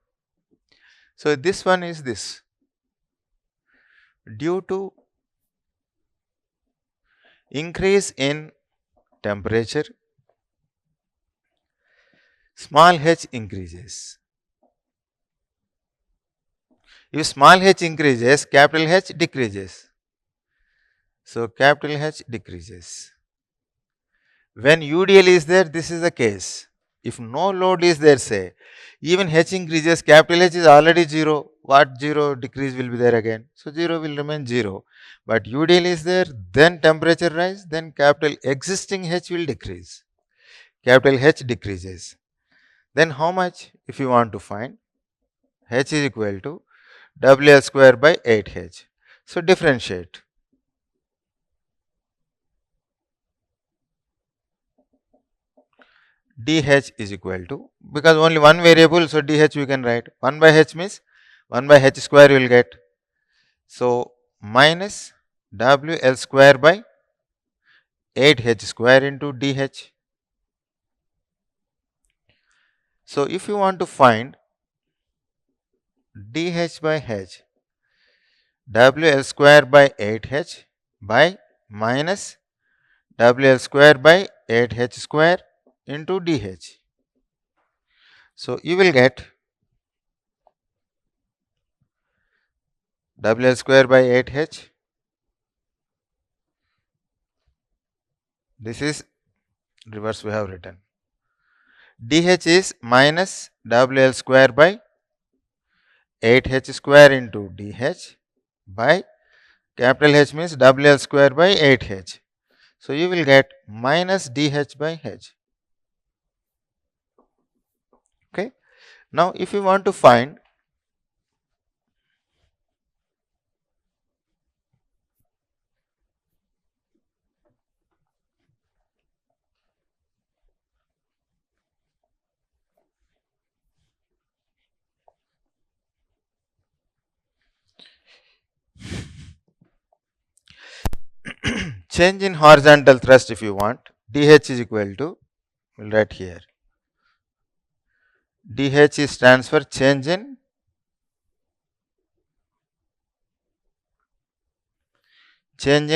So this one is this. Due to increase in temperature, small h increases. If small h increases, capital H decreases. So capital H decreases. When UDL is there, this is the case. If no load is there, say, even H increases, capital H is already 0. What 0 decrease will be there again? So 0 will remain 0. But UDL is there, then temperature rise, then capital existing H will decrease. Capital H decreases. Then how much? If you want to find, H is equal to WL square by 8H. So differentiate. dH is equal to, because only one variable, so dH we can write 1 by H means 1 by H square you will get. So minus WL square by 8H square into dH. So if you want to find dH by H, WL square by 8H by minus WL square by 8H square into dH. So you will get WL square by 8H. This is reverse we have written. dH is minus WL square by 8H square into dH by capital H means WL square by 8H. So you will get minus dH by H. Okay. Now if you want to find change in horizontal thrust, if you want, dH is equal to, we'll write here, dH is stands for change in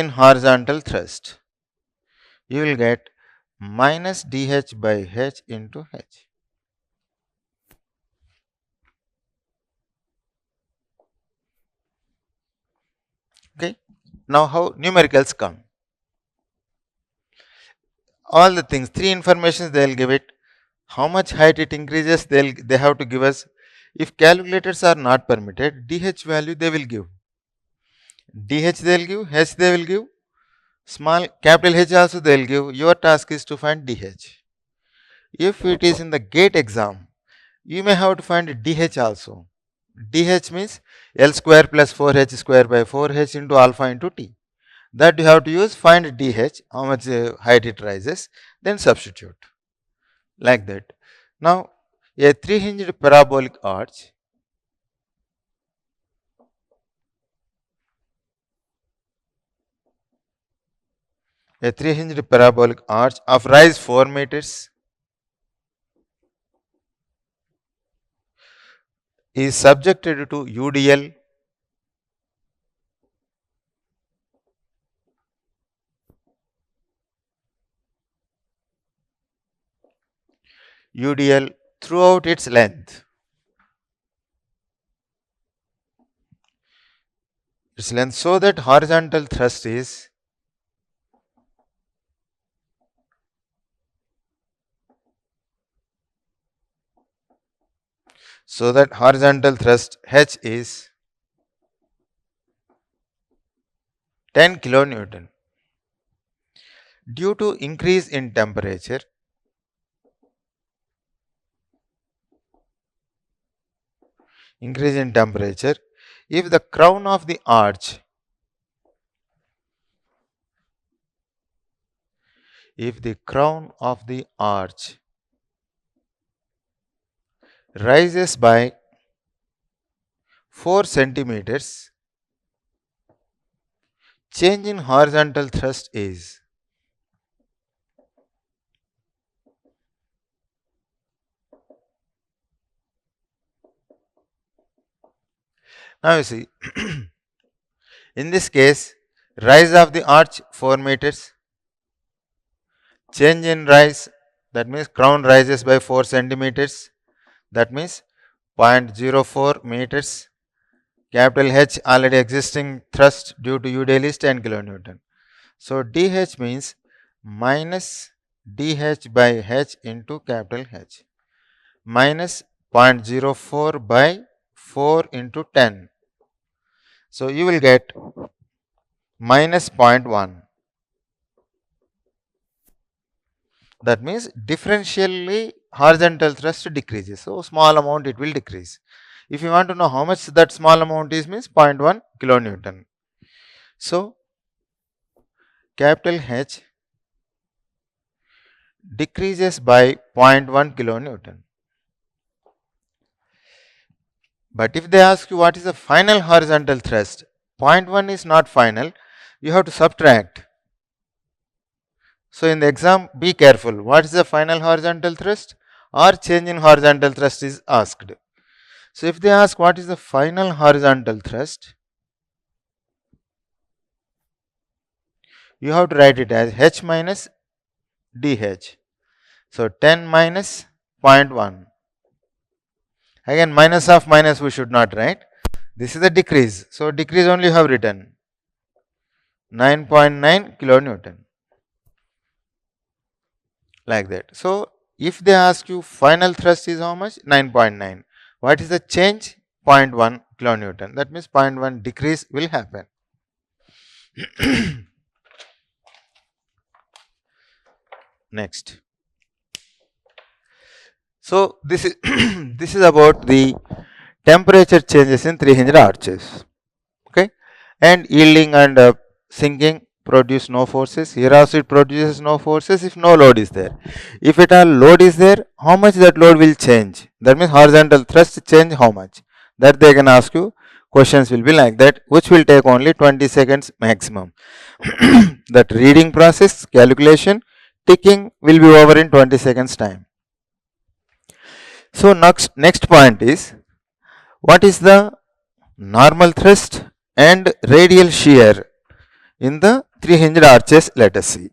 horizontal thrust. You will get minus dH by H into H. Okay. Now how numericals come? All the things, three informations they will give it. How much height it increases, they have to give us. If calculators are not permitted, dH value they will give. dH they will give, H they will give, small capital H also they will give. Your task is to find dH. If it is in the GATE exam, you may have to find dH also. dH means L square plus 4H square by 4H into alpha into T. That you have to use, find dH, how much height it rises, then substitute. Like that. Now, a three-hinged parabolic arch of rise 4 meters is subjected to UDL throughout its length. So that horizontal thrust is H is 10 kilonewton. Due to increase in temperature, if the crown of the arch rises by 4 centimeters, change in horizontal thrust is now you see in this case rise of the arch 4 meters, change in rise, that means crown rises by 4 centimeters, that means 0.04 meters. Capital H already existing thrust due to U daily is 10 kilonewton. So dH means minus dH by H into capital H minus 0.04 by 4 into 10. So you will get minus 0.1. That means differentially horizontal thrust decreases. So small amount it will decrease. If you want to know how much that small amount is, means 0.1 kilonewton. So capital H decreases by 0.1 kilonewton. But if they ask you what is the final horizontal thrust, 0.1 is not final, you have to subtract. So in the exam, be careful. What is the final horizontal thrust or change in horizontal thrust is asked. So if they ask what is the final horizontal thrust, you have to write it as H minus dH. So 10 minus 0.1. Again, minus of minus we should not write. This is the decrease. So decrease only you have written 9.9 kilonewton. Like that. So if they ask you final thrust is how much? 9.9. What is the change? 0.1 kilonewton. That means 0.1 decrease will happen. Next. So this is this is about the temperature changes in three hinged arches. Okay, and yielding and sinking produce no forces. Here also it produces no forces if no load is there. If at all load is there, how much that load will change? That means horizontal thrust change how much? That they can ask you. Questions will be like that, which will take only 20 seconds maximum. That reading process, calculation, ticking will be over in 20 seconds time. So next point is, what is the normal thrust and radial shear in the three hinged arches? Let us see.